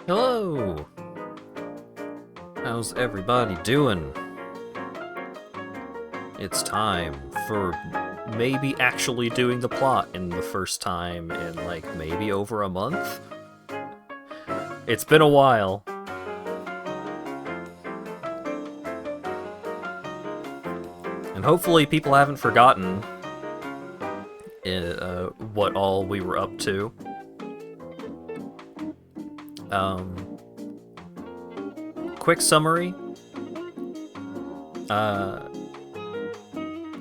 Hello! How's everybody doing? It's time for maybe actually doing the plot in the first time in like maybe over a month? It's been a while. And hopefully people haven't forgotten what all we were up to. Quick summary.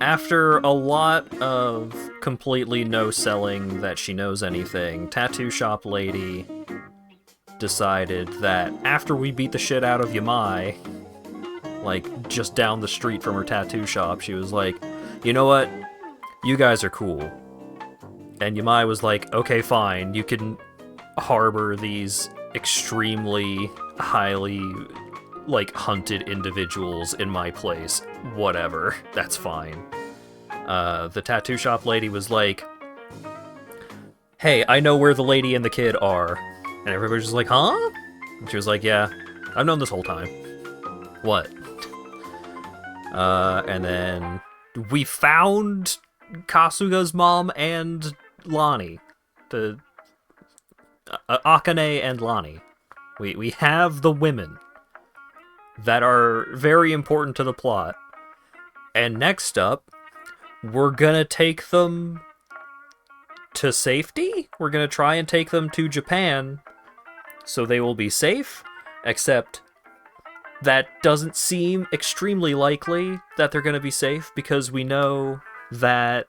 After a lot of completely no selling that she knows anything, Tattoo Shop Lady decided that after we beat the shit out of Yamai, like just down the street from her tattoo shop, she was like, you know what? You guys are cool. And Yamai was like, okay, fine, you can harbor these extremely highly like hunted individuals in my place, whatever, that's fine. The tattoo shop lady was like, hey, I know where the lady and the kid are. And everybody's just like, huh? And she was like, yeah, I've known this whole time. What? And then we found Kasuga's mom and Lonnie. Akane and Lonnie. We have the women that are very important to the plot. And next up, we're gonna take them to safety? We're gonna try and take them to Japan so they will be safe, except that doesn't seem extremely likely that they're gonna be safe because we know that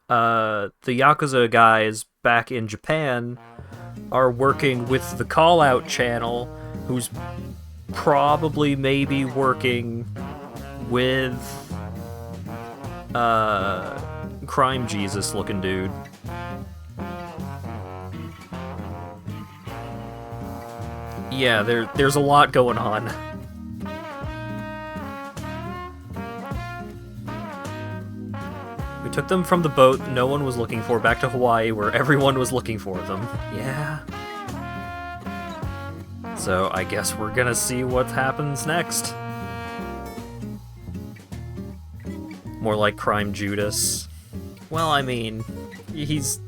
the Yakuza guys back in Japan are working with the Call-Out channel, who's probably maybe working with Crime Jesus looking dude. Yeah, there's a lot going on. We took them from the boat no one was looking for back to Hawaii where everyone was looking for them. Yeah. So I guess we're gonna see what happens next. More like Crime Judas. Well, I mean, he's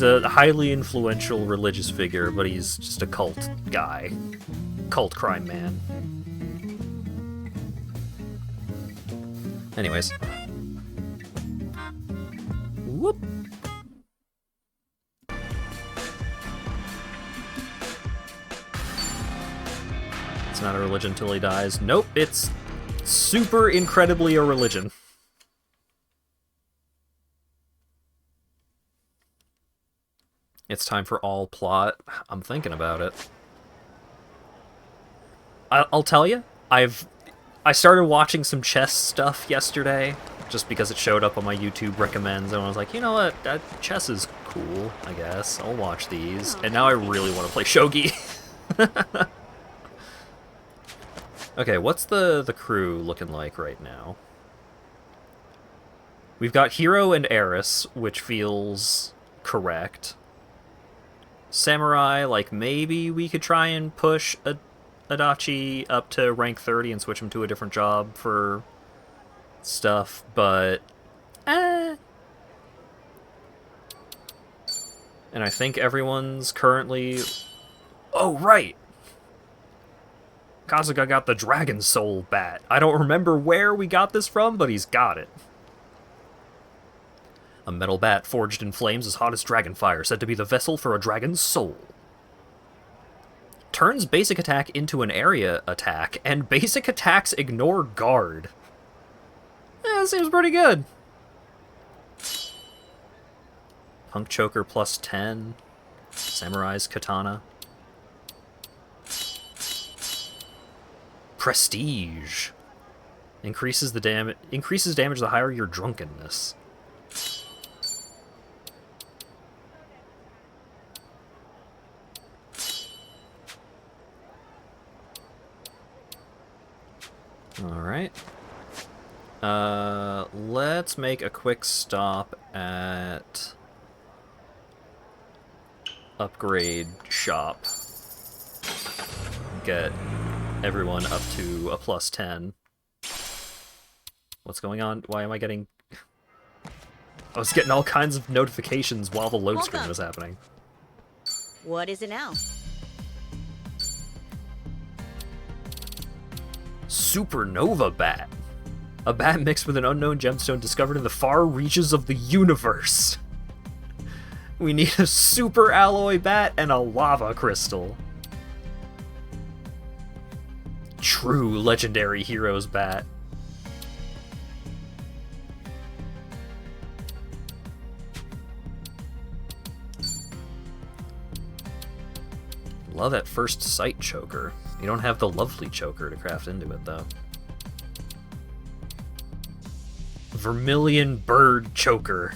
a highly influential religious figure, but he's just a cult guy. Cult crime man. Anyways. Whoop. It's not a religion till he dies. Nope, it's super incredibly a religion. It's time for all plot. I'm thinking about it. I'll tell you, I started watching some chess stuff yesterday, just because it showed up on my YouTube recommends, and I was like, you know what, chess is cool, I guess. I'll watch these. And now I really want to play shogi. Okay, what's the crew looking like right now? We've got Hero and Eris, which feels correct. Samurai, like maybe we could try and push Adachi up to rank 30 and switch him to a different job for stuff, but And I think everyone's currently... Oh, right! Kasuga got the Dragon Soul bat. I don't remember where we got this from, but he's got it. A metal bat forged in flames as hot as dragon fire, said to be the vessel for a dragon's soul. Turns basic attack into an area attack, and basic attacks ignore guard. That seems pretty good. Punk Choker plus 10. Samurai's Katana. Prestige. Increases damage the higher your drunkenness. Alright. Let's make a quick stop at upgrade shop. Get everyone up to a +10. What's going on? Why am I getting... I was getting all kinds of notifications while the load screen was happening. What is it now? Supernova Bat. A bat mixed with an unknown gemstone discovered in the far reaches of the universe. We need a super alloy bat and a lava crystal. True legendary heroes bat. Love at first sight choker. You don't have the lovely choker to craft into it, though. Vermilion bird choker.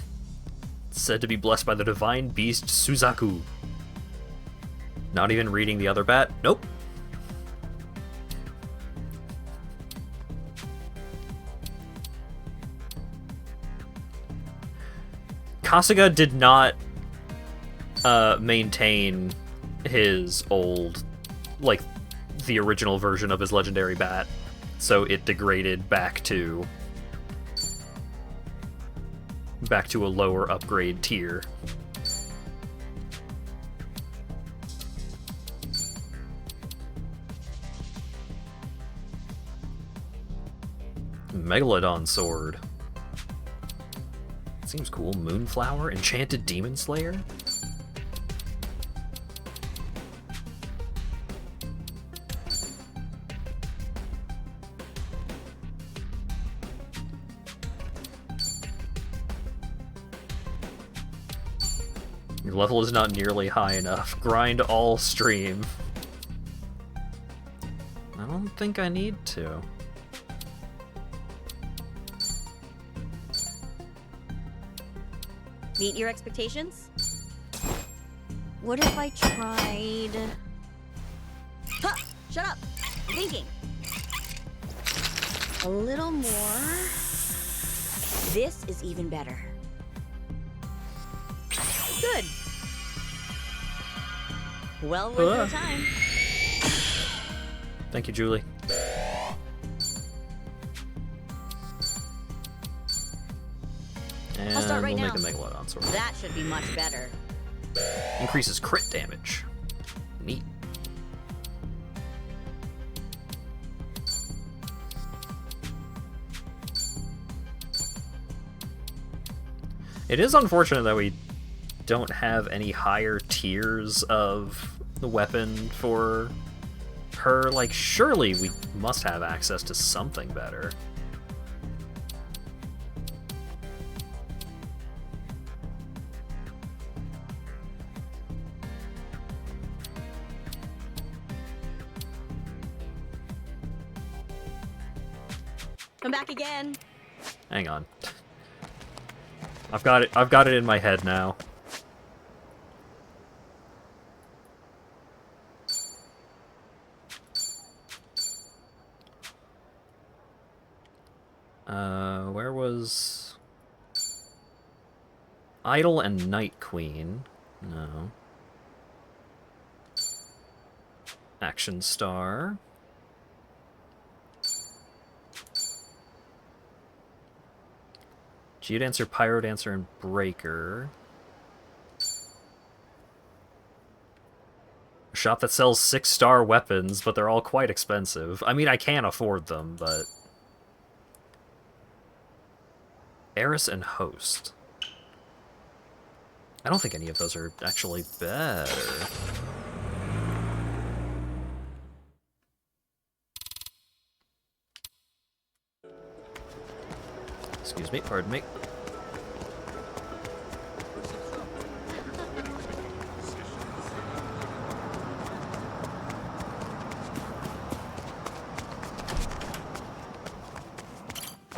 Said to be blessed by the divine beast Suzaku. Not even reading the other bat? Nope. Kasuga did not maintain his old, like, the original version of his legendary bat, so it degraded back to a lower upgrade tier. Megalodon sword. Seems cool. Moonflower, enchanted demon slayer. Your level is not nearly high enough. Grind all stream. I don't think I need to. Meet your expectations? What if I tried... Huh! Shut up! I'm thinking. A little more... This is even better. Good. Well worth your time. Thank you, Julie. And I'll start right we'll now. make a Megalodon sword. That should be much better. Increases crit damage. Neat. It is unfortunate that we don't have any higher tiers of the weapon for her. Like, surely we must have access to something better. Come back again. Hang on. I've got it in my head now. Where was Idol and Night Queen? No. Action Star. Geodancer, Pyrodancer, and Breaker. A shop that sells 6-star weapons, but they're all quite expensive. I mean, I can afford them, but... Heiress and Host. I don't think any of those are actually better. Excuse me, pardon me.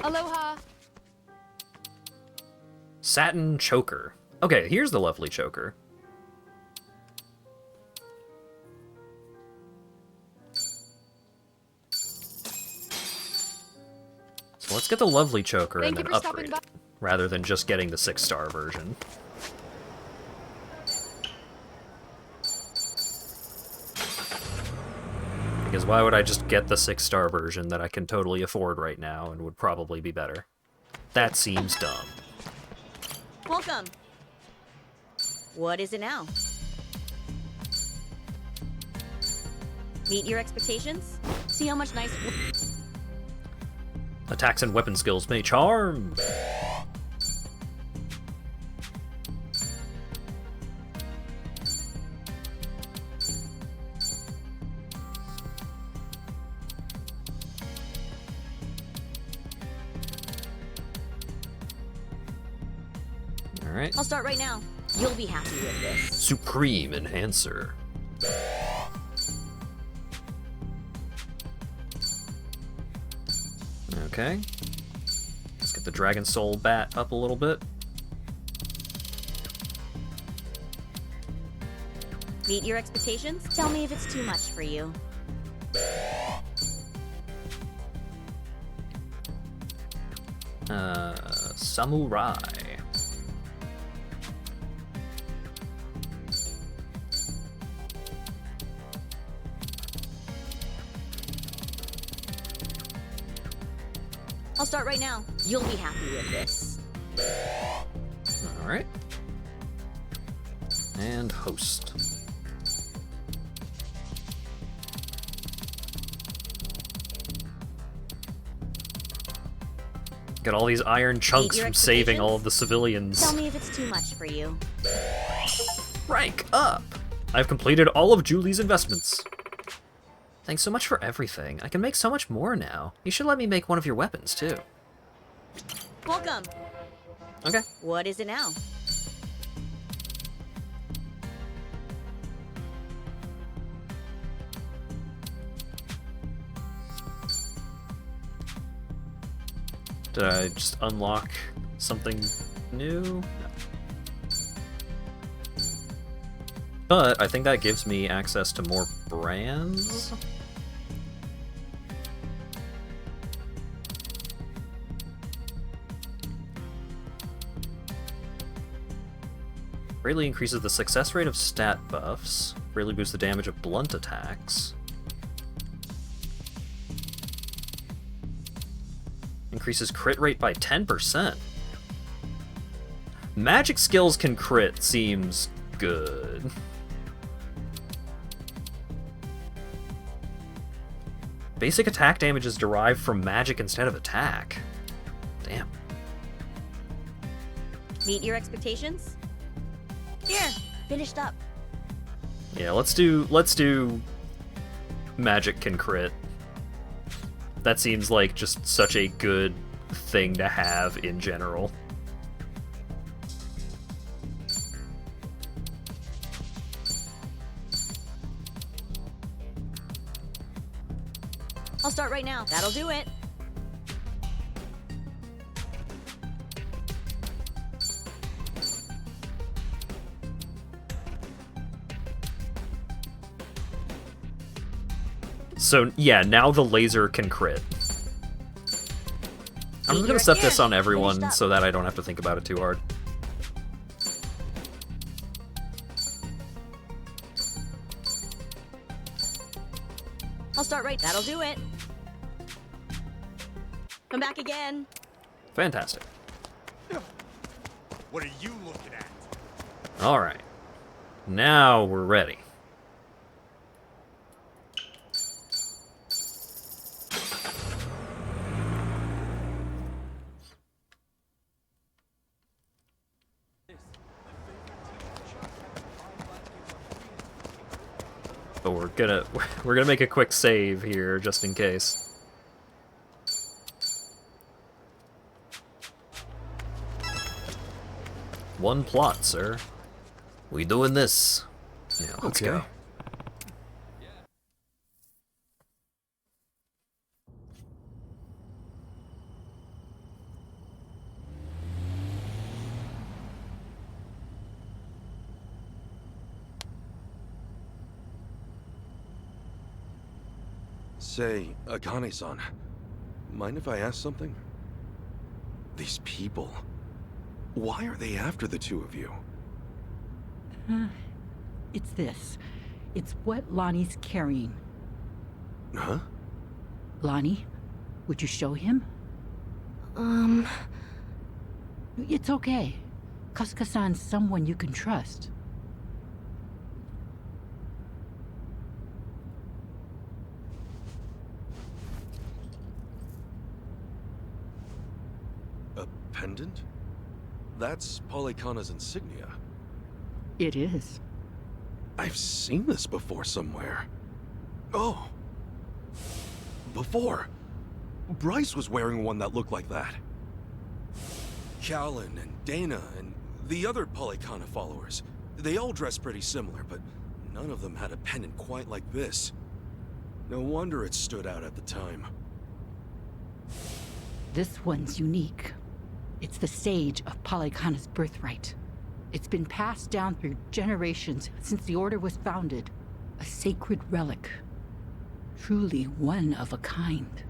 Aloha. Satin choker. Okay, here's the lovely choker. So let's get the lovely choker and then upgrade it, rather than just getting the 6-star version. Because why would I just get the 6-star version that I can totally afford right now and would probably be better? That seems dumb. Welcome. What is it now? Meet your expectations? See how much nice... Attacks and weapon skills may charm! Alright. I'll start right now. You'll be happy with this. Supreme Enhancer. Okay. Let's get the Dragon Soul bat up a little bit. Meet your expectations? Tell me if it's too much for you. Samurai. I'll start right now. You'll be happy with this. Alright. And host. Got all these iron chunks from saving all of the civilians. Tell me if it's too much for you. Rank up! I've completed all of Julie's investments. Thanks so much for everything. I can make so much more now. You should let me make one of your weapons, too. Welcome. Okay. What is it now? Did I just unlock something new? No. But I think that gives me access to more brands. Greatly increases the success rate of stat buffs. Greatly boosts the damage of blunt attacks. Increases crit rate by 10%. Magic skills can crit seems good. Basic attack damage is derived from magic instead of attack. Damn. Meet your expectations? Here, finished up. Yeah, let's do magic can crit. That seems like just such a good thing to have in general. I'll start right now. That'll do it. So, yeah, now the laser can crit. I'm just gonna set this on everyone so that I don't have to think about it too hard. I'll start right. That'll do it. Come back again. Fantastic. What are you looking at? Alright. Now we're ready. But we're gonna make a quick save here just in case. One plot, sir. We doing this? Yeah, let's go. Say, Akane-san, mind if I ask something? These people, why are they after the two of you? It's this. It's what Lonnie's carrying. Huh? Lonnie, would you show him? It's okay. Kasuka-san's someone you can trust. A pendant? That's Polykhana's insignia. It is. I've seen this before somewhere. Oh! Before! Bryce was wearing one that looked like that. Callan and Dana and the other Polykhana followers, they all dressed pretty similar, but none of them had a pendant quite like this. No wonder it stood out at the time. This one's unique. It's the sage of Polykhana's birthright. It's been passed down through generations since the Order was founded. A sacred relic. Truly one of a kind.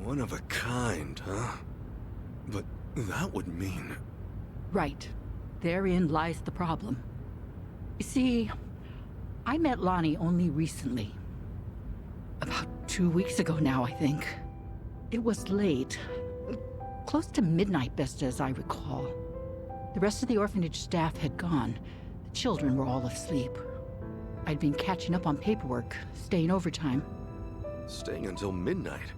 One of a kind, huh? But that would mean... Right. Therein lies the problem. You see, I met Lonnie only recently. About 2 weeks ago now, I think. It was late. Close to midnight, best as I recall. The rest of the orphanage staff had gone. The children were all asleep. I'd been catching up on paperwork, staying overtime. Staying until midnight?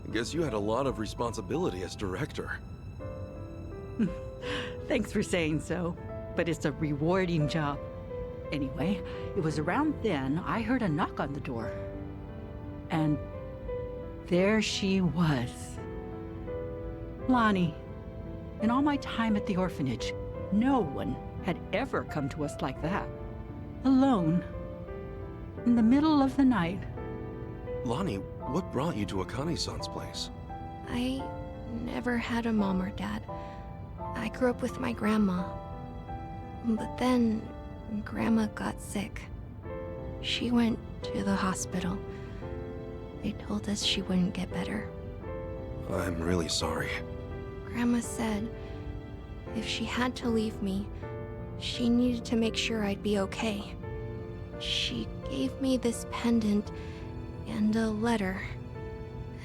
I guess you had a lot of responsibility as director. Thanks for saying so, but it's a rewarding job. Anyway, it was around then I heard a knock on the door. And there she was. Lonnie. In all my time at the orphanage, no one had ever come to us like that. Alone. In the middle of the night. Lonnie, what brought you to Akane-san's place? I never had a mom or dad. I grew up with my grandma. But then, Grandma got sick. She went to the hospital. They told us she wouldn't get better. I'm really sorry. Grandma said if she had to leave me, she needed to make sure I'd be okay. She gave me this pendant and a letter,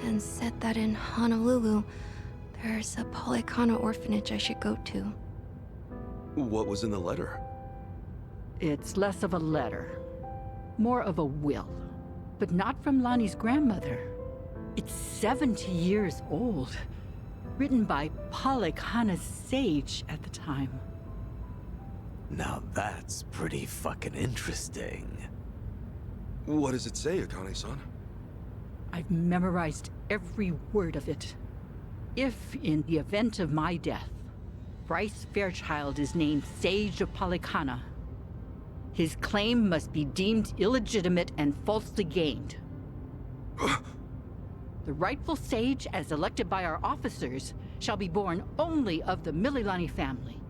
and said that in Honolulu, there's a Polykhana orphanage I should go to. What was in the letter? It's less of a letter, more of a will, but not from Lonnie's grandmother. It's 70 years old, written by Polykhana's sage at the time. Now that's pretty fucking interesting. What does it say, Akane-san? I've memorized every word of it. If, in the event of my death, Bryce Fairchild is named Sage of Polykhana, his claim must be deemed illegitimate and falsely gained. The rightful sage, as elected by our officers, shall be born only of the Mililani family.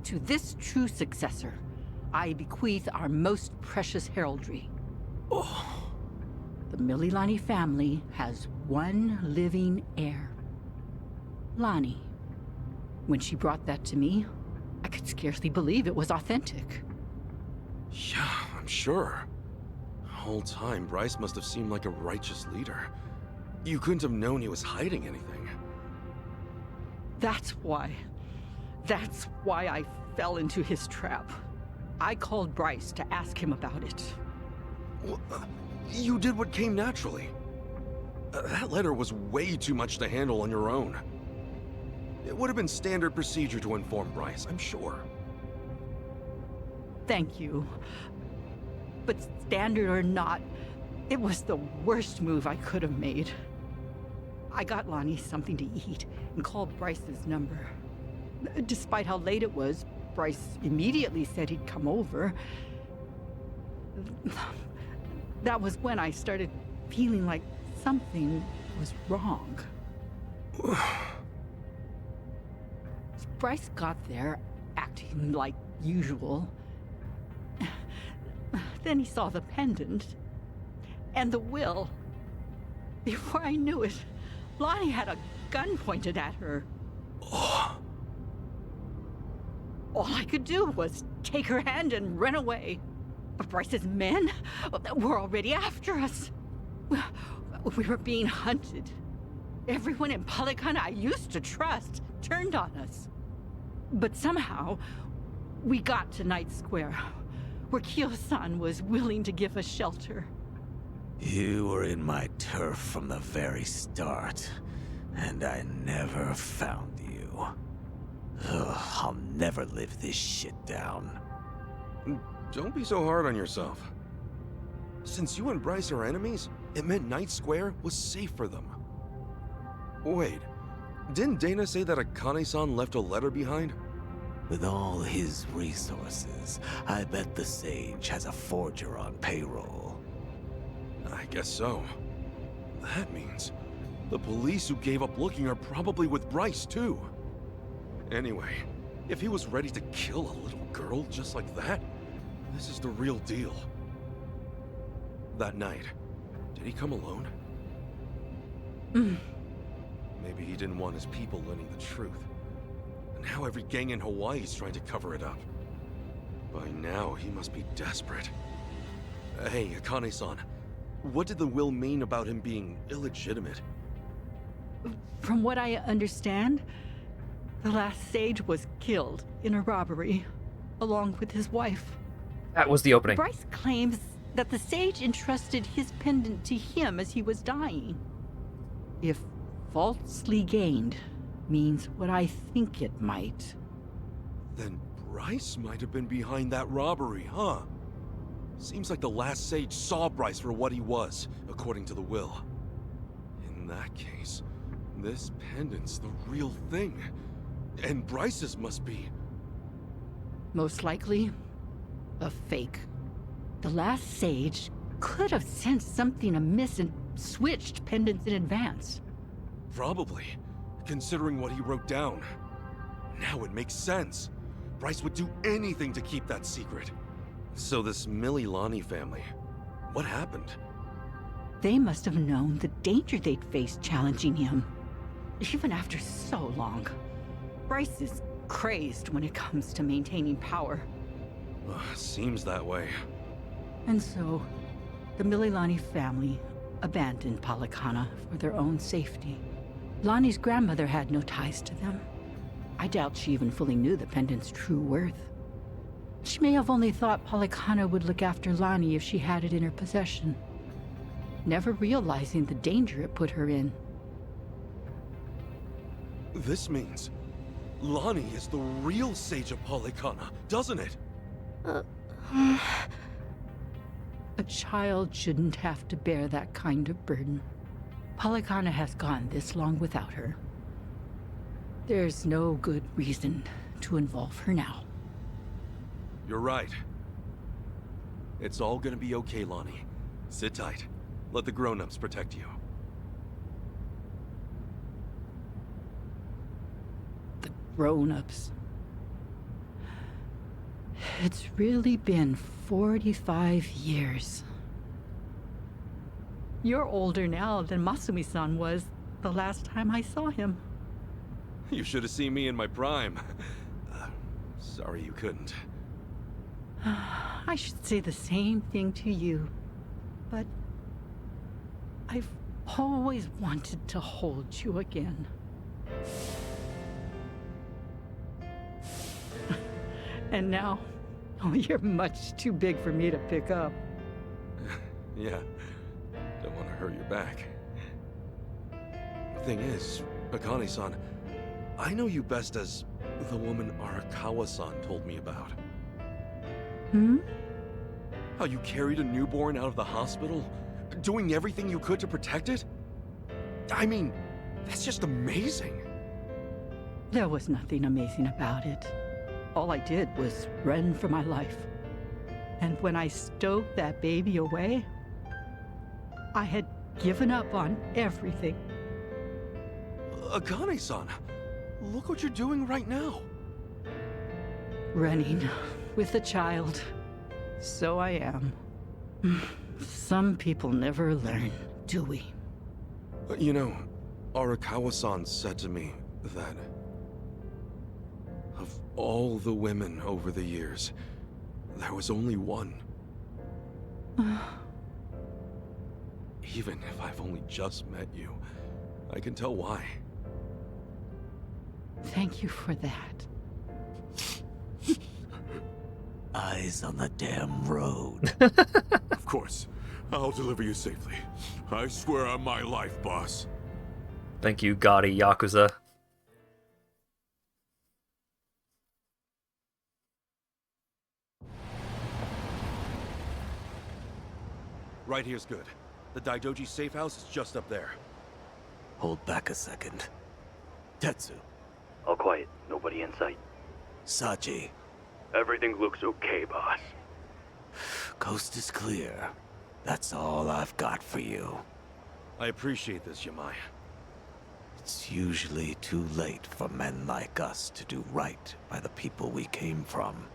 To this true successor, I bequeath our most precious heraldry. The Mililani family has one living heir. Lonnie. When she brought that to me, I could scarcely believe it was authentic. Yeah, I'm sure. The whole time, Bryce must have seemed like a righteous leader. You couldn't have known he was hiding anything. That's why I fell into his trap. I called Bryce to ask him about it. Well, you did what came naturally. That letter was way too much to handle on your own. It would have been standard procedure to inform Bryce, I'm sure. Thank you. But standard or not, it was the worst move I could have made. I got Lonnie something to eat and called Bryce's number. Despite how late it was, Bryce immediately said he'd come over. That was when I started feeling like something was wrong. Bryce got there, acting like usual. Then he saw the pendant and the will. Before I knew it, Lonnie had a gun pointed at her. All I could do was take her hand and run away. But Bryce's men were already after us. We were being hunted. Everyone in Polycana I used to trust turned on us. But somehow, we got to Night Square, where Kyo-san was willing to give us shelter. You were in my turf from the very start, and I never found you. Ugh, I'll never live this shit down. Don't be so hard on yourself. Since you and Bryce are enemies, it meant Night Square was safe for them. Wait, didn't Dana say that Akane-san left a letter behind? With all his resources, I bet the Sage has a forger on payroll. I guess so. That means the police who gave up looking are probably with Bryce, too. Anyway, if he was ready to kill a little girl just like that, this is the real deal. That night, did he come alone? Maybe he didn't want his people learning the truth. And now every gang in Hawaii is trying to cover it up. By now, he must be desperate. Hey, Akane-san, what did the will mean about him being illegitimate? From what I understand, the last Sage was killed in a robbery, along with his wife. That was the opening. Bryce claims that the Sage entrusted his pendant to him as he was dying. If falsely gained means what I think it might. Then Bryce might have been behind that robbery, huh? Seems like the last Sage saw Bryce for what he was, according to the will. In that case, this pendant's the real thing. And Bryce's must be... Most likely, a fake. The last Sage could have sensed something amiss and switched pendants in advance. Probably, considering what he wrote down. Now it makes sense. Bryce would do anything to keep that secret. So this Mililani family, what happened? They must have known the danger they'd face challenging him. Even after so long. Bryce is crazed when it comes to maintaining power. Seems that way. And so, the Mililani family abandoned Polycana for their own safety. Lonnie's grandmother had no ties to them. I doubt she even fully knew the pendant's true worth. She may have only thought Polycana would look after Lonnie if she had it in her possession, never realizing the danger it put her in. This means Lonnie is the real Sage of Polycana, doesn't it? A child shouldn't have to bear that kind of burden. Polycana has gone this long without her. There's no good reason to involve her now. You're right. It's all gonna be okay, Lonnie. Sit tight. Let the grown-ups protect you. The grown-ups. It's really been 45 years. You're older now than Masumi-san was the last time I saw him. You should have seen me in my prime. Sorry you couldn't. I should say the same thing to you, but I've always wanted to hold you again. And now, oh, you're much too big for me to pick up. Yeah, don't want to hurt your back. Thing is, Akane-san, I know you best as the woman Arakawa-san told me about. Hmm? How you carried a newborn out of the hospital, doing everything you could to protect it? I mean, that's just amazing. There was nothing amazing about it. All I did was run for my life. And when I stowed that baby away, I had given up on everything. Akane-san, look what you're doing right now. Running with a child. So I am. Some people never learn, do we? You know, Arakawa-san said to me that of all the women over the years, there was only one. Even if I've only just met you, I can tell why. Thank you for that. Eyes on the damn road. Of course. I'll deliver you safely. I swear on my life, boss. Thank you, gaudy Yakuza. Right here's good. The Daidoji safe house is just up there. Hold back a second. Tetsu. All quiet. Nobody in sight. Sachi. Everything looks okay, boss. Coast is clear. That's all I've got for you. I appreciate this, Yamai. It's usually too late for men like us to do right by the people we came from.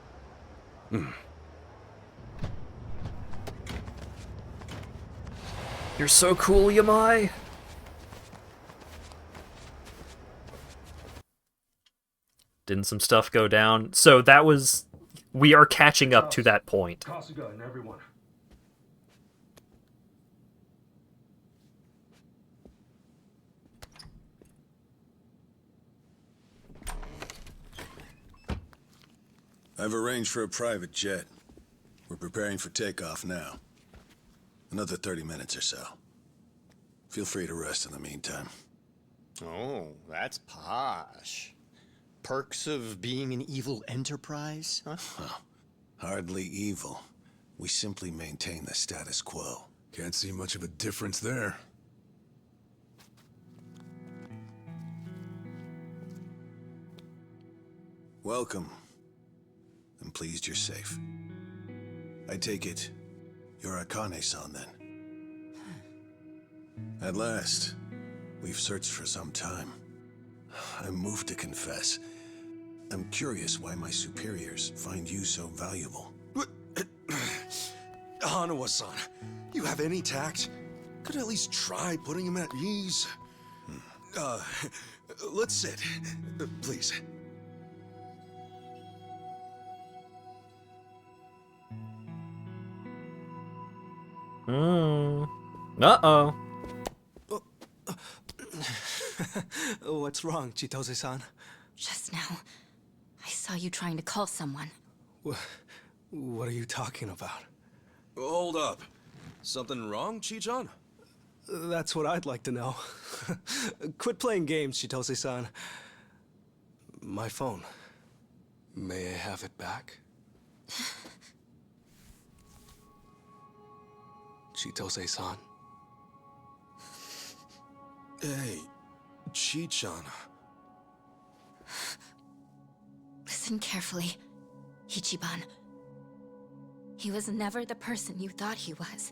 You're so cool, Yamai! Didn't some stuff go down? So that was... We are catching up to that point. Kasuga and everyone. I've arranged for a private jet. We're preparing for takeoff now. Another 30 minutes or so. Feel free to rest in the meantime. Oh, that's posh. Perks of being an evil enterprise, huh? Huh. Hardly evil. We simply maintain the status quo. Can't see much of a difference there. Welcome. I'm pleased you're safe. I take it you're Akane-san then. At last, we've searched for some time. I'm moved to confess. I'm curious why my superiors find you so valuable. Hanawa-san, you have any tact? Could at least try putting him at ease. Let's sit. Please. Uh-oh. What's wrong, Chitose-san? Just now, I saw you trying to call someone. What are you talking about? Hold up. Something wrong, Chi-chan? That's what I'd like to know. Quit playing games, Chitose-san. My phone. May I have it back? Chitose-san. Hey, Chi-chan. Listen carefully, Ichiban. He was never the person you thought he was.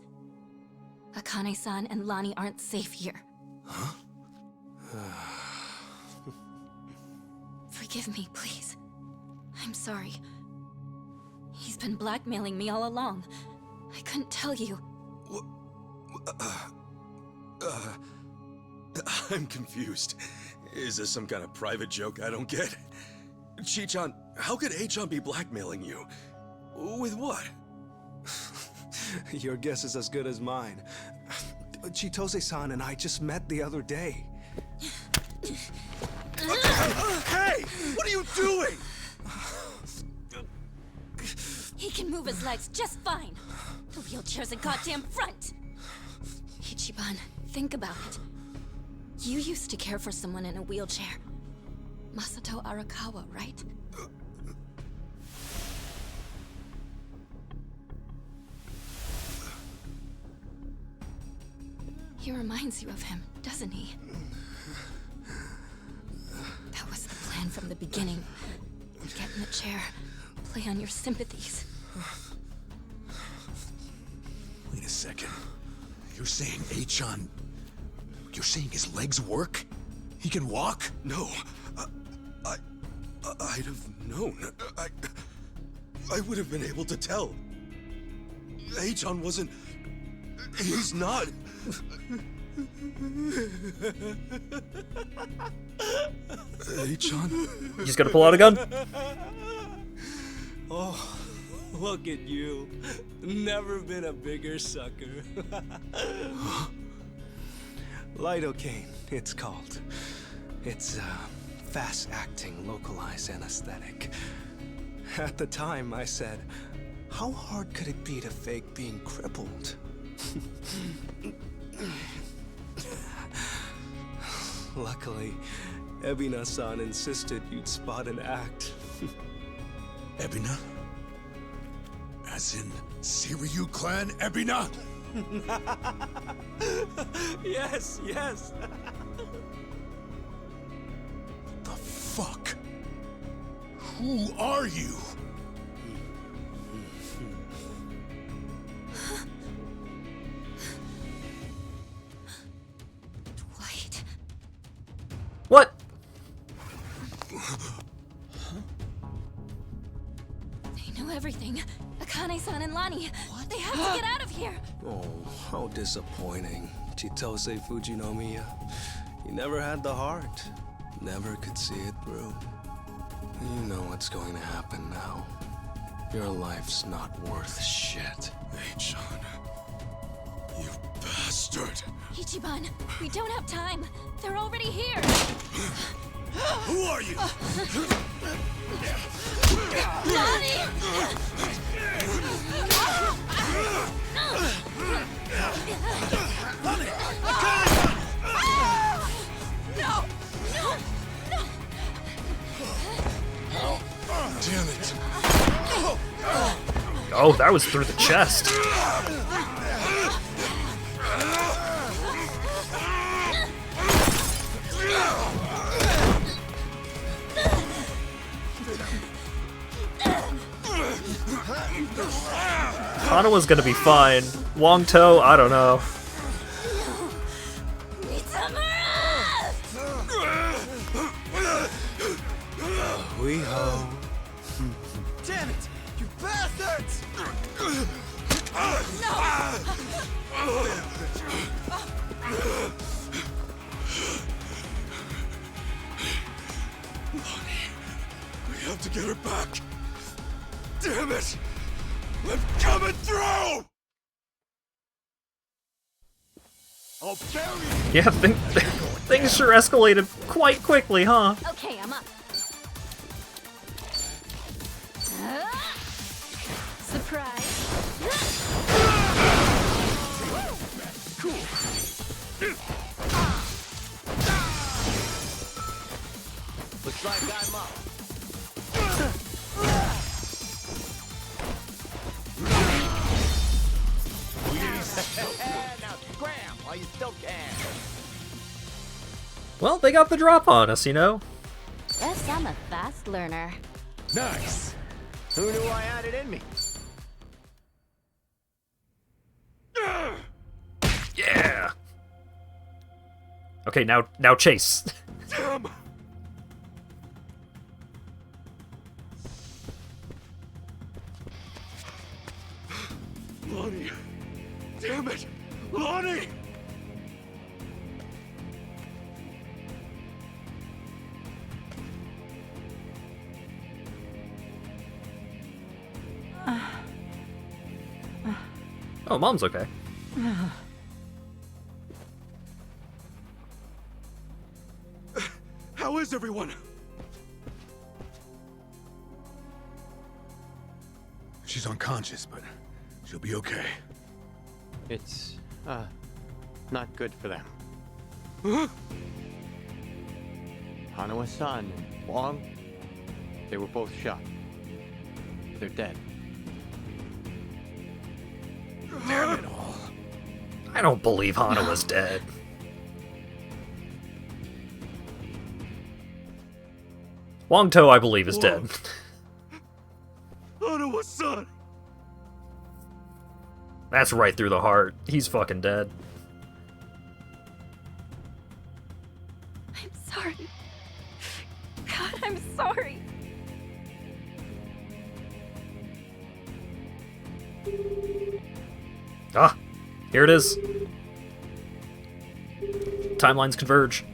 Akane-san and Lani aren't safe here. Huh? Forgive me, please. I'm sorry. He's been blackmailing me all along. I couldn't tell you. I'm confused. Is this some kind of private joke I don't get? Chi-chan, how could A-chan be blackmailing you? With what? Your guess is as good as mine. Chitose-san and I just met the other day. Hey! What are you doing? He can move his legs just fine. The wheelchair's a goddamn front. Ichiban, think about it. You used to care for someone in a wheelchair. Masato Arakawa, right? He reminds you of him, doesn't he? That was the plan from the beginning. Get in the chair, play on your sympathies. Wait a second. You're saying A-chan... You're saying his legs work? He can walk? No. I'd have known. I would have been able to tell. A-chan wasn't... He's not... A-chan? You just gotta pull out a gun? Oh, look at you. Never been a bigger sucker. Lidocaine, it's called. It's fast-acting, localized anesthetic. At the time, I said, how hard could it be to fake being crippled? Luckily, Ebina-san insisted you'd spot an act. Ebina? As in, Seiryu clan Ebina? Yes, yes. The fuck? Who are you? Dwight. What? They know everything. Akane-san and Lani. What? They have to get out of here. Oh, how disappointing. Chitose Fujinomiya. He never had the heart. Never could see it through. You know what's going to happen now. Your life's not worth shit. Hey, you bastard! Ichiban, we don't have time. They're already here. Who are you? Lani! No! No! No! Damn it! Oh, that was through the chest. Hanawa's gonna be fine. Wong-To, I don't know. We ho. Damn it! You bastards! Lonnie, we have to get her back. Damn it! I'm coming through! I'll bury you! Yeah, things sure escalated quite quickly, huh? Okay, I'm up. Surprise. Looks like I'm up. Now scram while you still can. Well, they got the drop on us, you know? Guess I'm a fast learner. Nice. Who knew I had it in me? Yeah! Okay, now chase. Damn! Lonnie! Damn it! Lonnie! Oh, Mom's okay. How is everyone? She's unconscious, but she'll be okay. It's, not good for them. Huh? Hanawa-san and Wong, they were both shot. They're dead. Damn it all. I don't believe Hanawa's dead. Wong-To, I believe, is dead. Hanawa-san! That's right through the heart. He's fucking dead. I'm sorry. God, I'm sorry. Ah, here it is. Timelines converge.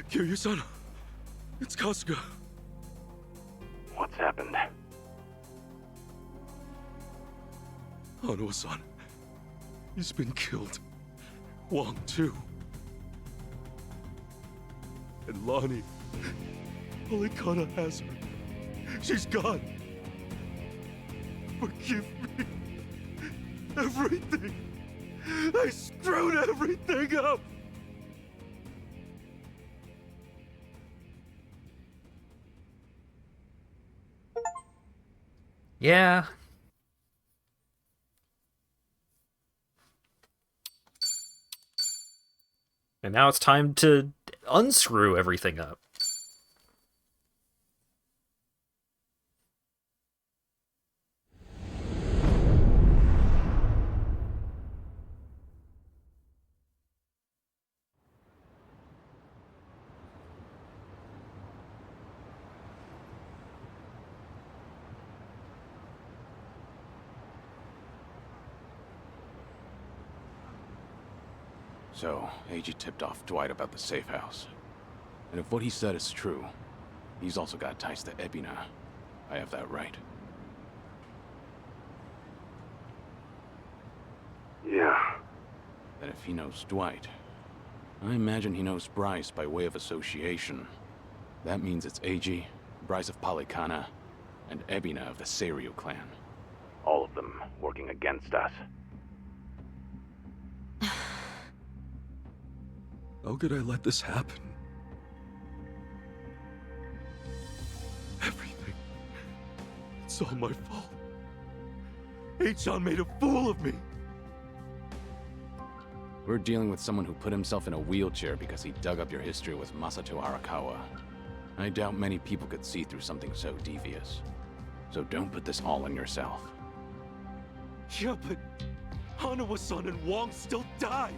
Kiryu-san, it's Kasuga. What's happened? Hanuma-san, he's been killed. Wong, too. And Lonnie, Polycana has her. She's gone. Forgive me. Everything. I screwed everything up. Yeah. And now it's time to unscrew everything up. So, AG tipped off Dwight about the safe house. And if what he said is true, he's also got ties to Ebina. I have that right. Yeah. That if he knows Dwight, I imagine he knows Bryce by way of association. That means it's AG, Bryce of Polycana, and Ebina of the Seiryu clan. All of them working against us. How could I let this happen? Everything. It's all my fault. H-on made a fool of me. We're dealing with someone who put himself in a wheelchair because he dug up your history with Masato Arakawa. I doubt many people could see through something so devious. So don't put this all on yourself. Yeah, but Hanuma-san and Wong still died.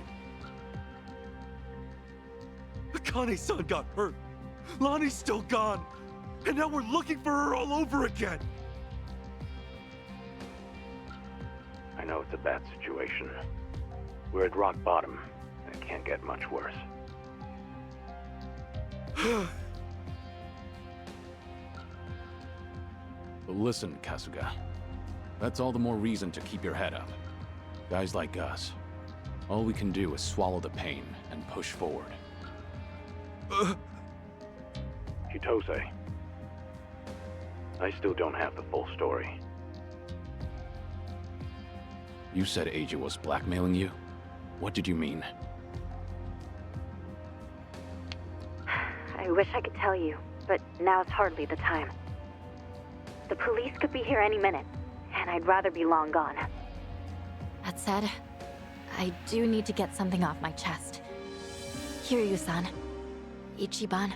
Akane-san got hurt. Lonnie's still gone. And now we're looking for her all over again. I know it's a bad situation. We're at rock bottom, and it can't get much worse. But listen, Kasuga. That's all the more reason to keep your head up. Guys like us, all we can do is swallow the pain and push forward. Chitose. I still don't have the full story. You said Aja was blackmailing you? What did you mean? I wish I could tell you, but now's hardly the time. The police could be here any minute, and I'd rather be long gone. That said, I do need to get something off my chest. Kiryu-san. Ichiban.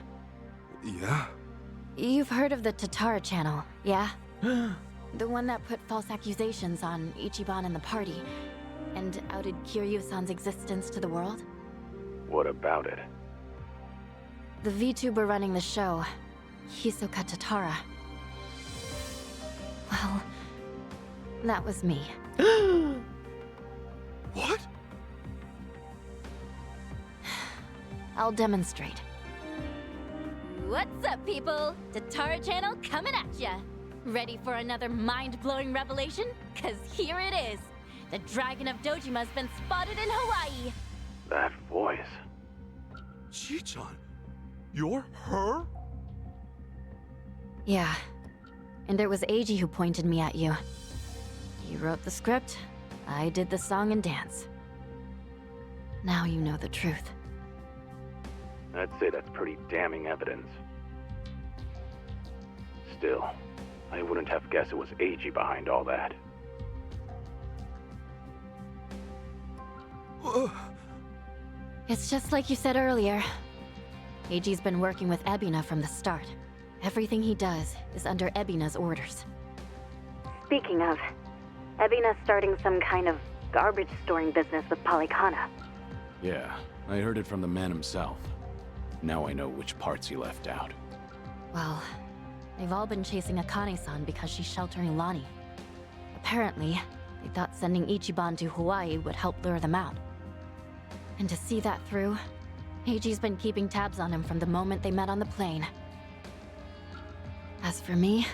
Yeah? You've heard of the Tatara channel, yeah? The one that put false accusations on Ichiban and the party, and outed Kiryu-san's existence to the world? What about it? The VTuber running the show, Hisoka Tatara. Well, that was me. What? I'll demonstrate. What's up, people? Tatara channel coming at ya. Ready for another mind-blowing revelation? Cause here it is. The Dragon of Dojima's been spotted in Hawaii. That voice. Chi-chan, you're her? Yeah. And it was Eiji who pointed me at you. You wrote the script, I did the song and dance. Now you know the truth. I'd say that's pretty damning evidence. Still, I wouldn't have guessed it was Eiji behind all that. It's just like you said earlier. Eiji's been working with Ebina from the start. Everything he does is under Ebina's orders. Speaking of, Ebina's starting some kind of garbage storing business with Polycana. Yeah, I heard it from the man himself. Now I know which parts he left out. Well, they've all been chasing Akane-san because she's sheltering Lonnie. Apparently, they thought sending Ichiban to Hawaii would help lure them out. And to see that through, Eiji's been keeping tabs on him from the moment they met on the plane. As for me,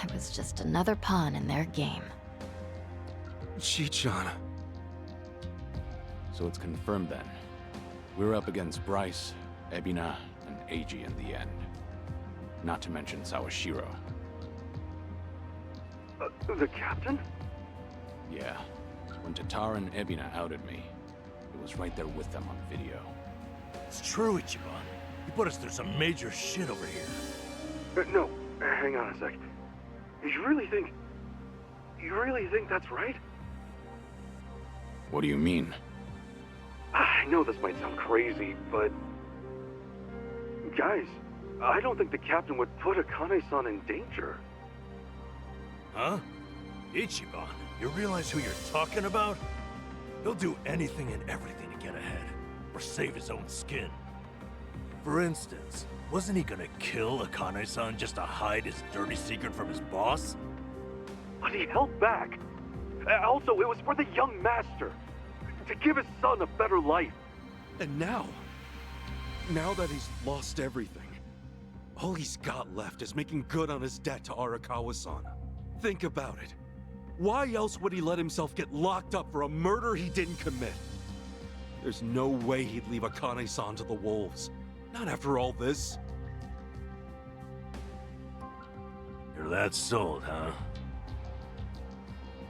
I was just another pawn in their game. Chichan. So it's confirmed then. We're up against Bryce, Ebina, and Eiji in the end. Not to mention Sawashiro. The captain? Yeah. When Tatara and Ebina outed me, it was right there with them on video. It's true, Ichiban. You put us through some major shit over here. No, hang on a sec. You really think that's right? What do you mean? I know this might sound crazy, but... Guys, I don't think the captain would put Akane-san in danger. Huh? Ichiban, you realize who you're talking about? He'll do anything and everything to get ahead, or save his own skin. For instance, wasn't he gonna kill Akane-san just to hide his dirty secret from his boss? But he held back. Also, it was for the young master. To give his son a better life. And now that he's lost everything, all he's got left is making good on his debt to Arakawa-san. Think about it. Why else would he let himself get locked up for a murder he didn't commit? There's no way he'd leave Akane-san to the wolves. Not after all this. You're that sold, huh?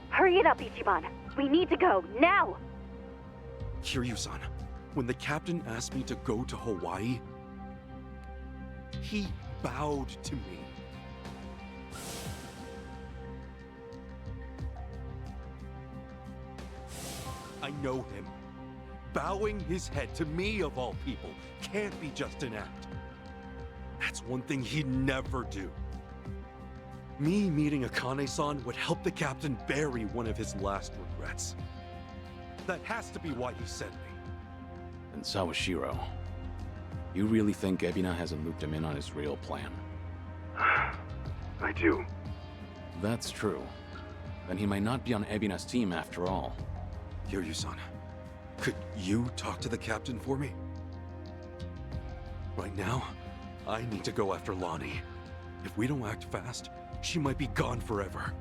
Hurry it up, Ichiban. We need to go, now! Kiryu-san, when the captain asked me to go to Hawaii, he bowed to me. I know him. Bowing his head to me, of all people, can't be just an act. That's one thing he'd never do. Me meeting Akane-san would help the captain bury one of his last regrets. That has to be why he sent me. And Sawashiro, you really think Ebina hasn't looped him in on his real plan? I do. That's true. Then he might not be on Ebina's team after all. Kiryu-san, could you talk to the captain for me? Right now, I need to go after Lonnie. If we don't act fast, she might be gone forever.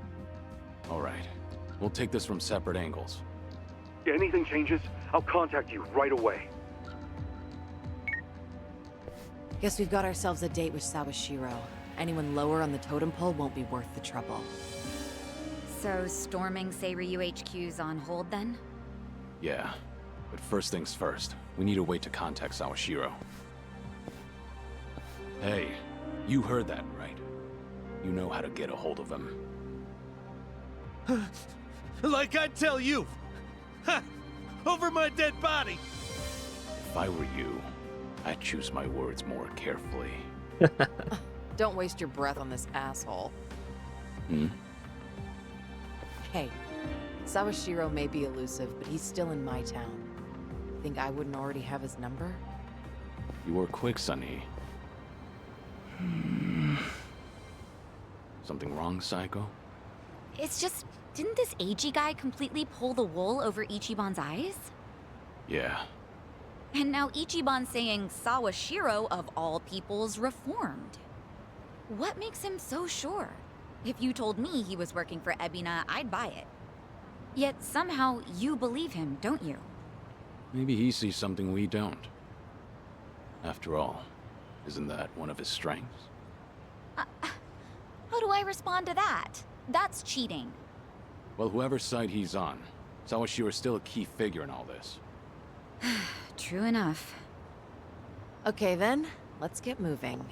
All right. We'll take this from separate angles. If anything changes, I'll contact you right away. Guess we've got ourselves a date with Sawashiro. Anyone lower on the totem pole won't be worth the trouble. So, storming Seiryu HQ's on hold then? Yeah. But first things first, we need a way to contact Sawashiro. Hey, you heard that, right? You know how to get a hold of him. Like I tell you! Ha! Over my dead body! If I were you, I'd choose my words more carefully. Don't waste your breath on this asshole. Hey, Sawashiro may be elusive, but he's still in my town. Think I wouldn't already have his number? You were quick, Sunny. Something wrong, Psycho? It's just, didn't this Eiji guy completely pull the wool over Ichiban's eyes? Yeah. And now Ichiban's saying Sawashiro, of all people's, reformed. What makes him so sure? If you told me he was working for Ebina, I'd buy it. Yet somehow you believe him, don't you? Maybe he sees something we don't. After all, isn't that one of his strengths? How do I respond to that? That's cheating. Well, whoever's side he's on, Sawashiro is still a key figure in all this. True enough. Okay then, let's get moving.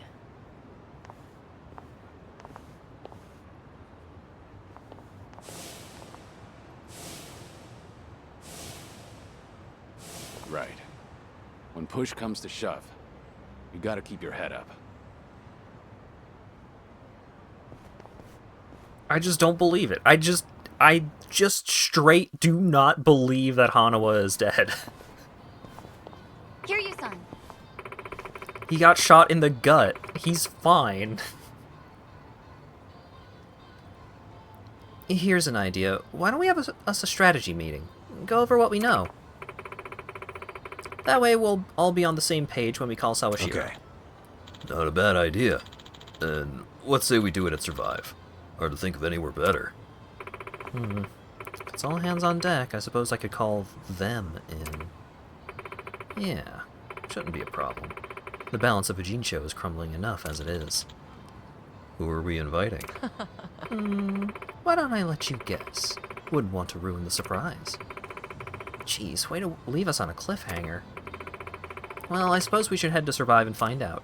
Right. When push comes to shove, you gotta keep your head up. I just don't believe it. I just straight do not believe that Hanawa is dead. Kiryu-san. He got shot in the gut. He's fine. Here's an idea. Why don't we have a strategy meeting? Go over what we know. That way we'll all be on the same page when we call Sawashiro. Okay. Not a bad idea. And let's say we do it and survive. Hard to think of anywhere better. It's all hands on deck. I suppose I could call them in. Yeah, shouldn't be a problem. The balance of a Jincho is crumbling enough as it is. Who are we inviting? Why don't I let you guess? Wouldn't want to ruin the surprise. Jeez, way to leave us on a cliffhanger. Well, I suppose we should head to Survive and find out.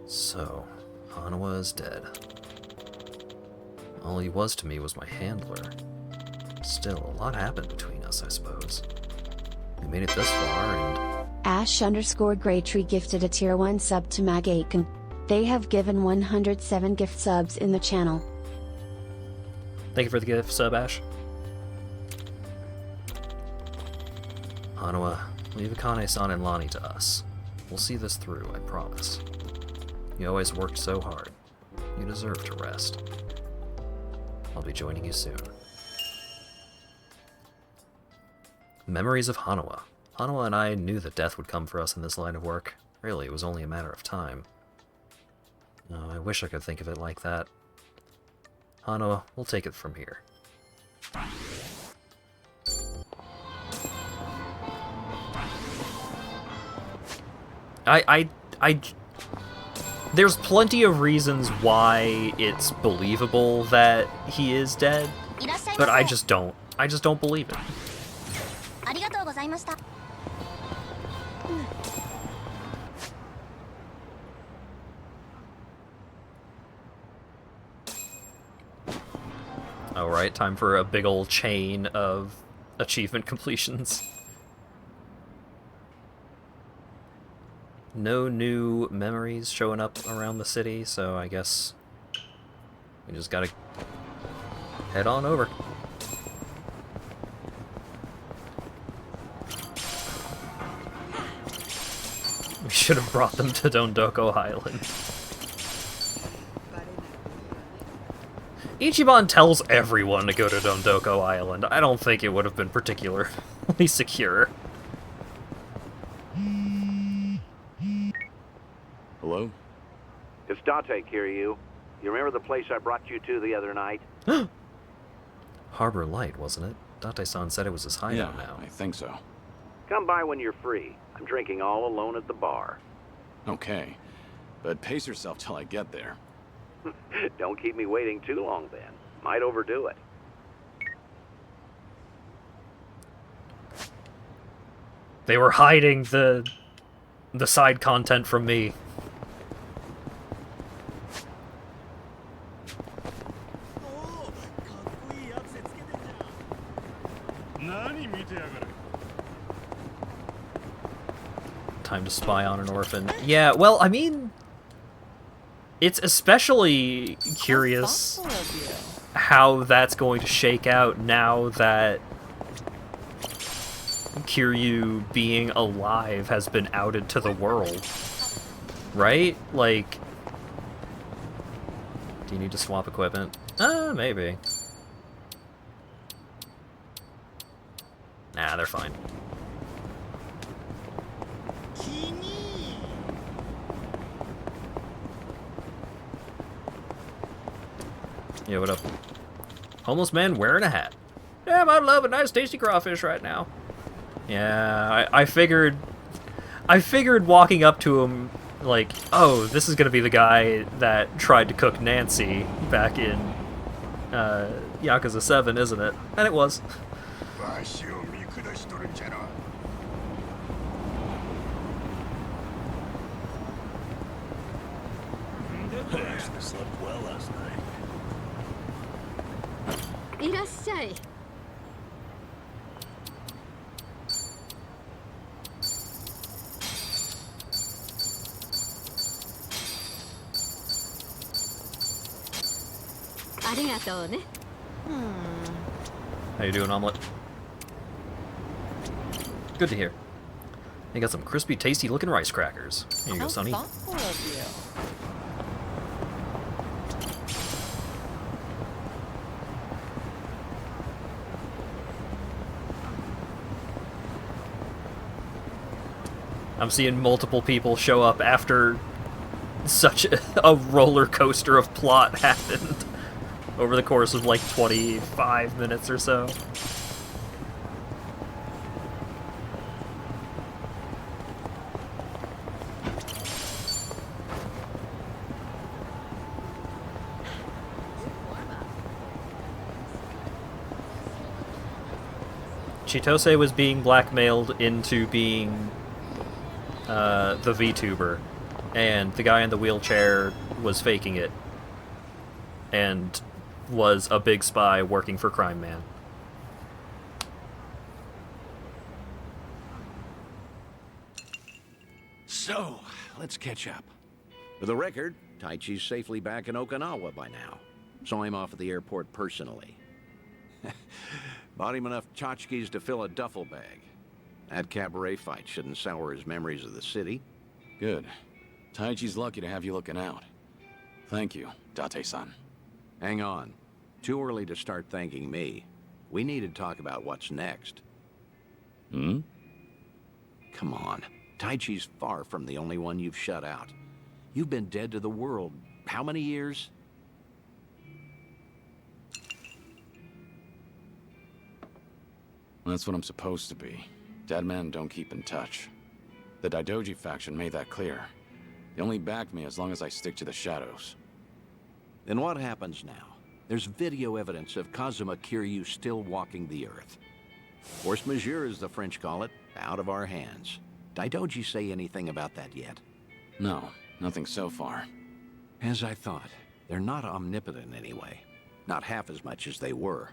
So, Hanawa is dead. All he was to me was my handler. Still, a lot happened between us, I suppose. We made it this far, and... Ash_Greytree gifted a tier 1 sub to Mag Aiken. They have given 107 gift subs in the channel. Thank you for the gift sub, Ash. Hanawa, leave Akane-san and Lonnie to us. We'll see this through, I promise. You always worked so hard. You deserve to rest. I'll be joining you soon. Memories of Hanawa. Hanawa and I knew that death would come for us in this line of work. Really, it was only a matter of time. Oh, I wish I could think of it like that. Hanawa, we'll take it from here. There's plenty of reasons why it's believable that he is dead, but I just don't believe it. Alright, time for a big old chain of achievement completions. No new memories showing up around the city, so I guess we just gotta head on over. We should have brought them to Dondoko Island. Ichiban tells everyone to go to Dondoko Island. I don't think it would have been particularly secure. Hello? It's Date, Kiryu. You remember the place I brought you to the other night? Harbor Light, wasn't it? Date-san said it was his hideout now. I think so. Come by when you're free. I'm drinking all alone at the bar. Okay, but pace yourself till I get there. Don't keep me waiting too long then. Might overdo it. They were hiding the side content from me. Time to spy on an orphan. Yeah, well, I mean, it's especially curious how that's going to shake out now that Kiryu being alive has been outed to the world. Right? Like, do you need to swap equipment? Maybe. Nah, they're fine. Yeah, what up? Homeless man wearing a hat. Damn, I'd love a nice tasty crawfish right now. Yeah, I figured walking up to him, like, oh, this is gonna be the guy that tried to cook Nancy back in Yakuza 7, isn't it? And it was. I actually slept well last night. いらっしゃい。ありがとうね。How you doing, omelet? Good to hear. You got some crispy, tasty looking rice crackers. Here you go, Sonny. I'm seeing multiple people show up after such a roller coaster of plot happened over the course of like 25 minutes or so. Chitose was being blackmailed into being the VTuber, and the guy in the wheelchair was faking it and was a big spy working for Crime Man. So, let's catch up. For the record, Taichi's safely back in Okinawa by now. Saw him off at the airport personally. Bought him enough tchotchkes to fill a duffel bag. That cabaret fight shouldn't sour his memories of the city. Good. Taichi's lucky to have you looking out. Thank you, Date-san. Hang on. Too early to start thanking me. We need to talk about what's next. Hmm? Come on. Taichi's far from the only one you've shut out. You've been dead to the world how many years? That's what I'm supposed to be. Dead men don't keep in touch. The Daidoji faction made that clear. They only back me as long as I stick to the shadows. Then what happens now? There's video evidence of Kazuma Kiryu still walking the earth. Force majeure, as the French call it, out of our hands. Daidoji say anything about that yet? No, nothing so far. As I thought. They're not omnipotent anyway. Not half as much as they were.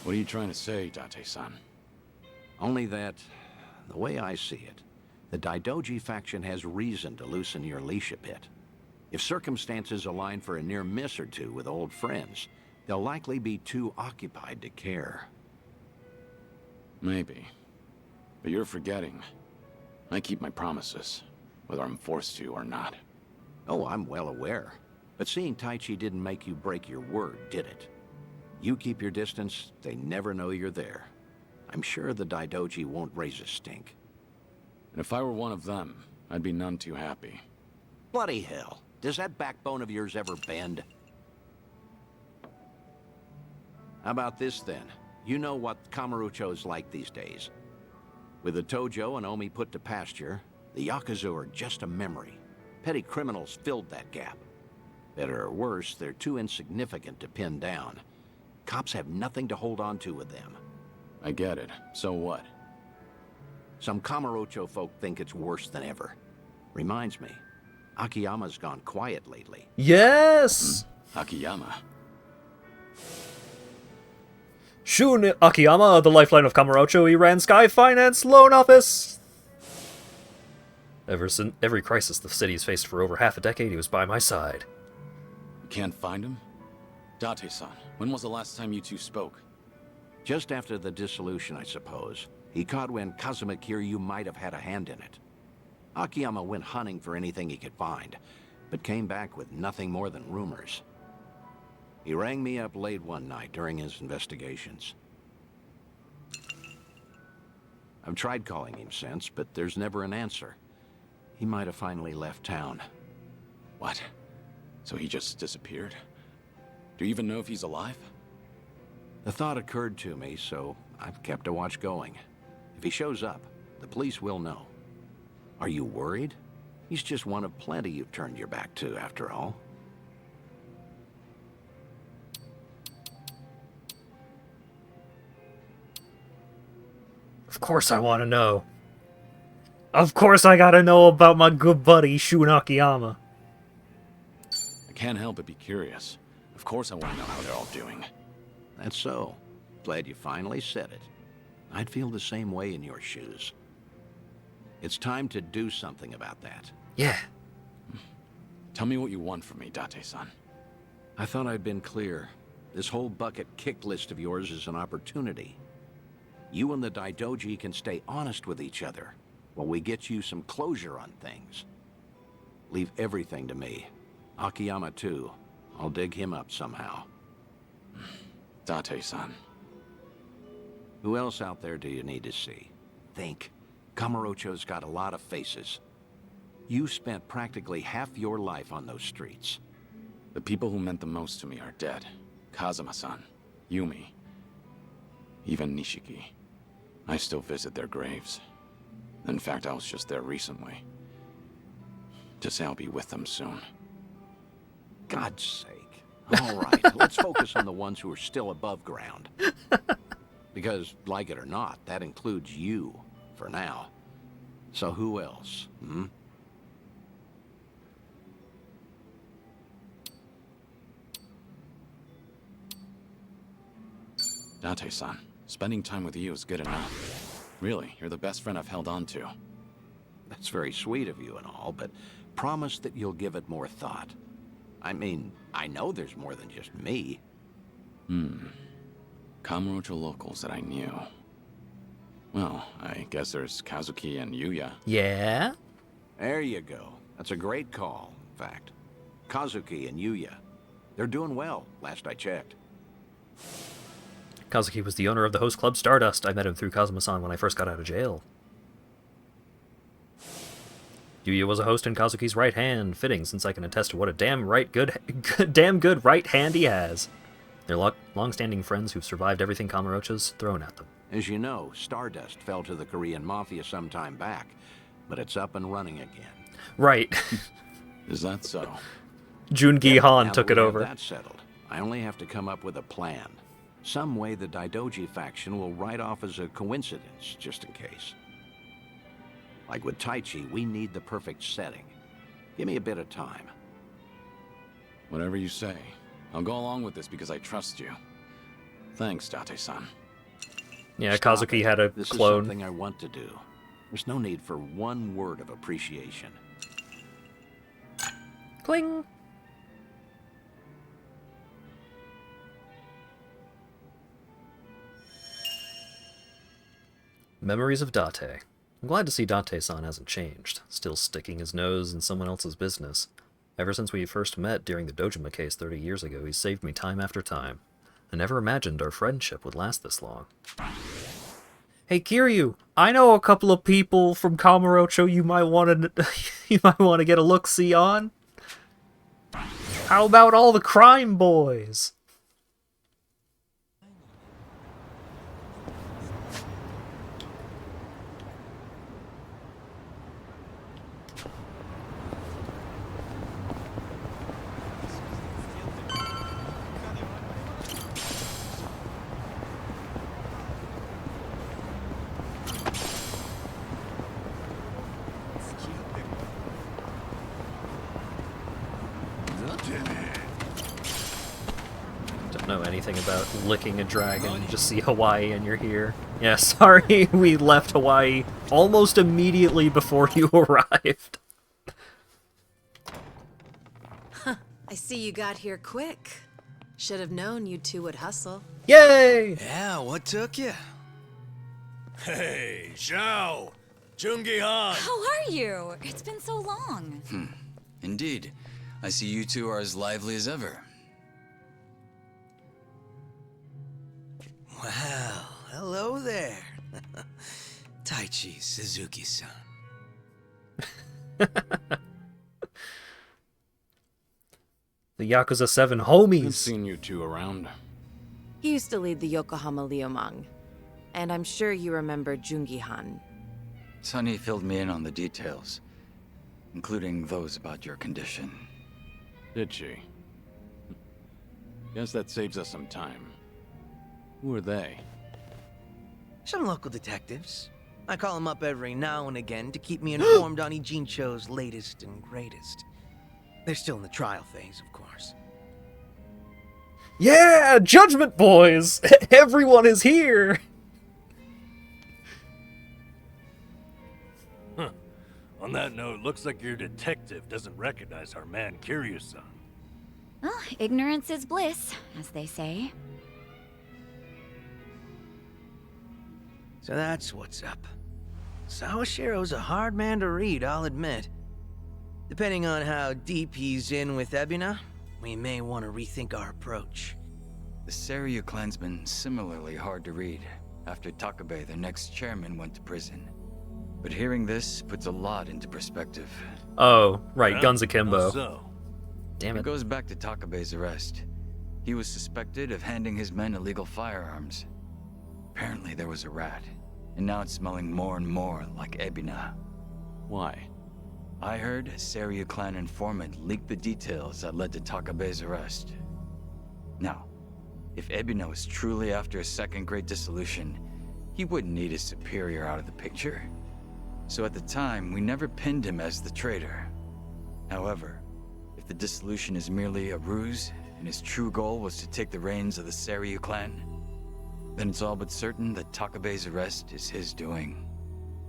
What are you trying to say, Date-san? Only that, the way I see it, the Daidoji faction has reason to loosen your leash a bit. If circumstances align for a near miss or two with old friends, they'll likely be too occupied to care. Maybe. But you're forgetting. I keep my promises, whether I'm forced to or not. Oh, I'm well aware. But seeing Taichi didn't make you break your word, did it? You keep your distance, they never know you're there. I'm sure the Daidoji won't raise a stink. And if I were one of them, I'd be none too happy. Bloody hell. Does that backbone of yours ever bend? How about this, then? You know what Kamurocho's like these days. With the Tojo and Omi put to pasture, the Yakuza are just a memory. Petty criminals filled that gap. Better or worse, they're too insignificant to pin down. Cops have nothing to hold on to with them. I get it. So what? Some Kamurocho folk think it's worse than ever. Reminds me, Akiyama's gone quiet lately. Yes! Akiyama? Shun Akiyama, the lifeline of Kamurocho, he ran Sky Finance Loan Office! Ever since every crisis the city's faced for over half a decade, he was by my side. You can't find him? Date-san, when was the last time you two spoke? Just after the dissolution, I suppose. He caught wind Kazuma Kiryu might have had a hand in it. Akiyama went hunting for anything he could find, but came back with nothing more than rumors. He rang me up late one night during his investigations. I've tried calling him since, but there's never an answer. He might have finally left town. What? So he just disappeared? Do you even know if he's alive? The thought occurred to me, so I've kept a watch going. If he shows up, the police will know. Are you worried? He's just one of plenty you've turned your back to, after all. Of course I want to know. Of course I gotta know about my good buddy, Shun Akiyama. I can't help but be curious. Of course I want to know how they're all doing. That's so. Glad you finally said it. I'd feel the same way in your shoes. It's time to do something about that. Yeah. Tell me what you want from me, Date-san. I thought I'd been clear. This whole bucket kick list of yours is an opportunity. You and the Daidoji can stay honest with each other while we get you some closure on things. Leave everything to me. Akiyama, too. I'll dig him up somehow. Date-san. Who else out there do you need to see? Think. Kamurocho's got a lot of faces. You spent practically half your life on those streets. The people who meant the most to me are dead. Kazuma-san, Yumi, even Nishiki. I still visit their graves. In fact, I was just there recently. To say I'll be with them soon. God's sake. All right, let's focus on the ones who are still above ground. Because, like it or not, that includes you, for now. So who else, Date-san, spending time with you is good enough. Really, you're the best friend I've held on to. That's very sweet of you and all, but promise that you'll give it more thought. I mean, I know there's more than just me. Kamurocho locals that I knew. Well, I guess there's Kazuki and Yuya. Yeah? There you go. That's a great call, in fact. Kazuki and Yuya. They're doing well, last I checked. Kazuki was the owner of the host club Stardust. I met him through Kazuma-san when I first got out of jail. Yuya was a host in Kazuki's right hand, fitting since I can attest to what a damn good right hand he has. They're long-standing friends who've survived everything Kamurocho's thrown at them. As you know, Stardust fell to the Korean Mafia some time back, but it's up and running again. Right. Is that so? Jungi Han took it over. That's settled. I only have to come up with a plan. Some way the Daidoji faction will write off as a coincidence, just in case. Like with Taichi, we need the perfect setting. Give me a bit of time. Whatever you say. I'll go along with this because I trust you. Thanks, Date-san. Yeah, Stop Kazuki it. had a This clone. is something I want to do. There's no need for one word of appreciation. Cling! Memories of Date. I'm glad to see Date-san hasn't changed, still sticking his nose in someone else's business. Ever since we first met during the Dojima case 30 years ago, he's saved me time after time. I never imagined our friendship would last this long. Hey Kiryu, I know a couple of people from Kamurocho you might want to get a look-see on. How about all the crime boys? Don't know anything about licking a dragon, just see Hawaii and you're here. Yeah, sorry, we left Hawaii almost immediately before you arrived. I see you got here quick. Should have known you two would hustle. Yay! Yeah, what took you? Hey, Zhao! Jungi Han! How are you? It's been so long. Indeed. I see you two are as lively as ever. Well, hello there. Taichi Suzuki-san. The Yakuza 7 I've homies. seen you two around. He used to lead the Yokohama Liumang. And I'm sure you remember Jungi Han. Sunny filled me in on the details, including those about your condition. Did she? Guess that saves us some time. Who are they? Some local detectives. I call them up every now and again to keep me informed on Ijincho's latest and greatest. They're still in the trial phase, of course. Yeah! Judgment Boys! Everyone is here! Huh. On that note, looks like your detective doesn't recognize our man Kiryu-san. Well, ignorance is bliss, as they say. So that's what's up. Sawashiro's a hard man to read, I'll admit. Depending on how deep he's in with Ebina, we may want to rethink our approach. The Seiryu clansman similarly hard to read after Takabe, their next chairman, went to prison. But hearing this puts a lot into perspective. Oh, right, Yeah? guns akimbo. How so? Damn It it. goes back to Takabe's arrest. He was suspected of handing his men illegal firearms. Apparently there was a rat, and now it's smelling more and more like Ebina. Why? I heard a Seiryu clan informant leaked the details that led to Takabe's arrest. Now, if Ebina was truly after a second great dissolution, he wouldn't need his superior out of the picture. So at the time, we never pinned him as the traitor. However, if the dissolution is merely a ruse, and his true goal was to take the reins of the Seiryu clan, then it's all but certain that Takabe's arrest is his doing.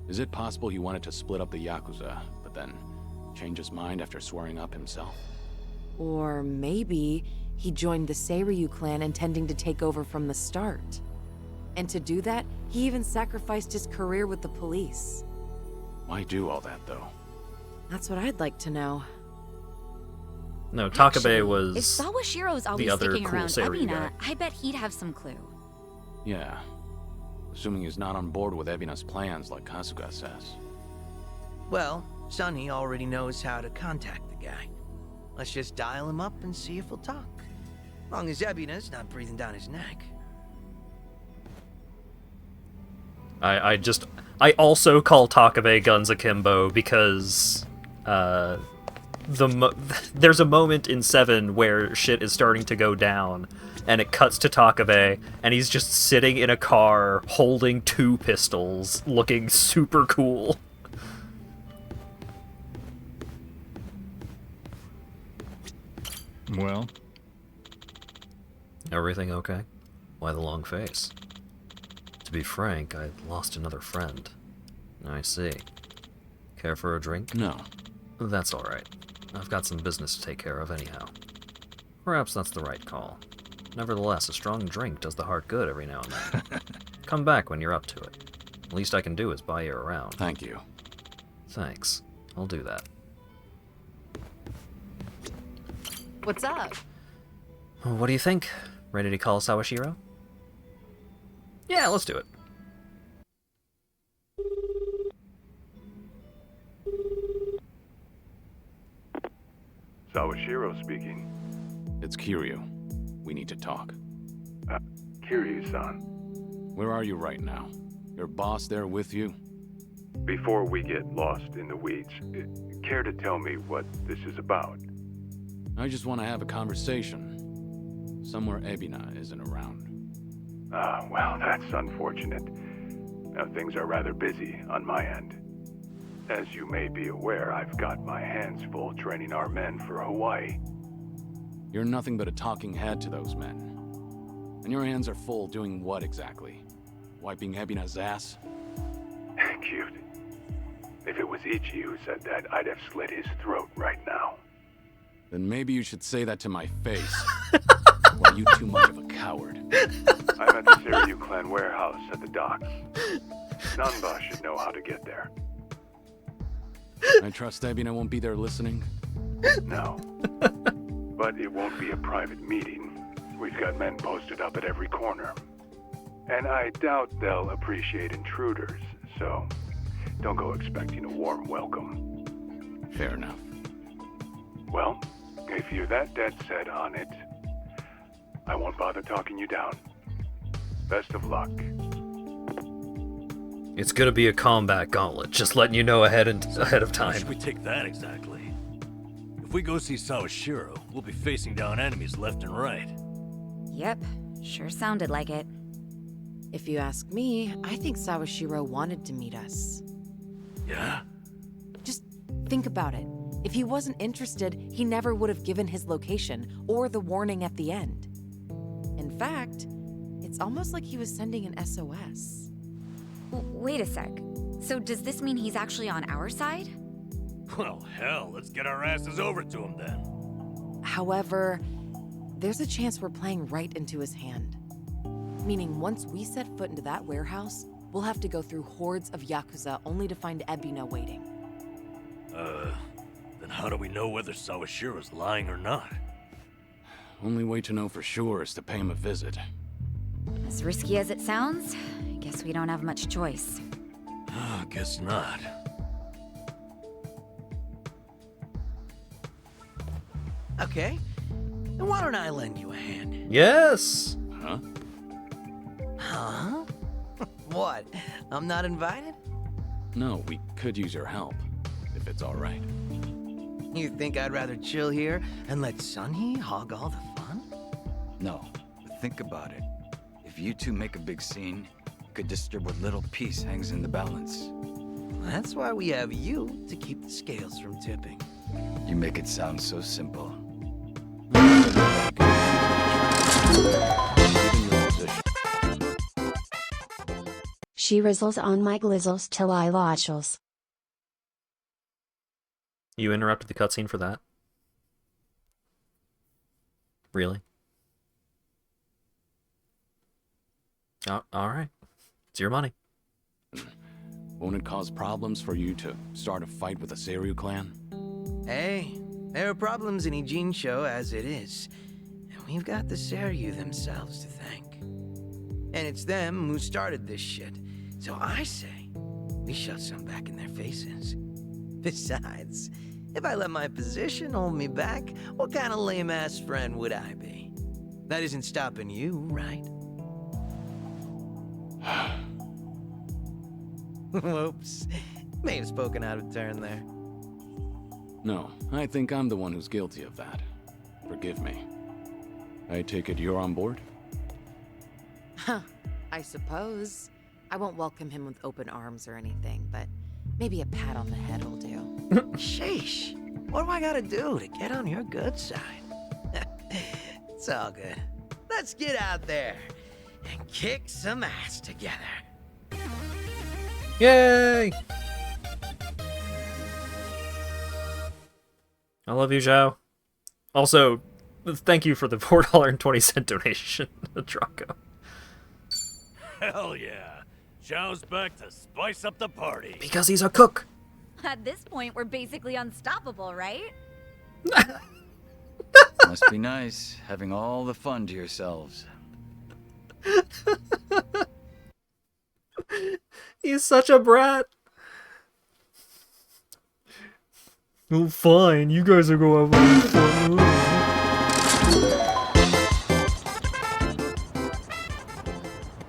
Is it possible he wanted to split up the Yakuza, but then change his mind after swearing up himself? Or maybe he joined the Seiryu clan intending to take over from the start. And to do that, he even sacrificed his career with the police. Why do all that, though? That's what I'd like to know. No, Takabe Actually, was if Sawashiro's always the other sticking cool around Seiryu Ebina, guy. I bet he'd have some clue. Yeah. Assuming he's not on board with Ebina's plans like Kasuga says. Well, Sonny already knows how to contact the guy. Let's just dial him up and see if he'll talk. Long as Ebina's not breathing down his neck. I also call Takabe guns akimbo because there's a moment in 7 where shit is starting to go down, and it cuts to Takabe, and he's just sitting in a car holding 2 pistols, looking super cool. Well? Everything okay? Why the long face? To be frank, I lost another friend. I see. Care for a drink? No. That's alright. I've got some business to take care of anyhow. Perhaps that's the right call. Nevertheless, a strong drink does the heart good every now and then. Come back when you're up to it. Least I can do is buy you around. Thank you. Thanks. I'll do that. What's up? What do you think? Ready to call Sawashiro? Yeah, let's do it. Sawashiro speaking. It's Kiryu. We need to talk. Kiryu-san. Where are you right now? Your boss there with you? Before we get lost in the weeds, care to tell me what this is about? I just want to have a conversation. Somewhere Ebina isn't around. Well, that's unfortunate. Now, things are rather busy on my end. As you may be aware, I've got my hands full training our men for Hawaii. You're nothing but a talking head to those men. And your hands are full doing what exactly? Wiping Ebina's ass? Cute. If it was Ichi who said that, I'd have slit his throat right now. Then maybe you should say that to my face. Or are you too much of a coward? I'm at the Seiryu clan warehouse at the docks. Nanba should know how to get there. I trust Ebina won't be there listening? No. But it won't be a private meeting. We've got men posted up at every corner. And I doubt they'll appreciate intruders, so don't go expecting a warm welcome. Fair enough. Well, if you're that dead set on it, I won't bother talking you down. Best of luck. It's gonna be a combat gauntlet, just letting you know ahead of How time. should we take that exactly? If we go see Sawashiro, we'll be facing down enemies left and right. Yep, sure sounded like it. If you ask me, I think Sawashiro wanted to meet us. Yeah? Just think about it. If he wasn't interested, he never would have given his location or the warning at the end. In fact, it's almost like he was sending an SOS. Wait a sec. So does this mean he's actually on our side? Well, hell, let's get our asses over to him then. However, there's a chance we're playing right into his hand. Meaning once we set foot into that warehouse, we'll have to go through hordes of Yakuza only to find Ebina waiting. Then how do we know whether Sawashiro's lying or not? Only way to know for sure is to pay him a visit. As risky as it sounds, I guess we don't have much choice. Guess not. Okay. Then why don't I lend you a hand? Yes! Huh? Huh? What? I'm not invited? No, we could use your help, if it's all right. You think I'd rather chill here and let Sunhee hog all the fun? No, but think about it. If you two make a big scene, it could disturb what little piece hangs in the balance. That's why we have you to keep the scales from tipping. You make it sound so simple. She rizzles on my glizzles till I lodgels. You interrupted the cutscene for that? Really? Oh, alright. It's your money. Won't it cause problems for you to start a fight with the Seiryu clan? Hey, there are problems in Ijincho as it is. And we've got the Seiryu themselves to thank. And it's them who started this shit. So I say, we shove some back in their faces. Besides, if I let my position hold me back, what kind of lame-ass friend would I be? That isn't stopping you, right? Whoops. May have spoken out of turn there. No, I think I'm the one who's guilty of that. Forgive me. I take it you're on board? Huh, I suppose. I won't welcome him with open arms or anything, but maybe a pat on the head will do. Sheesh. What do I gotta do to get on your good side? It's all good. Let's get out there and kick some ass together. Yay! I love you, Zhao. Also, thank you for the $4.20 donation, Draco. Hell yeah. Zhao's back to spice up the party. Because he's a cook. At this point, we're basically unstoppable, right? Must be nice, having all the fun to yourselves. He's such a brat. Oh, fine. You guys are going to have fun.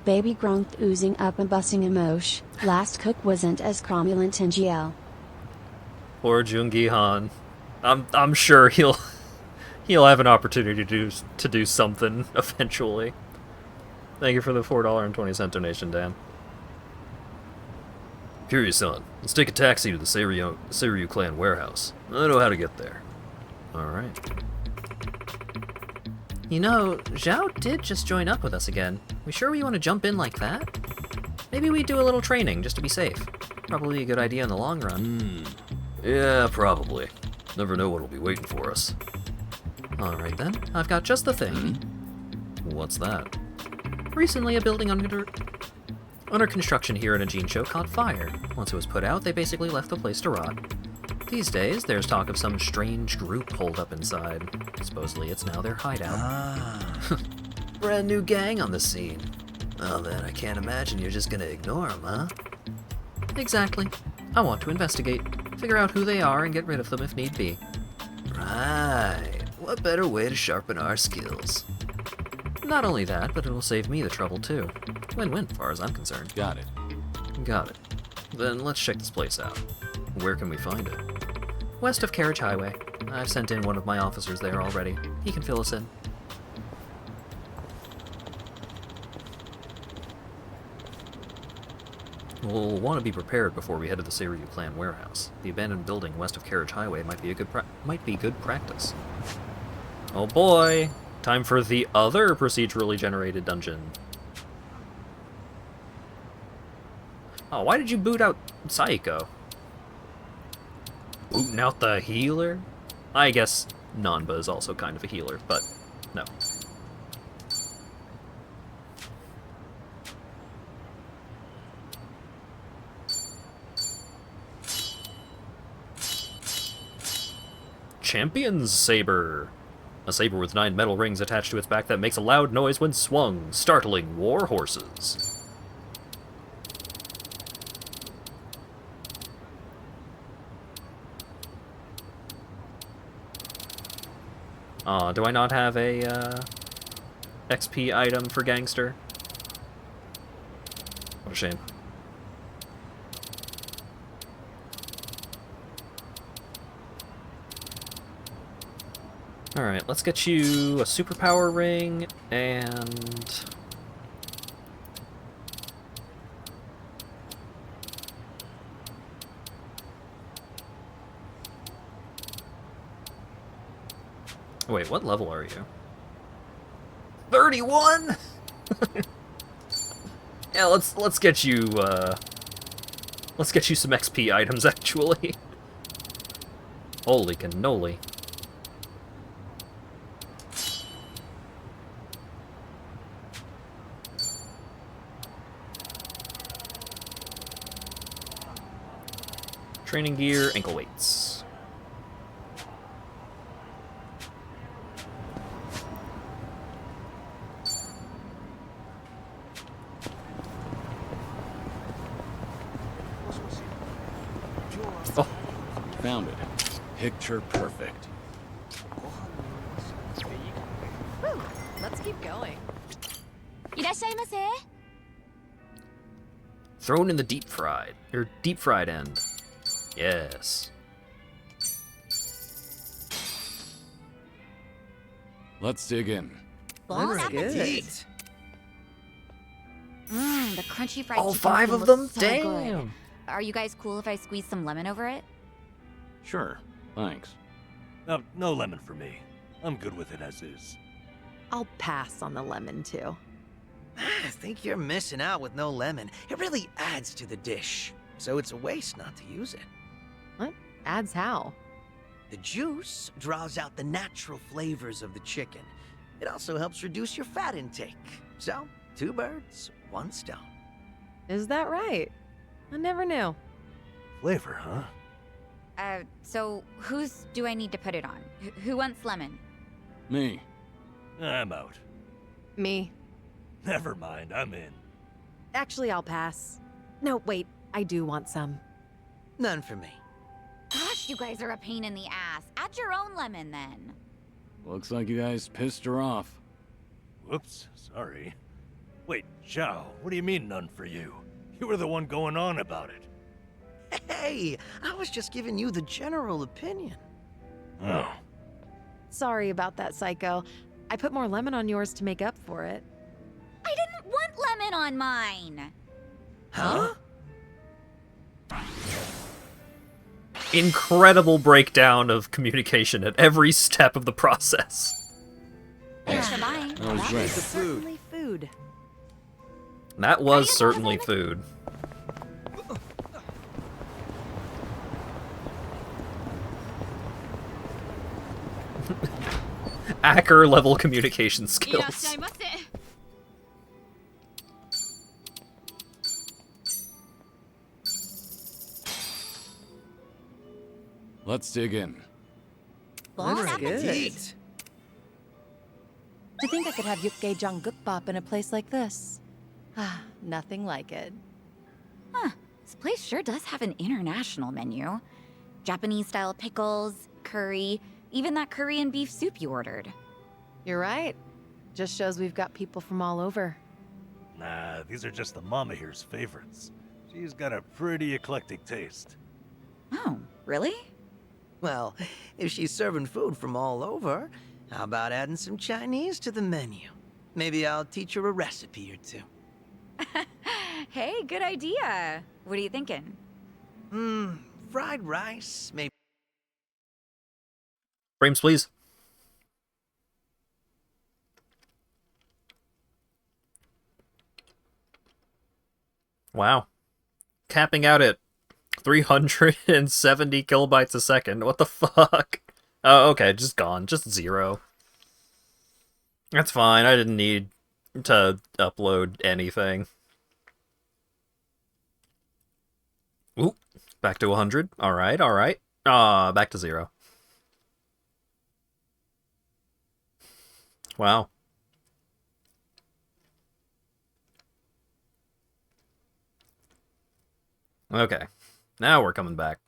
Baby growth oozing up and busting emotion. Last cook wasn't as cromulent in GL. Poor Joongi Han. I'm sure he'll have an opportunity to do something eventually. Thank you for the $4.20 donation, Dan. Kiryu-san, let's take a taxi to the Seiryu clan warehouse. I know how to get there. Alright. You know, Zhao did just join up with us again. We sure we want to jump in like that? Maybe we do a little training, just to be safe. Probably a good idea in the long run. Yeah, probably. Never know what'll be waiting for us. Alright then, I've got just the thing. What's that? Recently, a building under construction here in Ijincho caught fire. Once it was put out, they basically left the place to rot. These days, there's talk of some strange group holed up inside. Supposedly, it's now their hideout. Brand new gang on the scene. Well then, I can't imagine you're just gonna ignore them, huh? Exactly. I want to investigate, figure out who they are, and get rid of them if need be. Right. What better way to sharpen our skills? Not only that, but it'll save me the trouble too. Win-win, as far as I'm concerned. Got it. Got it. Then let's check this place out. Where can we find it? West of Carriage Highway. I've sent in one of my officers there already. He can fill us in. We'll want to be prepared before we head to the Seiryu clan warehouse. The abandoned building west of Carriage Highway might be good practice. Oh boy! Time for the other procedurally generated dungeon. Oh, why did you boot out Saiko? Booting out the healer? I guess Nanba is also kind of a healer, but no. Champion's Saber. A saber with 9 metal rings attached to its back that makes a loud noise when swung, startling war horses. Aw, do I not have a, XP item for Gangster? What a shame. Alright, let's get you a superpower ring, and... Wait, what level are you? 31? Yeah, let's get you some XP items actually. Holy cannoli. Training gear, ankle weights. Oh, found it. Picture perfect. Whew, let's keep going. いらっしゃいませ。 Thrown in the deep fried end. Yes. Let's dig in. Bon appetit. The crunchy fried All chicken 5 skin of them? looks so Damn. good. Are you guys cool if I squeeze some lemon over it? Sure, thanks. No lemon for me. I'm good with it as is. I'll pass on the lemon, too. I think you're missing out with no lemon. It really adds to the dish. So it's a waste not to use it. What? Adds how? The juice draws out the natural flavors of the chicken. It also helps reduce your fat intake. So, 2 birds, 1 stone. Is that right? I never knew. Flavor, huh? So whose do I need to put it on? Who wants lemon? Me. I'm out. Me. Never mind, I'm in. Actually, I'll pass. No, wait, I do want some. None for me. Gosh, you guys are a pain in the ass. Add your own lemon then. Looks like you guys pissed her off. Whoops, sorry. Wait, Zhao, what do you mean none for you? You were the one going on about it. Hey, I was just giving you the general opinion. Oh. Sorry about that, Psycho. I put more lemon on yours to make up for it. I didn't want lemon on mine. Huh? Incredible breakdown of communication at every step of the process. Thanks for buying. That was great. Certainly food. That was certainly food. Hacker level communication いらっしゃ skills. いませ。 Let's dig in. Bon appetit. To think I could have Yukke Janggukbap in a place like this. Ah, nothing like it. Huh. This place sure does have an international menu. Japanese-style pickles, curry, even that Korean beef soup you ordered. You're right. Just shows we've got people from all over. Nah, these are just the mama here's favorites. She's got a pretty eclectic taste. Oh, really? Well, if she's serving food from all over, how about adding some Chinese to the menu? Maybe I'll teach her a recipe or 2. Hey, good idea. What are you thinking? Fried rice, maybe. Frames, please. Wow. Capping out at 370 kilobytes a second. What the fuck? Oh, okay, just gone. Just 0. That's fine. I didn't need to upload anything. Ooh, back to 100. Alright, alright. Back to 0. Wow. Okay. Now we're coming back.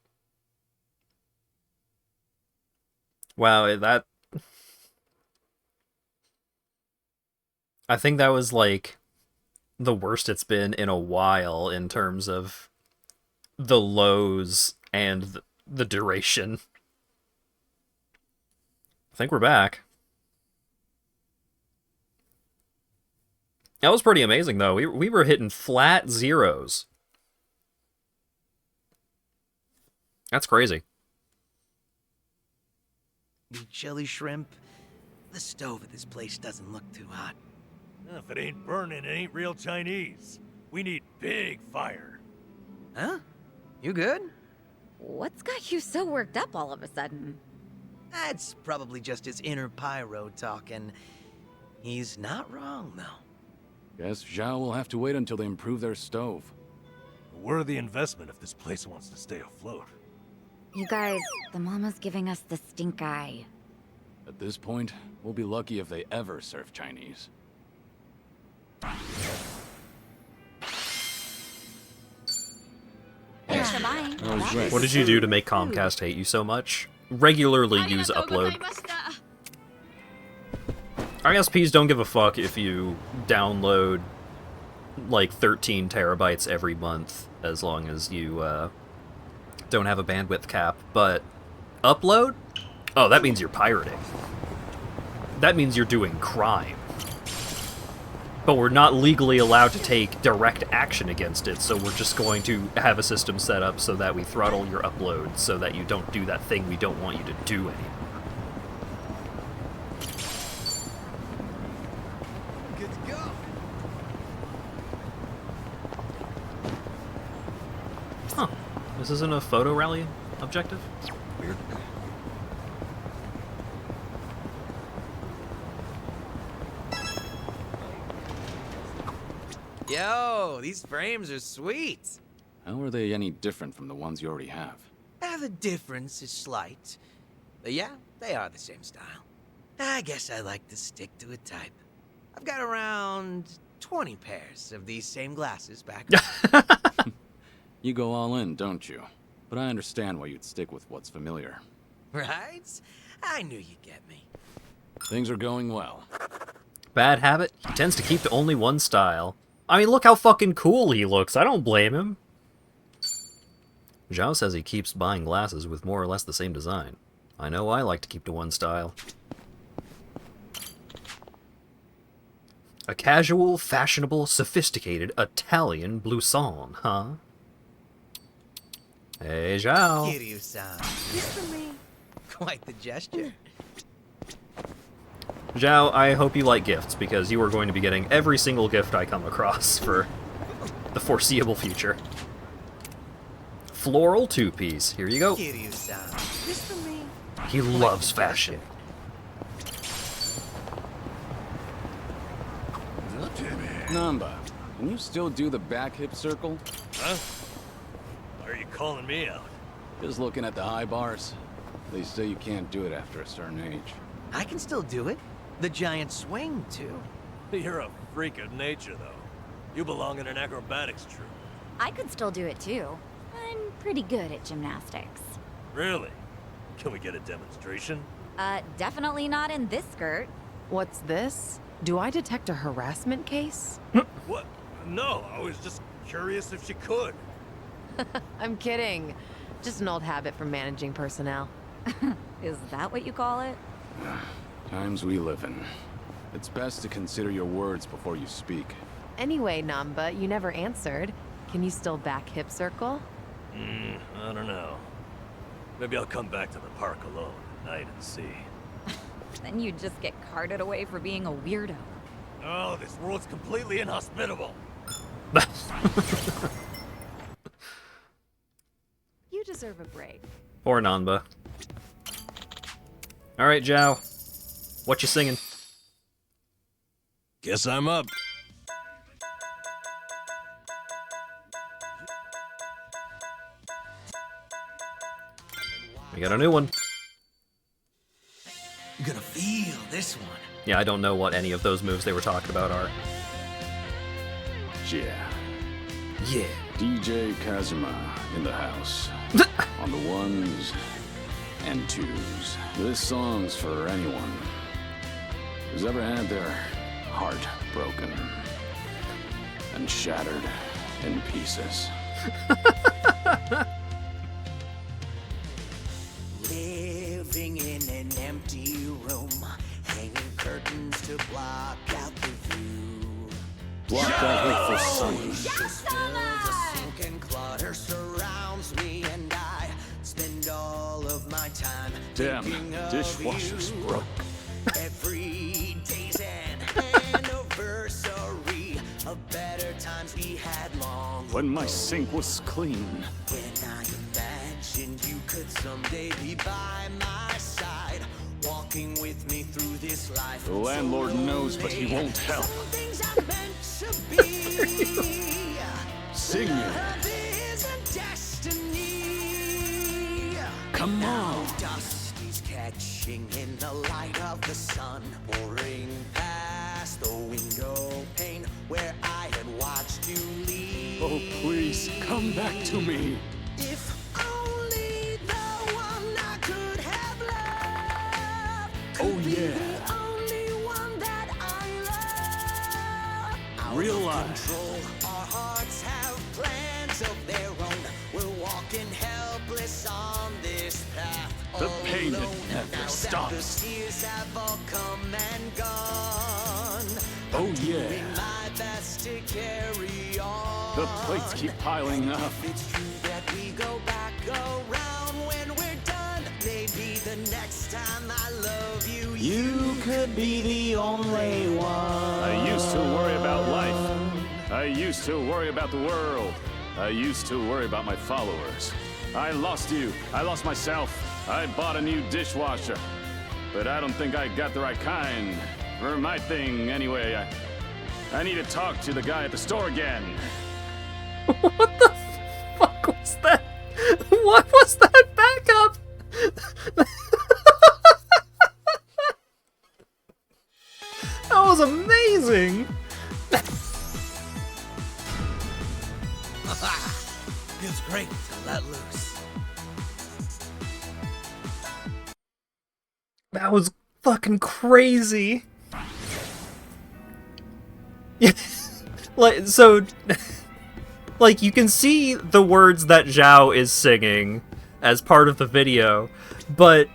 Wow, that... I think that was like the worst it's been in a while in terms of the lows and the duration. I think we're back. That was pretty amazing, though. We were hitting flat zeros. That's crazy. You chili shrimp? The stove at this place doesn't look too hot. If it ain't burning, it ain't real Chinese. We need big fire. Huh? You good? What's got you so worked up all of a sudden? That's probably just his inner pyro talking. He's not wrong, though. Guess Zhao will have to wait until they improve their stove. Worthy investment if this place wants to stay afloat. You guys, the mama's giving us the stink eye. At this point, we'll be lucky if they ever serve Chinese. What did you do to make Comcast hate you so much? Regularly use Upload. ISPs don't give a fuck if you download like 13 terabytes every month, as long as you don't have a bandwidth cap. But Upload? Oh, that means you're pirating. That means you're doing crime. But we're not legally allowed to take direct action against it, so we're just going to have a system set up so that we throttle your upload so that you don't do that thing we don't want you to do anymore. Good to go. Huh. This isn't a photo rally objective? Weird. Yo, these frames are sweet. How are they any different from the ones you already have? The difference is slight. But yeah, they are the same style. I guess I like to stick to a type. I've got around 20 pairs of these same glasses back home. You go all in, don't you? But I understand why you'd stick with what's familiar. Right? I knew you'd get me. Things are going well. Bad habit? He tends to keep to only one style. I mean, look how fucking cool he looks. I don't blame him. Zhao says he keeps buying glasses with more or less the same design. I know I like to keep to one style. A casual, fashionable, sophisticated Italian blouson, huh? Hey, Zhao. Kiryu-san. Just for me. Quite the gesture. Zhao, I hope you like gifts, because you are going to be getting every single gift I come across for the foreseeable future. Floral two-piece. Here you go. Kiryu-san. Just for me. He loves fashion. Namba, can you still do the back hip circle? Huh? Why are you calling me out? Just looking at the high bars. They say you can't do it after a certain age. I can still do it. The giant swing, too. You're a freak of nature, though. You belong in an acrobatics troupe. I could still do it too. I'm pretty good at gymnastics. Really? Can we get a demonstration? Definitely not in this skirt. What's this? Do I detect a harassment case? What? No, I was just curious if she could. I'm kidding. Just an old habit from managing personnel. Is that what you call it? Times we live in. It's best to consider your words before you speak. Anyway, Namba, you never answered. Can you still back hip circle? I don't know. Maybe I'll come back to the park alone at night and see. Then you'd just get carted away for being a weirdo. Oh, this world's completely inhospitable. You deserve a break. Or Nanba. Alright, Zhao. What you singing? Guess I'm up. We got a new one. I'm gonna feel this one. Yeah, I don't know what any of those moves they were talking about are. Yeah. Yeah. DJ Kazuma in the house. On the ones and twos. This song's for anyone who's ever had their heart broken and shattered in pieces. Living in an empty room, hanging curtains to block out the view. Block that hateful sun. The sink and clutter surrounds me, and I spend all of my time Damn, thinking of dishwasher's you. broke. Every day's an anniversary of better times we had long When my sink was clean. When I imagined you could someday be by my side, walking with me through this life. The landlord knows, but he won't help. Some things are meant to be. Sing it. Love isn't destiny. Come on. Dust is catching in the light of the sun, pouring past the window pane where I had watched you leave. Oh, please, come back to me. If only the one I could have loved could Oh, be yeah. the only one that I love. Out Real of life. control, our hearts have plans of their own. We're walking helpless on this path. The pain that alone. never Now stops. that the years have all come and gone. Oh, I'm yeah. doing my best to carry on. The plates keep piling up. It's true that we go back around when we're done. Maybe the next time I love you, You could be the only one. I used to worry about life. I used to worry about the world. I used to worry about my followers. I lost you. I lost myself. I bought a new dishwasher. But I don't think I got the right kind. For my thing, anyway. I need to talk to the guy at the store again. What the fuck was that? What was that backup? That was amazing! Feels great to let loose. That was fucking crazy. Like, so, like, you can see the words that Zhao is singing as part of the video, but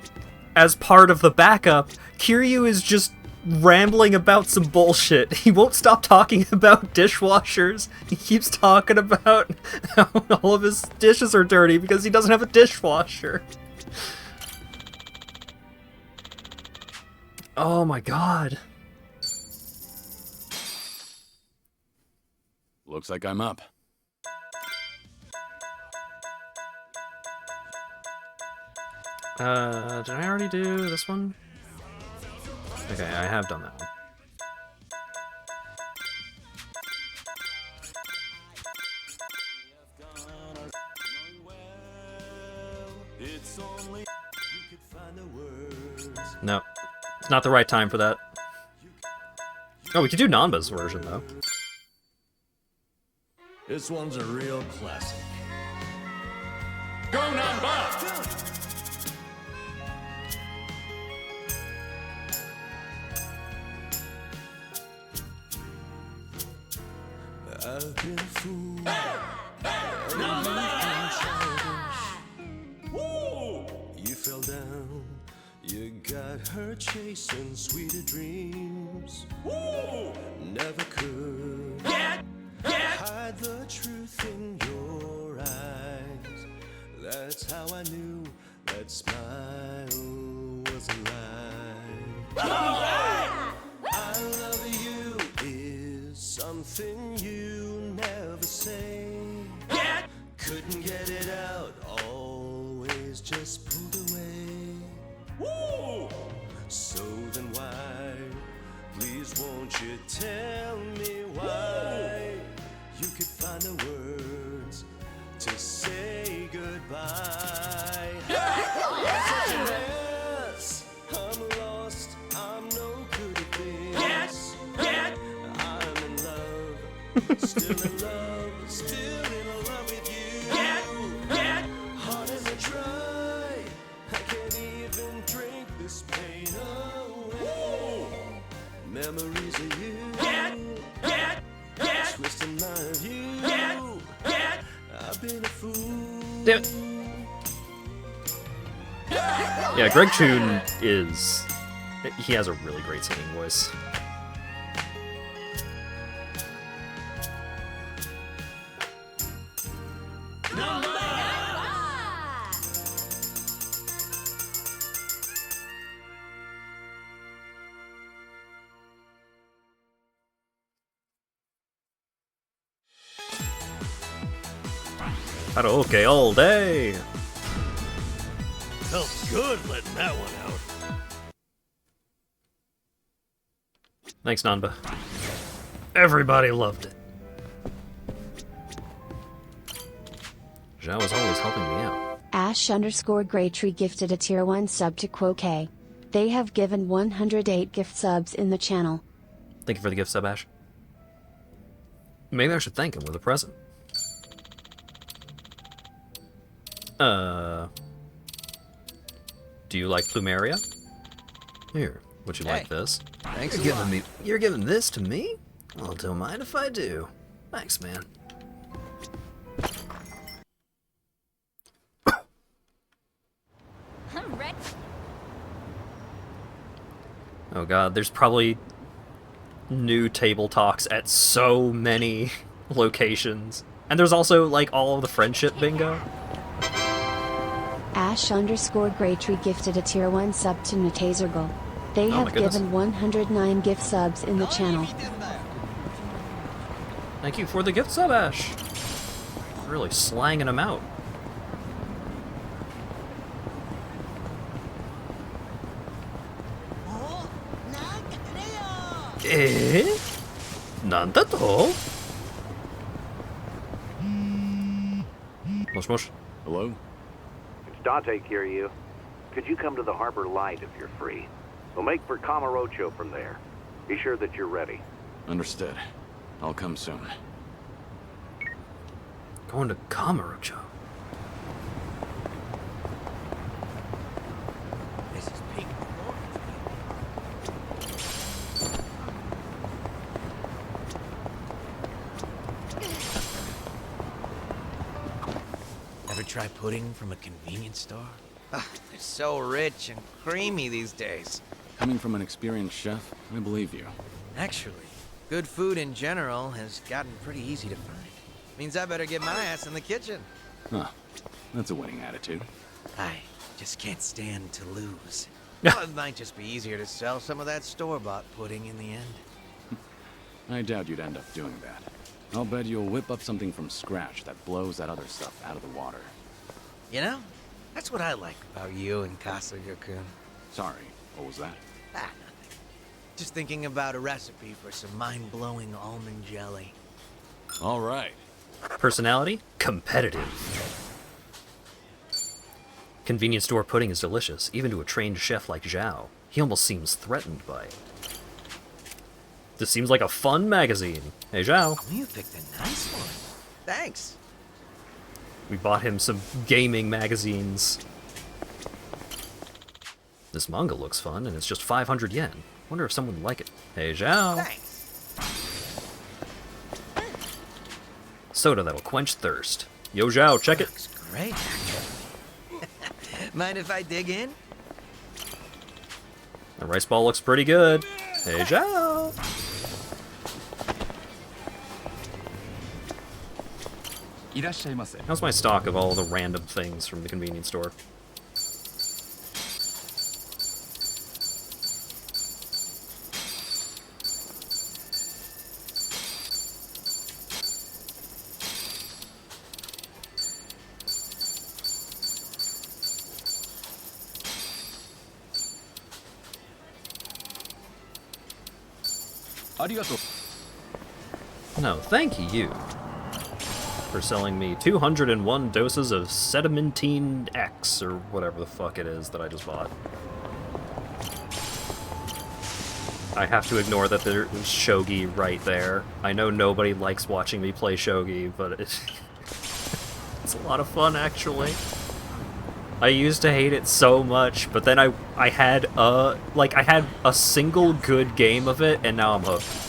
as part of the backup, Kiryu is just rambling about some bullshit. He won't stop talking about dishwashers. He keeps talking about how all of his dishes are dirty because he doesn't have a dishwasher. Oh my god. Looks like I'm up. Did I already do this one? Okay, I have done that one. No, it's not the right time for that. Oh, we could do Nanba's version, though. This one's a real classic. Go Namba! I've been fooled. You fell down. You got her chasing sweeter dreams. Never could hide the truth in your eyes. That's how I knew that smile was a lie. I love you is something you never say. Couldn't get it out, always just pulled away. So then why, please won't you tell me why? You could find the words to say goodbye. Such a mess, I'm lost, I'm no good at this. I'm in love, still in love, still in love with you. Hard as I try, I can't even drink this pain away. Memories of you Damn it. Yeah, Greg Choon is... He has a really great singing voice. Karaoke all day! Felt good letting that one out. Thanks, Nanba. Everybody loved it. Zhao is always helping me out. Ash_Graytree gifted a tier 1 sub to Quoque. They have given 108 gift subs in the channel. Thank you for the gift sub, Ash. Maybe I should thank him with a present. Do you like Plumeria? Here, would you like this? Thanks You're giving this to me? Well, don't mind if I do. Thanks, man. Oh god, there's probably new table talks at so many locations. And there's also, like, all of the friendship bingo. Ash_Graytree gifted a tier 1 sub to Natazergal. They have given 109 gift subs in the channel. Thank you for the gift sub, Ash. Really slanging them out. Nanda to? Mosh mosh. Hello? It's Dante Kiryu. Could you come to the Harbor Light if you're free? We'll make for Kamurocho from there. Be sure that you're ready. Understood. I'll come soon. Going to Kamurocho. This is peak Ever try pudding from a convenience store? They're so rich and creamy these days. Coming from an experienced chef, I believe you. Actually, good food in general has gotten pretty easy to find. Means I better get my ass in the kitchen. Huh. That's a winning attitude. I just can't stand to lose. Well, it might just be easier to sell some of that store-bought pudding in the end. I doubt you'd end up doing that. I'll bet you'll whip up something from scratch that blows that other stuff out of the water. You know, that's what I like about you and Kasuga-kun. Sorry, what was that? Ah, nothing. Just thinking about a recipe for some mind-blowing almond jelly. All right. Personality? Competitive. Convenience store pudding is delicious, even to a trained chef like Zhao. He almost seems threatened by it. This seems like a fun magazine. Hey, Zhao. You picked a nice one. Thanks. We bought him some gaming magazines. This manga looks fun, and it's just 500 yen. Wonder if someone would like it. Hey, Zhao. Thanks. Soda that'll quench thirst. Yo, Zhao, check it. Looks great, actually. Mind if I dig in? The rice ball looks pretty good. Hey, Zhao. How's my stock of all the random things from the convenience store? No, thank you for selling me 201 doses of Sedimentine X, or whatever the fuck it is that I just bought. I have to ignore that there's shogi right there. I know nobody likes watching me play shogi, but it's a lot of fun, actually. I used to hate it so much, but then I had a single good game of it, and now I'm hooked.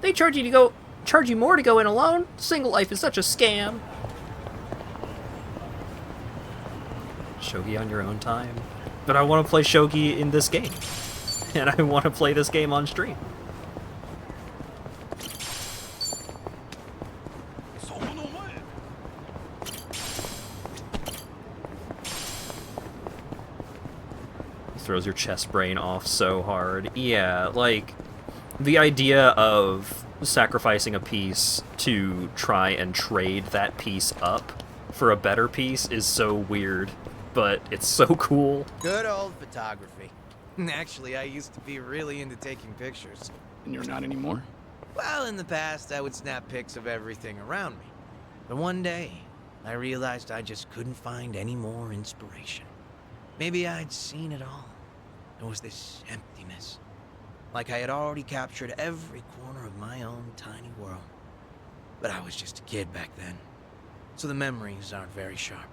They charge you more to go in alone. Single life is such a scam. Shogi on your own time. But I want to play Shogi in this game. And I want to play this game on stream. Throws your chest brain off so hard. Yeah, like, the idea of sacrificing a piece to try and trade that piece up for a better piece is so weird, but it's so cool. Good old photography. Actually, I used to be really into taking pictures. And you're not anymore? Well, in the past, I would snap pics of everything around me. But one day, I realized I just couldn't find any more inspiration. Maybe I'd seen it all. There was this emptiness. Like I had already captured every corner of my own tiny world. But I was just a kid back then. So the memories aren't very sharp.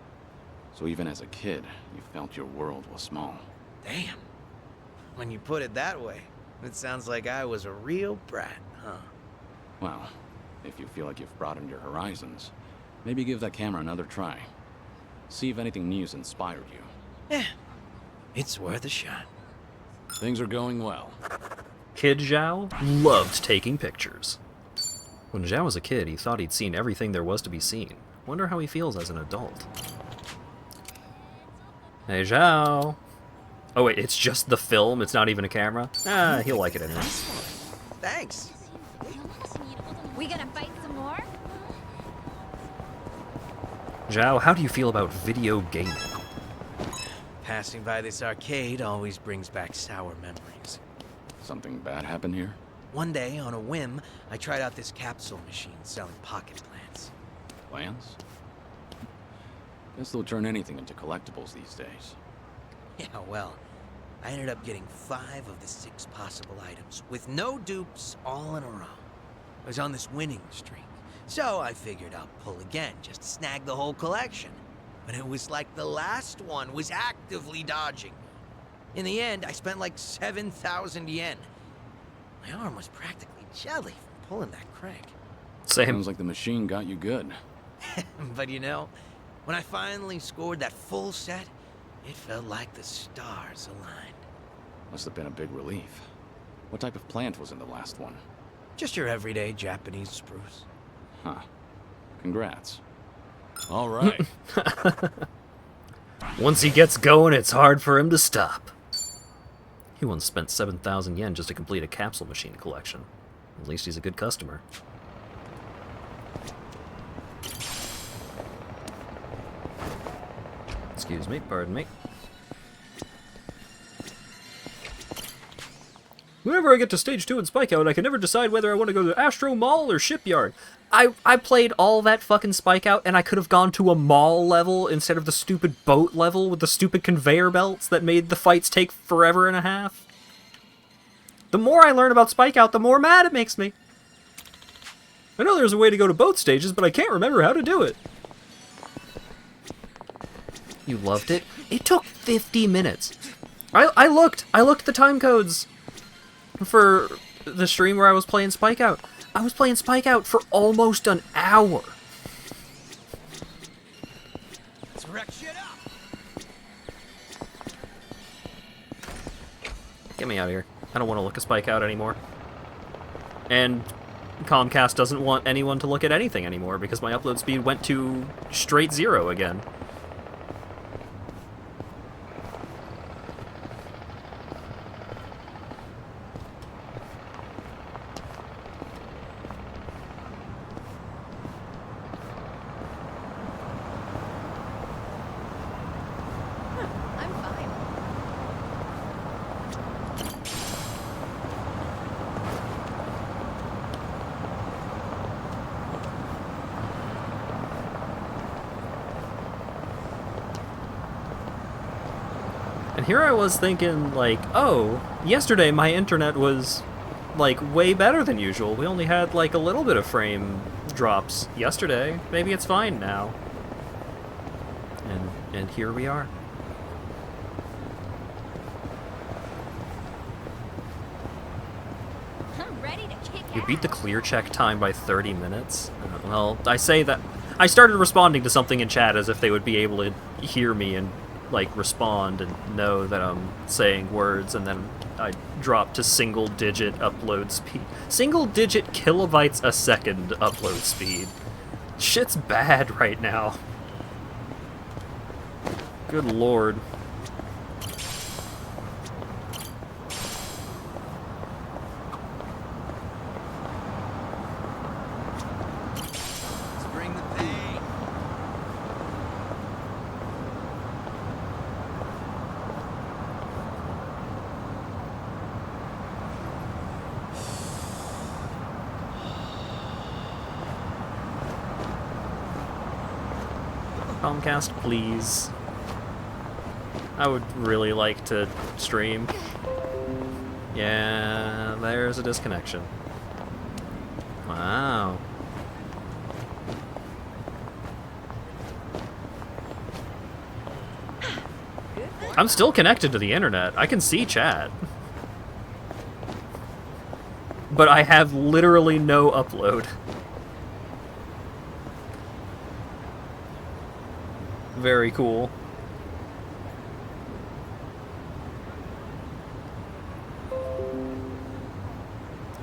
So even as a kid, you felt your world was small. Damn. When you put it that way, it sounds like I was a real brat, huh? Well, if you feel like you've broadened your horizons, maybe give that camera another try. See if anything new's inspired you. Yeah, it's worth a shot. Things are going well. Kid Zhao loved taking pictures. When Zhao was a kid, he thought he'd seen everything there was to be seen. Wonder how he feels as an adult. Hey, Zhao. Oh wait, it's just the film, it's not even a camera? Ah, he'll like it anyway. Thanks. We gonna fight some more? Zhao, how do you feel about video gaming? Passing by this arcade always brings back sour memories. Something bad happened here? One day, on a whim, I tried out this capsule machine selling pocket plants. Plans? Guess they'll turn anything into collectibles these days. Yeah, well, I ended up getting 5 of the 6 possible items, with no dupes, all in a row. I was on this winning streak, so I figured I'll pull again just to snag the whole collection. But it was like the last one was actively dodging me. In the end, I spent like 7,000 yen. My arm was practically jelly from pulling that crank. Same. Sounds like the machine got you good. But you know, when I finally scored that full set, it felt like the stars aligned. Must have been a big relief. What type of plant was in the last one? Just your everyday Japanese spruce. Huh. Congrats. All right. Once he gets going, it's hard for him to stop. He once spent 7,000 yen just to complete a capsule machine collection. At least he's a good customer. Excuse me, pardon me. Whenever I get to stage 2 in Spike Out, I can never decide whether I want to go to Astro Mall or Shipyard. I played all that fucking Spike Out, and I could have gone to a mall level instead of the stupid boat level with the stupid conveyor belts that made the fights take forever and a half. The more I learn about Spike Out, the more mad it makes me. I know there's a way to go to both stages, but I can't remember how to do it. You loved it? It took 50 minutes. I looked the time codes for the stream where I was playing Spike Out. I was playing Spike Out for almost an hour. Let's wreck shit up. Get me out of here. I don't want to look at Spike Out anymore. And Comcast doesn't want anyone to look at anything anymore because my upload speed went to straight 0 again. And here I was thinking, like, oh, yesterday my internet was, like, way better than usual. We only had, like, a little bit of frame drops yesterday. Maybe it's fine now. And here we are. I'm ready to kick You beat the clear check time by 30 minutes? Well, I say that... I started responding to something in chat as if they would be able to hear me and like respond and know that I'm saying words, and then I drop to single-digit upload speed. Single-digit kilobytes a second upload speed. Shit's bad right now. Good lord. Let's bring the pain. Comcast, please. I would really like to stream. Yeah, there's a disconnection. Wow. I'm still connected to the internet. I can see chat. But I have literally no upload. Very cool.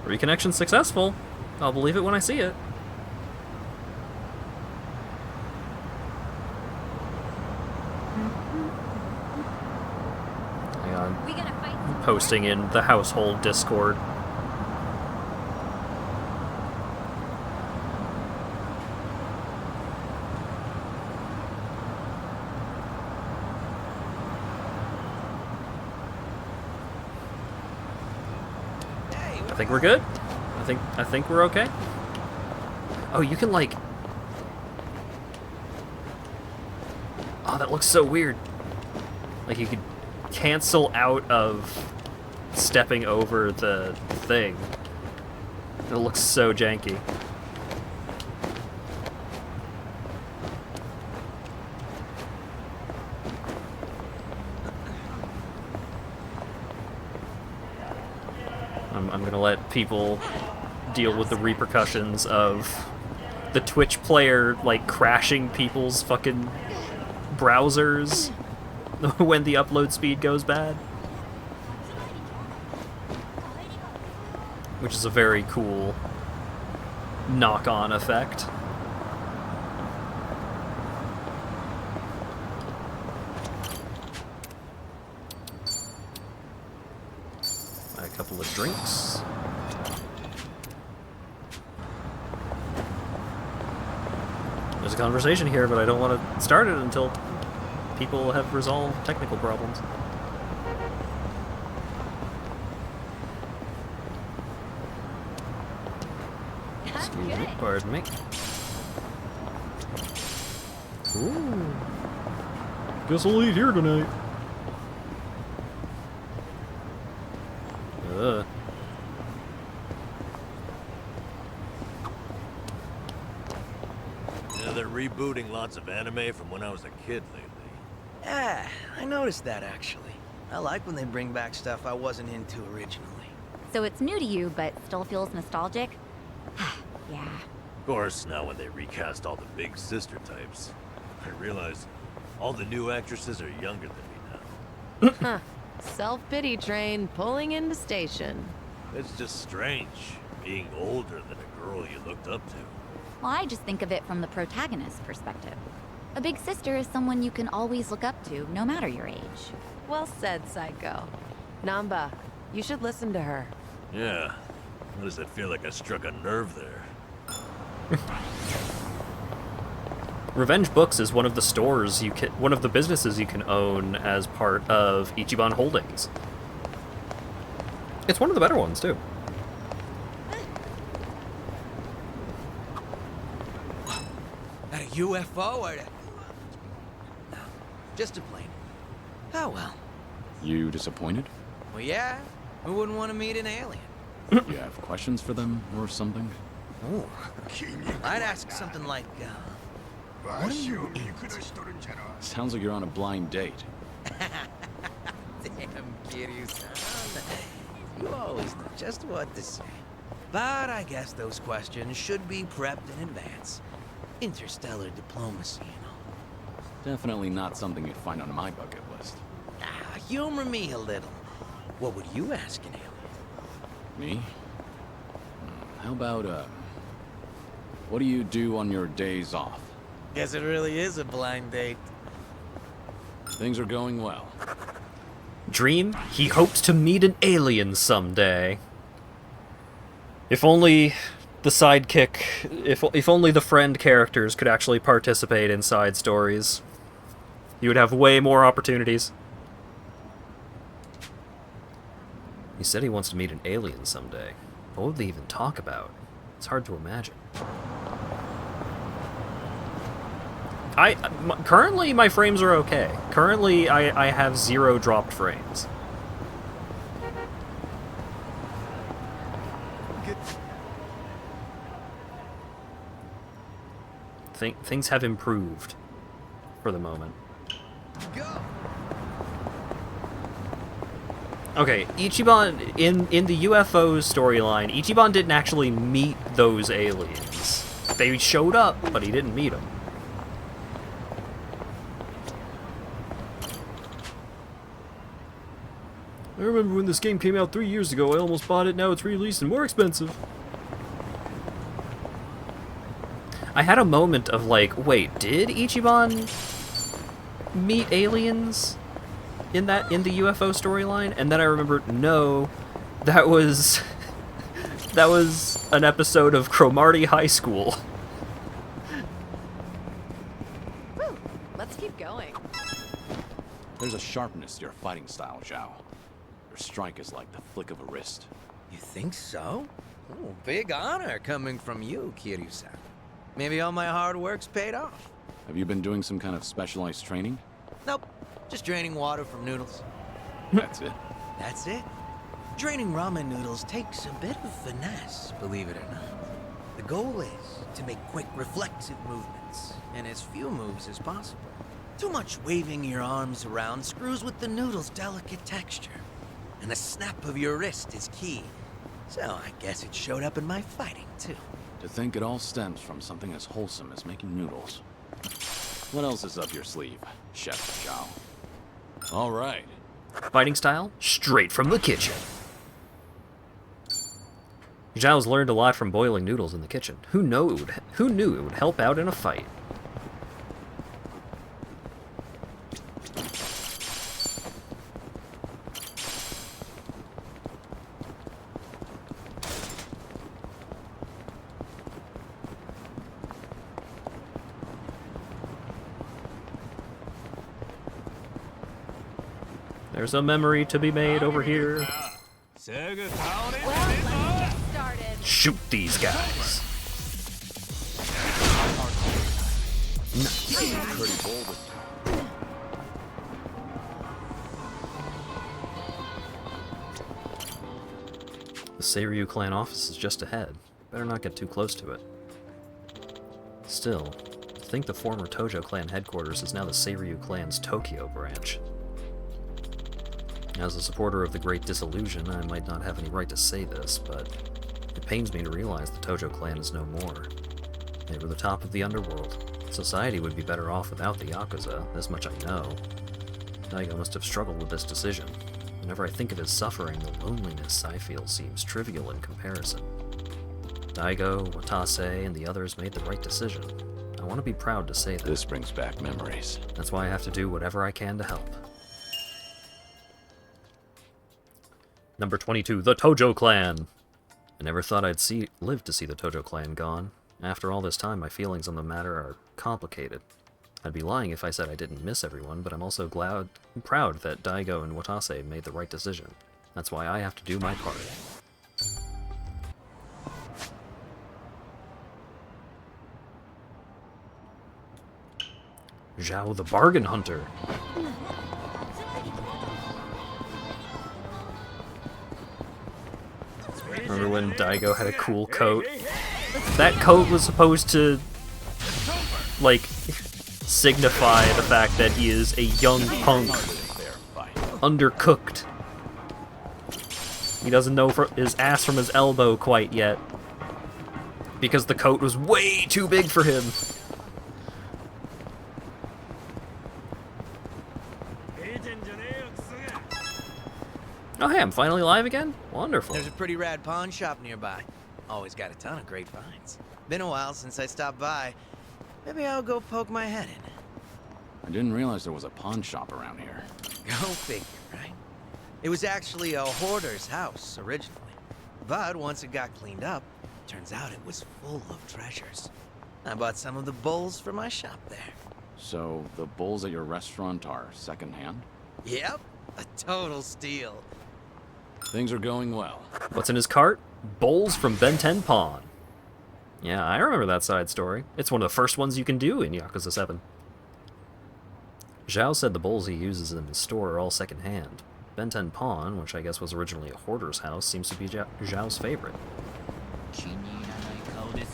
Reconnection successful. I'll believe it when I see it. Hang on. I'm posting in the household Discord. I think we're good. I think we're okay. Oh, you can like... Oh, that looks so weird. Like you could cancel out of stepping over the thing. It looks so janky. I'm gonna let people deal with the repercussions of the Twitch player, like, crashing people's fucking browsers when the upload speed goes bad. Which is a very cool knock-on effect. A couple of drinks. There's a conversation here, but I don't want to start it until people have resolved technical problems. Excuse me, pardon me. Ooh. Guess I'll eat here tonight. Yeah, they're rebooting lots of anime from when I was a kid lately. Yeah, I noticed that actually. I like when they bring back stuff I wasn't into originally. So it's new to you, but still feels nostalgic? Yeah. Of course, now when they recast all the big sister types, I realize all the new actresses are younger than me now. Huh. Self-pity train pulling into station. It's just strange, being older than a girl you looked up to. Well, I just think of it from the protagonist's perspective. A big sister is someone you can always look up to, no matter your age. Well said, Psycho. Namba, you should listen to her. Yeah. Why does it feel like I struck a nerve there? Revenge Books is one of the stores you can, one of the businesses you can own as part of Ichiban Holdings. It's one of the better ones too. At a UFO or no, just a plane. Oh well. You disappointed? Well, yeah. Who wouldn't want to meet an alien? You have questions for them or something? Oh, I'd ask something like, what do you eat? Sounds like you're on a blind date. Damn, Kiryu-san. You always know just what to say. But I guess those questions should be prepped in advance. Interstellar diplomacy and all. Definitely not something you'd find on my bucket list. Ah, humor me a little. What would you ask an alien? Me? How about, what do you do on your days off? Guess it really is a blind date. Things are going well. Dream, he hopes to meet an alien someday. If only the sidekick, if only the friend characters could actually participate in side stories, you would have way more opportunities. He said he wants to meet an alien someday. What would they even talk about? It's hard to imagine. Currently, my frames are okay. Currently, I have 0 dropped frames. Things have improved for the moment. Okay, Ichiban, in the UFO storyline, Ichiban didn't actually meet those aliens. They showed up, but he didn't meet them. I remember when this game came out 3 years ago, I almost bought it, now it's re-released and more expensive. I had a moment of like, wait, did Ichiban meet aliens in the UFO storyline? And then I remembered, no, that was an episode of Cromartie High School. Woo, let's keep going. There's a sharpness to your fighting style, Zhao. Your strike is like the flick of a wrist. You think so? Ooh, big honor coming from you, Kiryu-san. Maybe all my hard work's paid off. Have you been doing some kind of specialized training? Nope, just draining water from noodles. That's it? That's it. Draining ramen noodles takes a bit of finesse, believe it or not. The goal is to make quick, reflexive movements, and as few moves as possible. Too much waving your arms around screws with the noodle's delicate texture. And the snap of your wrist is key. So I guess it showed up in my fighting, too. To think it all stems from something as wholesome as making noodles. What else is up your sleeve, Chef Zhao? All right. Fighting style? Straight from the kitchen. Zhao's learned a lot from boiling noodles in the kitchen. Who knew it would help out in a fight? There's a memory to be made over here. Shoot these guys. Nice. The Seiryu clan office is just ahead. Better not get too close to it. Still, I think the former Tojo clan headquarters is now the Seiryu clan's Tokyo branch. As a supporter of the Great Disillusion, I might not have any right to say this, but it pains me to realize the Tojo clan is no more. They were the top of the underworld. Society would be better off without the Yakuza, as much I know. Daigo must have struggled with this decision. Whenever I think of his suffering, the loneliness I feel seems trivial in comparison. Daigo, Watase, and the others made the right decision. I want to be proud to say that. This brings back memories. That's why I have to do whatever I can to help. Number 22, the Tojo clan. I never thought I'd live to see the Tojo clan gone. After all this time, my feelings on the matter are complicated. I'd be lying if I said I didn't miss everyone, but I'm also proud that Daigo and Watase made the right decision. That's why I have to do my part. Zhao the Bargain Hunter. Remember when Daigo had a cool coat? That coat was supposed to, like, signify the fact that he is a young punk. Undercooked. He doesn't know his ass from his elbow quite yet. Because the coat was way too big for him. Oh hey, I'm finally live again? Wonderful. There's a pretty rad pawn shop nearby. Always got a ton of great finds. Been a while since I stopped by. Maybe I'll go poke my head in. I didn't realize there was a pawn shop around here. Go figure, right? It was actually a hoarder's house originally. But once it got cleaned up, turns out it was full of treasures. I bought some of the bowls for my shop there. So, the bowls at your restaurant are secondhand? Yep, a total steal. Things are going well. What's in his cart? Bowls from Ben 10 Pawn. Yeah, I remember that side story. It's one of the first ones you can do in Yakuza 7. Zhao said the bowls he uses in his store are all secondhand. Ben 10 Pawn, which I guess was originally a hoarder's house, seems to be Zhao's favorite.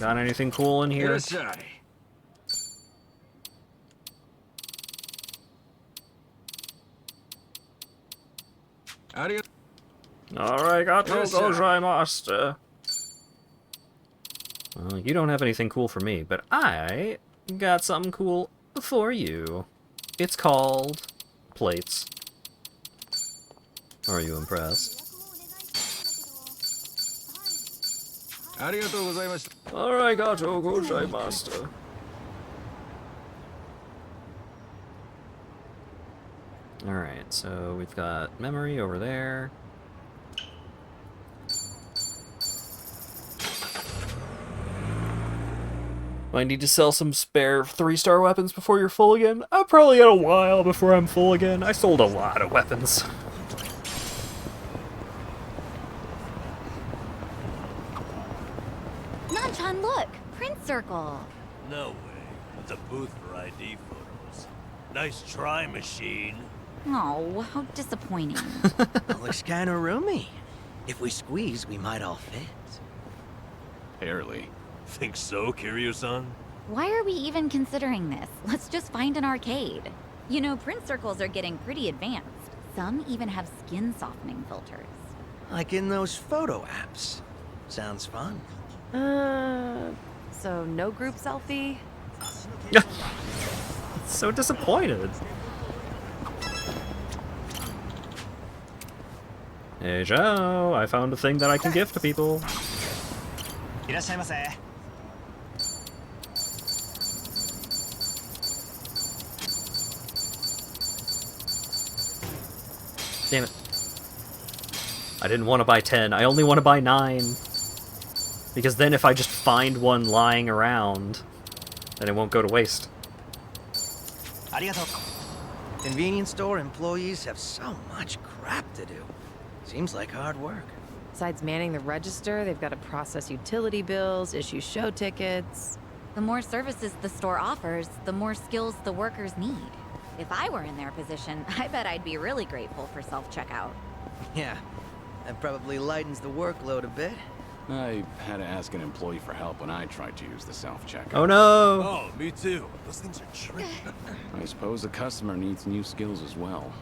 Got anything cool in here? Arigato gozaimasu. Well, you don't have anything cool for me, but I got something cool for you. It's called plates. Are you impressed? Arigatou gozaimasu. Arigato gozaimasu. Alright, so we've got memory over there. I need to sell some spare 3-star weapons before you're full again. I'll probably get a while before I'm full again. I sold a lot of weapons. Nanchan, look! Print circle! No way. It's a booth for ID photos. Nice try, machine. Oh, how disappointing. Looks kinda roomy. If we squeeze, we might all fit. Barely. Think so, Kiryu-san? Why are we even considering this? Let's just find an arcade. You know, print circles are getting pretty advanced. Some even have skin softening filters. Like in those photo apps. Sounds fun. So no group selfie? So disappointed. Hey Joe, I found a thing that I can gift to people. Damn it. I didn't want to buy 10, I only want to buy 9. Because then if I just find one lying around, then it won't go to waste. Convenience store employees have so much crap to do. Seems like hard work. Besides manning the register, they've got to process utility bills, issue show tickets. The more services the store offers, the more skills the workers need. If I were in their position, I bet I'd be really grateful for self-checkout. Yeah, that probably lightens the workload a bit. I had to ask an employee for help when I tried to use the self-checkout. Oh no! Oh, me too. Those things are tricky. I suppose the customer needs new skills as well.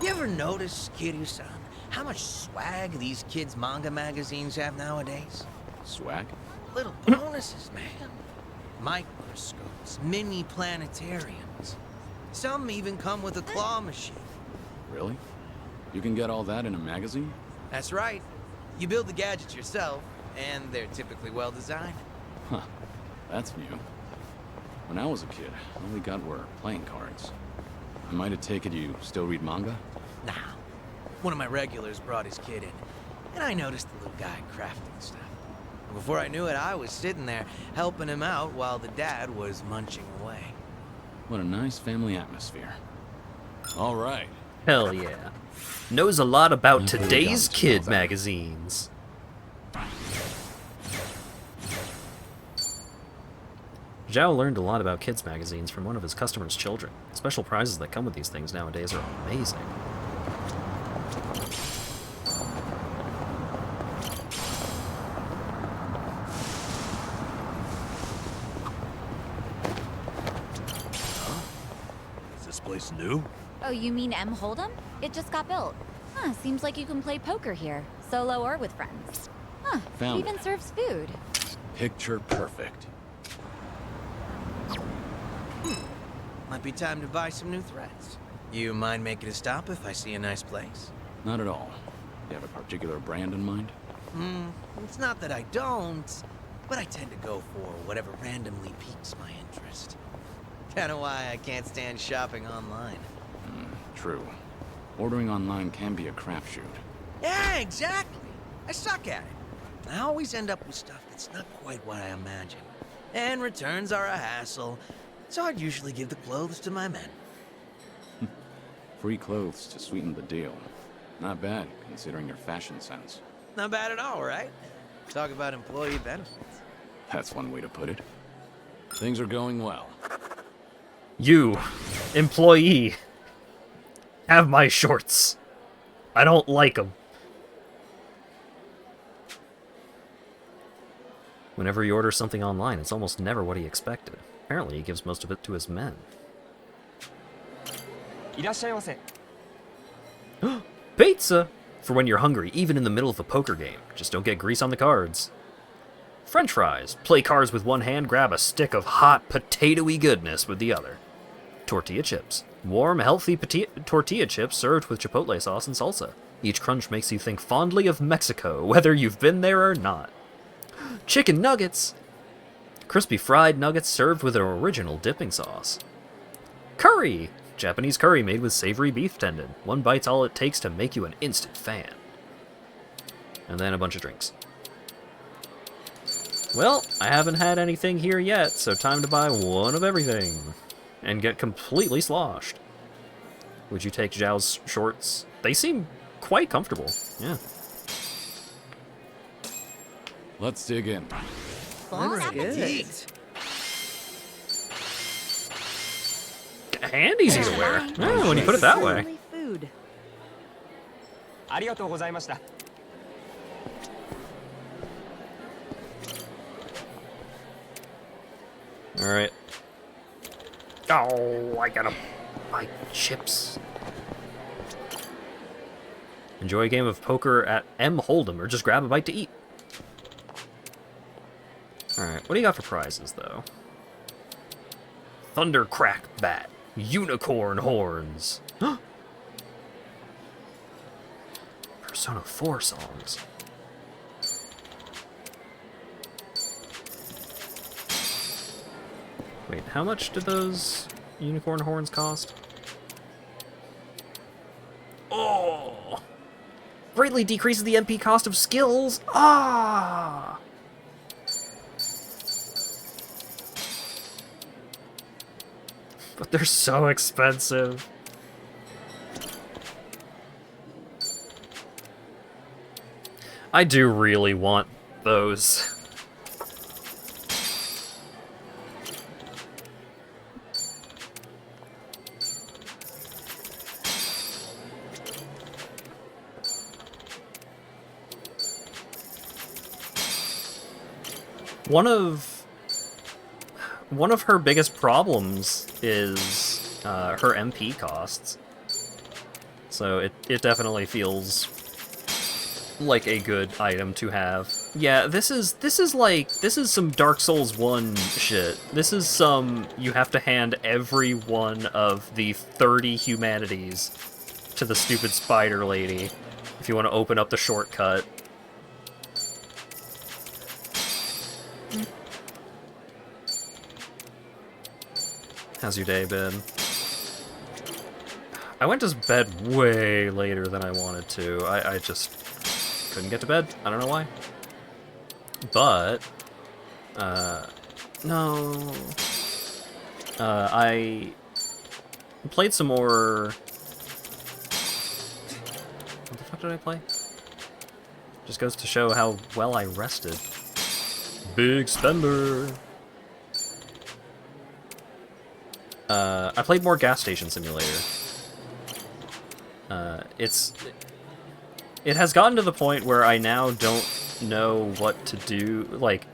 You ever notice, Kiryu-san, how much swag these kids' manga magazines have nowadays? Swag? Little bonuses, man. Microscopes, mini planetariums. Some even come with a claw machine. Really? You can get all that in a magazine? That's right. You build the gadgets yourself, and they're typically well designed. Huh. That's new. When I was a kid, all we got were playing cards. I might have taken you still read manga? Nah. One of my regulars brought his kid in, and I noticed the little guy crafting stuff. And before I knew it, I was sitting there helping him out while the dad was munching away. What a nice family atmosphere. All right. Hell yeah. Knows a lot about today's kid magazines. Zhao learned a lot about kids magazines from one of his customers' children. Special prizes that come with these things nowadays are amazing. Is this place new? Oh, you mean M. Hold'em? It just got built. Huh, seems like you can play poker here, solo or with friends. Huh, Found it even serves food. Picture perfect. Might be time to buy some new threads. You mind making a stop if I see a nice place? Not at all. You have a particular brand in mind? It's not that I don't, but I tend to go for whatever randomly piques my interest. Kinda why I can't stand shopping online. True. Ordering online can be a crapshoot. Yeah, exactly. I suck at it. I always end up with stuff that's not quite what I imagined. And returns are a hassle, so I'd usually give the clothes to my men. Free clothes to sweeten the deal. Not bad, considering your fashion sense. Not bad at all, right? Talk about employee benefits. That's one way to put it. Things are going well. You, employee, have my shorts. I don't like them. Whenever he orders something online, it's almost never what he expected. Apparently, he gives most of it to his men. Pizza! For when you're hungry, even in the middle of a poker game. Just don't get grease on the cards. French fries. Play cards with one hand, grab a stick of hot, potatoey goodness with the other. Tortilla chips. Warm, healthy tortilla chips served with chipotle sauce and salsa. Each crunch makes you think fondly of Mexico, whether you've been there or not. Chicken nuggets. Crispy fried nuggets served with an original dipping sauce. Curry. Japanese curry made with savory beef tendon. One bite's all it takes to make you an instant fan. And then a bunch of drinks. Well, I haven't had anything here yet, so time to buy one of everything. And get completely sloshed. Would you take Zhao's shorts? They seem quite comfortable. Yeah. Let's dig in. Bon appetit. And easy to wear. Oh, when you put it that way. Food. Alright. Oh, I gotta buy chips. Enjoy a game of poker at M. Hold'em, or just grab a bite to eat. Alright, what do you got for prizes, though? Thundercrack bat. Unicorn horns. Persona 4 songs. Wait, how much did those unicorn horns cost? Oh! Greatly decreases the MP cost of skills. Ah! But they're so expensive. I do really want those. One of her biggest problems is her MP costs. So it definitely feels like a good item to have. Yeah, this is some Dark Souls 1 shit. This is some you have to hand every one of the 30 humanities to the stupid spider lady if you want to open up the shortcut. How's your day been? I went to bed way later than I wanted to. I just couldn't get to bed. I don't know why. But, no. I played some more... What the fuck did I play? Just goes to show how well I rested. Big spender! I played more Gas Station Simulator. It has gotten to the point where I now don't know what to do. Like,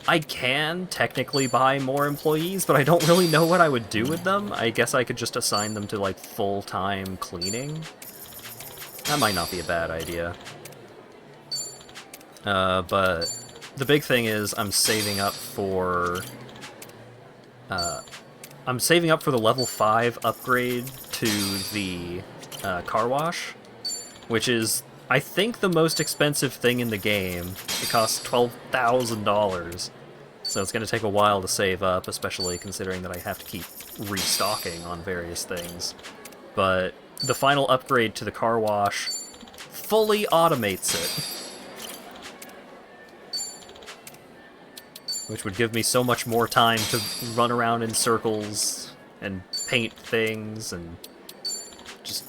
I can technically buy more employees, but I don't really know what I would do with them. I guess I could just assign them to, like, full-time cleaning. That might not be a bad idea. But the big thing is I'm saving up for, I'm saving up for the level 5 upgrade to the car wash, which is, I think, the most expensive thing in the game. It costs $12,000, so it's going to take a while to save up, especially considering that I have to keep restocking on various things. But the final upgrade to the car wash fully automates it, which would give me so much more time to run around in circles and paint things and just...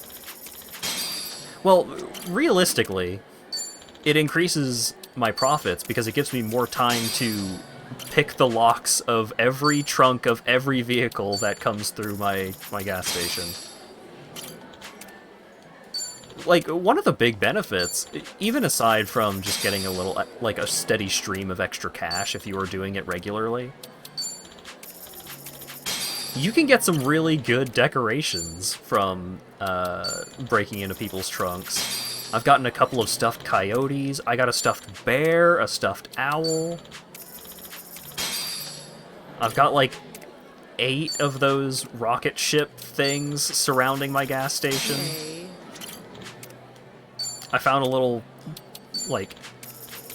Well, realistically, it increases my profits because it gives me more time to pick the locks of every trunk of every vehicle that comes through my gas station. Like, one of the big benefits, even aside from just getting a little, like, a steady stream of extra cash if you are doing it regularly, you can get some really good decorations from breaking into people's trunks. I've gotten a couple of stuffed coyotes, I got a stuffed bear, a stuffed owl. I've got, like, 8 of those rocket ship things surrounding my gas station. I found a little, like,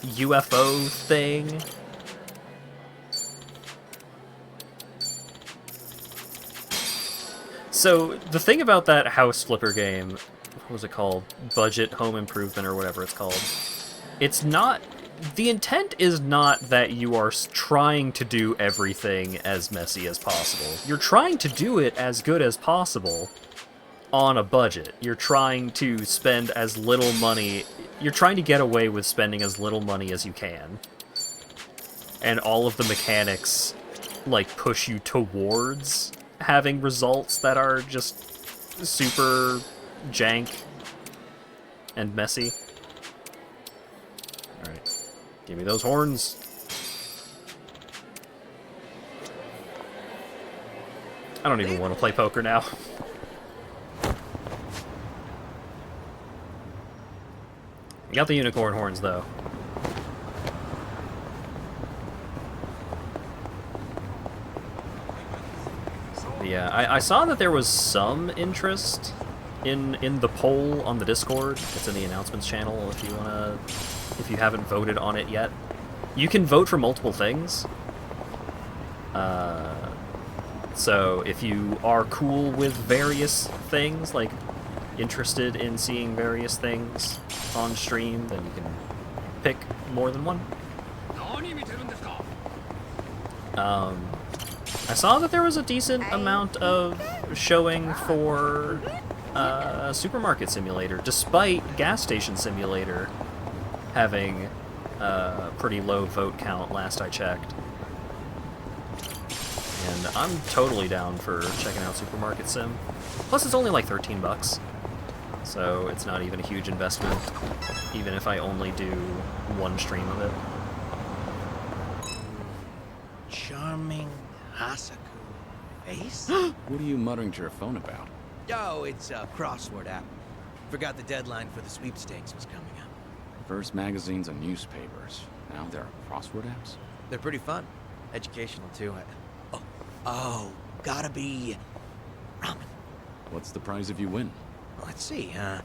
UFO thing. So, the thing about that house flipper game, what was it called? Budget Home Improvement or whatever it's called. It's not... The intent is not that you are trying to do everything as messy as possible. You're trying to do it as good as possible on a budget. You're trying to spend as little money... You're trying to get away with spending as little money as you can. And all of the mechanics, like, push you towards having results that are just super jank and messy. Alright. Give me those horns. I don't even want to play poker now. I got the unicorn horns, though. Yeah, I saw that there was some interest in the poll on the Discord. It's in the announcements channel if you haven't voted on it yet. You can vote for multiple things. So if you are cool with various things, like interested in seeing various things on stream, then you can pick more than one. I saw that there was a decent amount of showing for Supermarket Simulator, despite Gas Station Simulator having a pretty low vote count last I checked. And I'm totally down for checking out Supermarket Sim. Plus it's only like $13, so it's not even a huge investment, even if I only do one stream of it. Charming Hasaku face? What are you muttering to your phone about? Oh, it's a crossword app. Forgot the deadline for the sweepstakes was coming up. First magazines and newspapers. Now there are crossword apps? They're pretty fun. Educational, too. Oh, gotta be ramen. What's the prize if you win? Let's see, a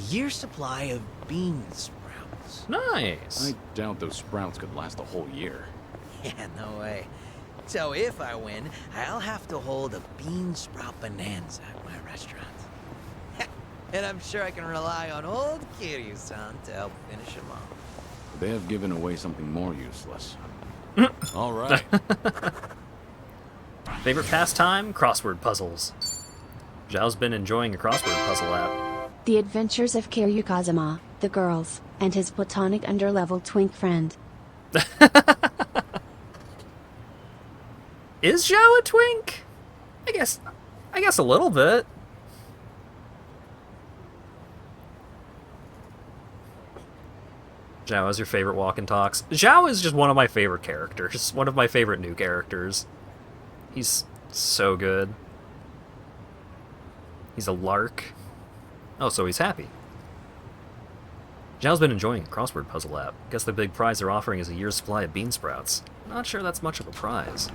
year's supply of bean sprouts. Nice! I doubt those sprouts could last a whole year. Yeah, no way. So if I win, I'll have to hold a bean sprout bonanza at my restaurant. And I'm sure I can rely on old Kiryu-san to help finish him off. They have given away something more useless. All right. Favorite pastime? Crossword puzzles. Zhao's been enjoying a crossword puzzle app. The Adventures of Kiryu Kazuma, the girls, and his platonic underlevel twink friend. Is Zhao a twink? I guess a little bit. Zhao is your favorite walk and talks. Zhao is just one of my favorite characters. One of my favorite new characters. He's so good. He's a lark. Oh, so he's happy. Zhao's been enjoying a crossword puzzle app. Guess the big prize they're offering is a year's supply of bean sprouts. Not sure that's much of a prize.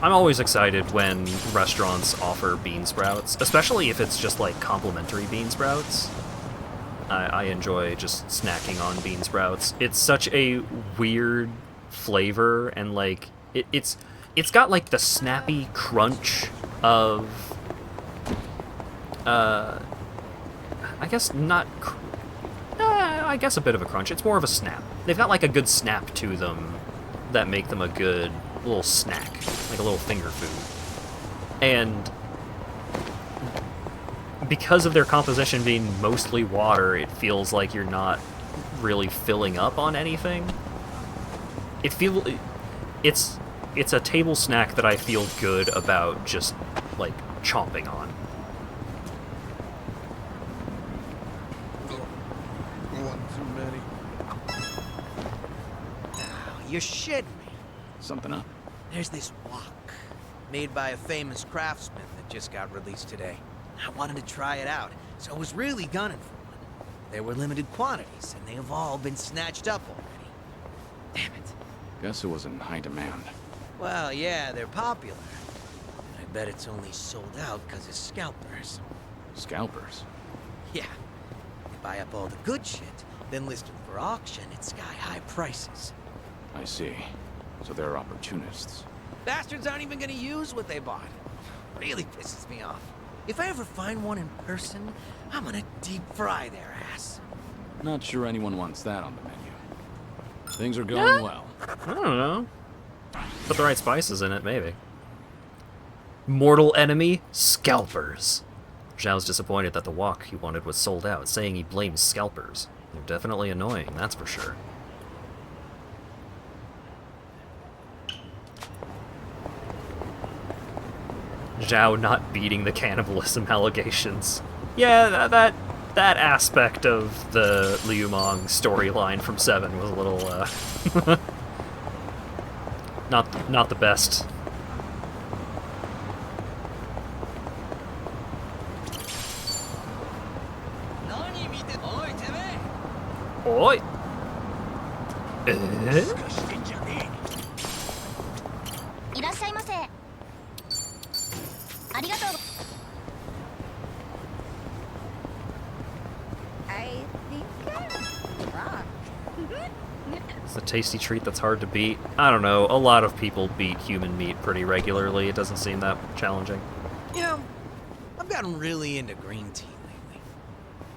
I'm always excited when restaurants offer bean sprouts, especially if it's just like complimentary bean sprouts. I enjoy just snacking on bean sprouts. It's such a weird flavor, and like it's got like the snappy crunch of I guess not. I guess a bit of a crunch. It's more of a snap. They've got like a good snap to them that make them a good little snack, like a little finger food. And because of their composition being mostly water, it feels like you're not really filling up on anything. It's a table snack that I feel good about just like chomping on. One too many. You're shitting me. Something up? There's this wok, made by a famous craftsman that just got released today. I wanted to try it out, so I was really gunning for one. There were limited quantities, and they have all been snatched up already. Damn it. Guess it was in high demand. Well, yeah, they're popular. I bet it's only sold out because of scalpers. Scalpers? Yeah. They buy up all the good shit, then list them for auction at sky-high prices. I see. So they're opportunists. Bastards aren't even gonna use what they bought. Really pisses me off. If I ever find one in person, I'm gonna deep fry their ass. Not sure anyone wants that on the menu. Things are going well. I don't know. Put the right spices in it, maybe. Mortal enemy? Scalpers. Zhao's disappointed that the wok he wanted was sold out, saying he blames scalpers. They're definitely annoying, that's for sure. Zhao not beating the cannibalism allegations. Yeah, that aspect of the Liu Mong storyline from 7 was a little, not the best. Oi! I think I'm wrong. It's a tasty treat that's hard to beat. I don't know, a lot of people beat human meat pretty regularly. It doesn't seem that challenging. You know, I've gotten really into green tea lately.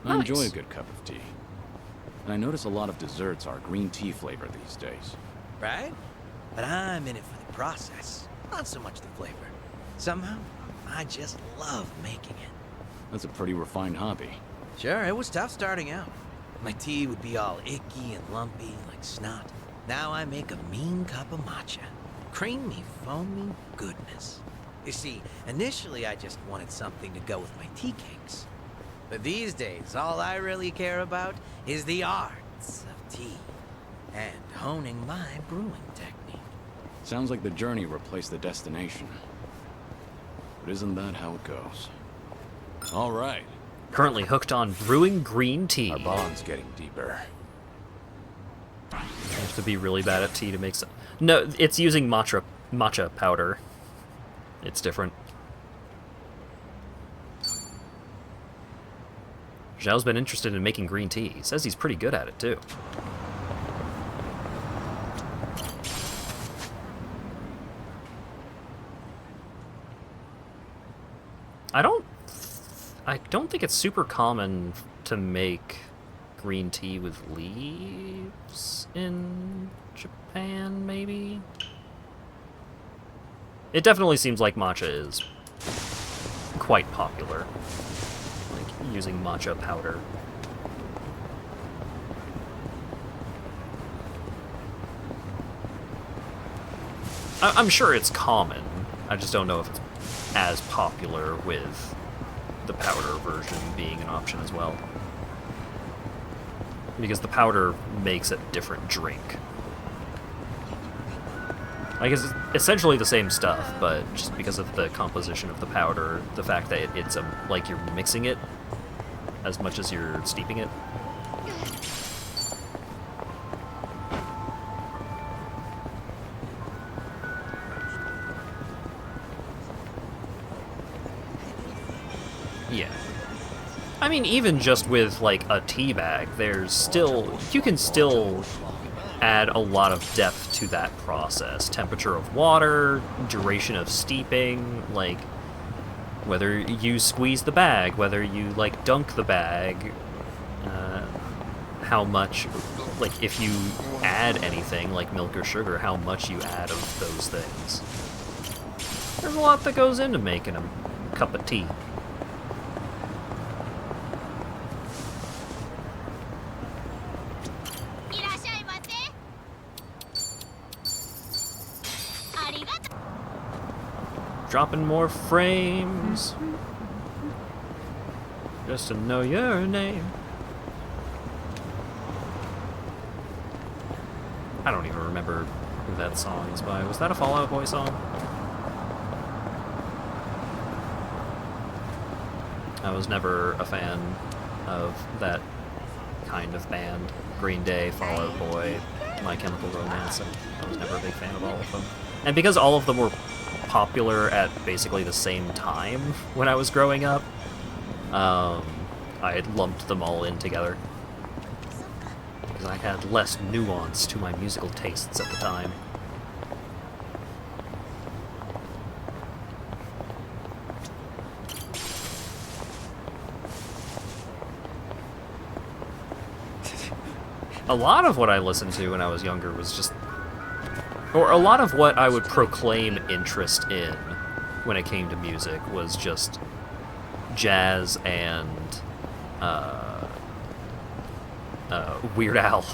I enjoy a good cup of tea. And I notice a lot of desserts are green tea flavor these days. Right? But I'm in it for the process, not so much the flavor. Somehow, I just love making it. That's a pretty refined hobby. Sure, it was tough starting out. My tea would be all icky and lumpy like snot. Now I make a mean cup of matcha. Creamy, foamy goodness. You see, initially I just wanted something to go with my tea cakes. But these days, all I really care about is the arts of tea and honing my brewing technique. Sounds like the journey replaced the destination. But isn't that how it goes? All right. Currently hooked on brewing green tea. Our bond's getting deeper. You have to be really bad at tea to make some... No, it's using matcha powder. It's different. Zhao's been interested in making green tea. He says he's pretty good at it, too. I don't think it's super common to make green tea with leaves in Japan, maybe? It definitely seems like matcha is quite popular. Like, using matcha powder. I'm sure it's common. I just don't know if it's as popular with the powder version being an option as well. Because the powder makes a different drink. I guess it's essentially the same stuff, but just because of the composition of the powder, the fact that it's like you're mixing it as much as you're steeping it. I mean, even just with, like, a tea bag, there's still... You can still add a lot of depth to that process. Temperature of water, duration of steeping, like, whether you squeeze the bag, whether you, like, dunk the bag, how much, like, if you add anything, like milk or sugar, how much you add of those things. There's a lot that goes into making a cup of tea. Dropping more frames. Just to know your name. I don't even remember who that song is by. Was that a Fall Out Boy song? I was never a fan of that kind of band. Green Day, Fall Out Boy, My Chemical Romance. I was never a big fan of all of them. And because all of them were popular at basically the same time when I was growing up, I had lumped them all in together. Because I had less nuance to my musical tastes at the time. A lot of what I listened to when I was younger was just... Or a lot of what I would proclaim interest in when it came to music was just jazz and Weird Al.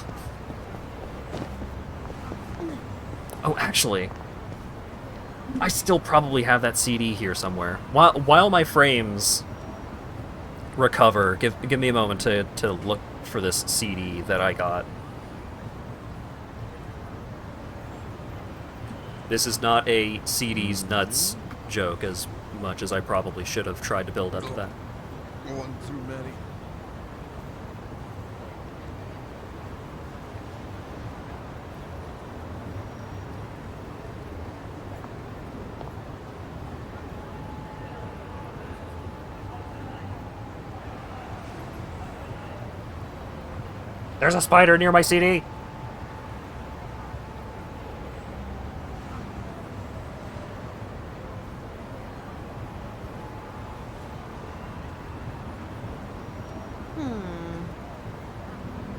Oh, actually, I still probably have that CD here somewhere. While my frames recover, give me a moment to look for this CD that I got. This is not a CD's nuts joke as much as I probably should have tried to build up to that. One too many. There's a spider near my CD!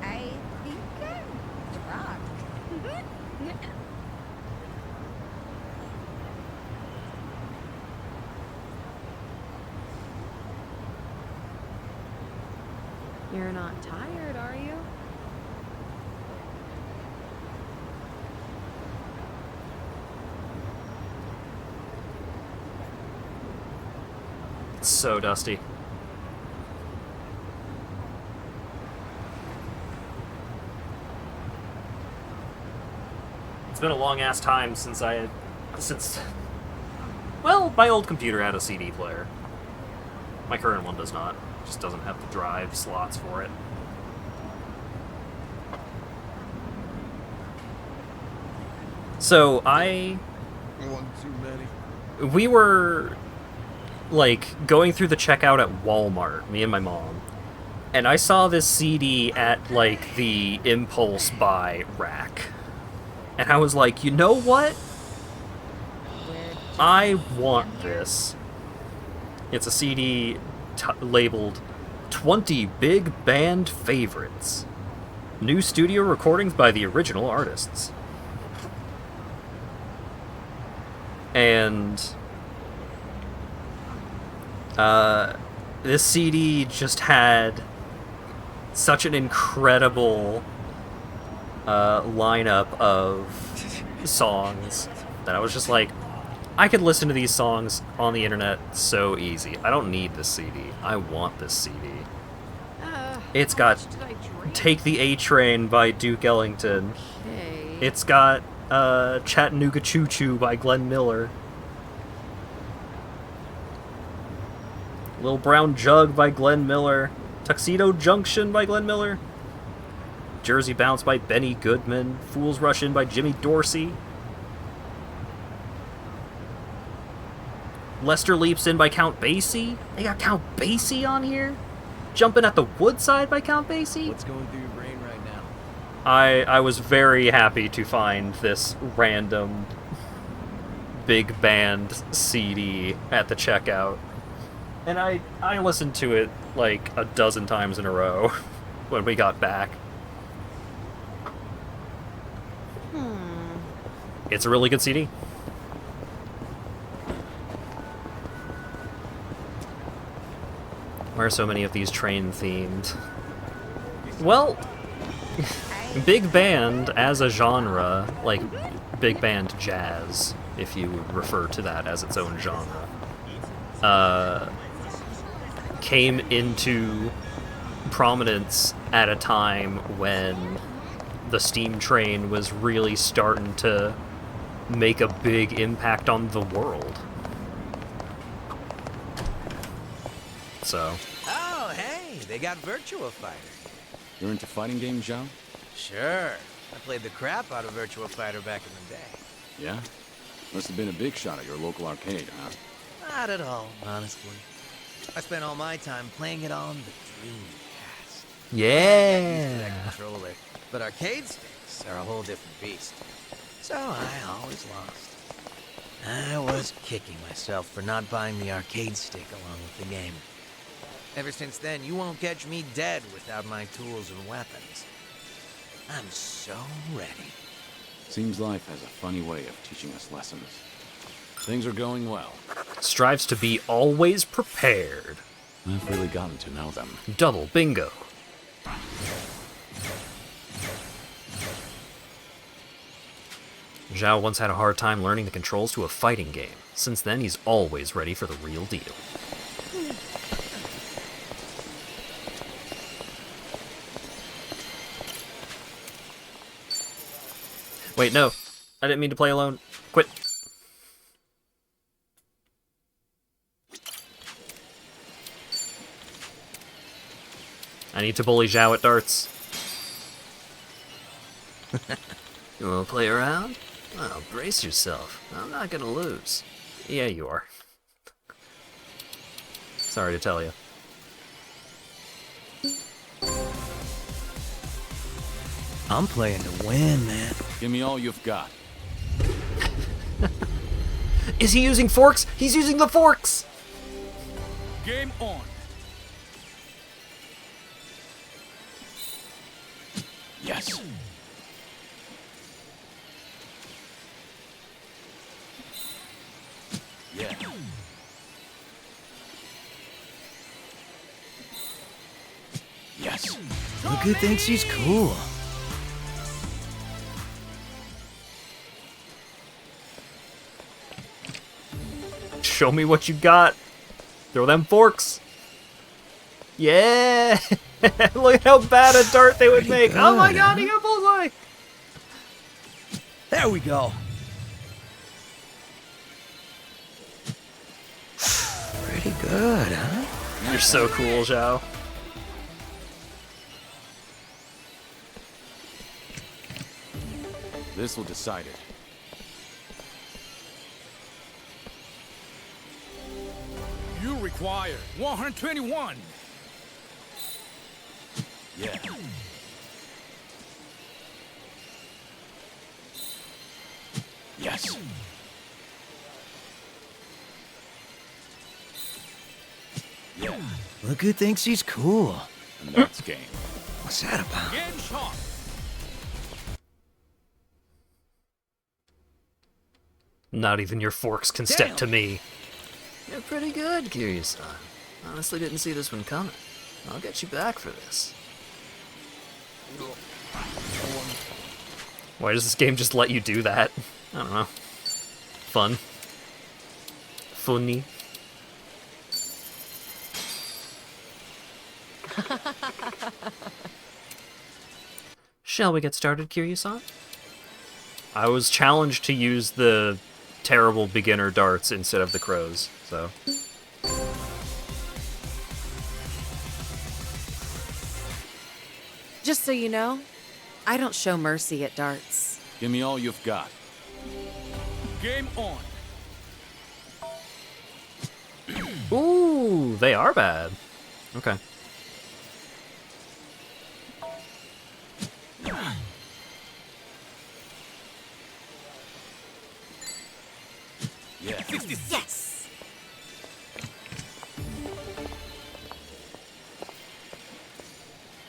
I think I'm drunk. You're not tired, are you? It's so dusty. It's been a long-ass time since well, my old computer had a CD player. My current one does not. It just doesn't have the drive slots for it. So One too many. we were, like, going through the checkout at Walmart, me and my mom, and I saw this CD at, like, the impulse buy rack. And I was like, you know what? I want this. It's a CD labeled 20 Big Band Favorites. New studio recordings by the original artists. And this CD just had such an incredible lineup of songs that I was just like, I could listen to these songs on the internet so easy. I don't need this CD. I want this CD. It's got Take the A Train by Duke Ellington. Okay. It's got Chattanooga Choo Choo by Glenn Miller. Little Brown Jug by Glenn Miller. Tuxedo Junction by Glenn Miller. Jersey Bounce by Benny Goodman. Fools Rush In by Jimmy Dorsey. Lester Leaps In by Count Basie. They got Count Basie on here? Jumping at the Woodside by Count Basie? What's going through your brain right now? I was very happy to find this random big band CD at the checkout. And I listened to it like a dozen times in a row when we got back. It's a really good CD. Why are so many of these train themed? Well, big band as a genre, like big band jazz, if you would refer to that as its own genre, came into prominence at a time when the steam train was really starting to make a big impact on the world. So. Oh, hey, they got Virtua Fighter. You're into fighting games, Zhao? Sure. I played the crap out of Virtua Fighter back in the day. Yeah? Must have been a big shot at your local arcade, huh? Not at all, honestly. I spent all my time playing it on the Dreamcast. Yeah. That controller. But arcade sticks are a whole different beast. So I always lost. I was kicking myself for not buying the arcade stick along with the game. Ever since then, you won't catch me dead without my tools and weapons. I'm so ready. Seems life has a funny way of teaching us lessons. Things are going well. Strives to be always prepared. I've really gotten to know them. Double bingo. Zhao once had a hard time learning the controls to a fighting game. Since then, he's always ready for the real deal. Wait, no. I didn't mean to play alone. Quit. I need to bully Zhao at darts. You wanna play around? Well, brace yourself. I'm not gonna lose. Yeah, you are. Sorry to tell you. I'm playing to win, man. Give me all you've got. Is he using forks? He's using the forks! Game on. Yes. Yeah. Yes. Look who thinks he's cool. Show me what you got. Throw them forks. Yeah! Look at how bad a dart they would make. Oh my god, he got bullseye! There we go. Pretty good, huh? You're so cool, Zhao. This will decide it. You require 121. Yeah. Yes. Yeah. Look who thinks he's cool. And that's game. What's that about? Game shot. Not even your forks can step to me. You're pretty good, Kiryu-san. Honestly didn't see this one coming. I'll get you back for this. Why does this game just let you do that? I don't know. Fun. Funny. Shall we get started, Kiryu-san? I was challenged to use the terrible beginner darts instead of the crows, so... Just so you know, I don't show mercy at darts. Give me all you've got. Game on. Ooh, they are bad. Okay. 156. Yes!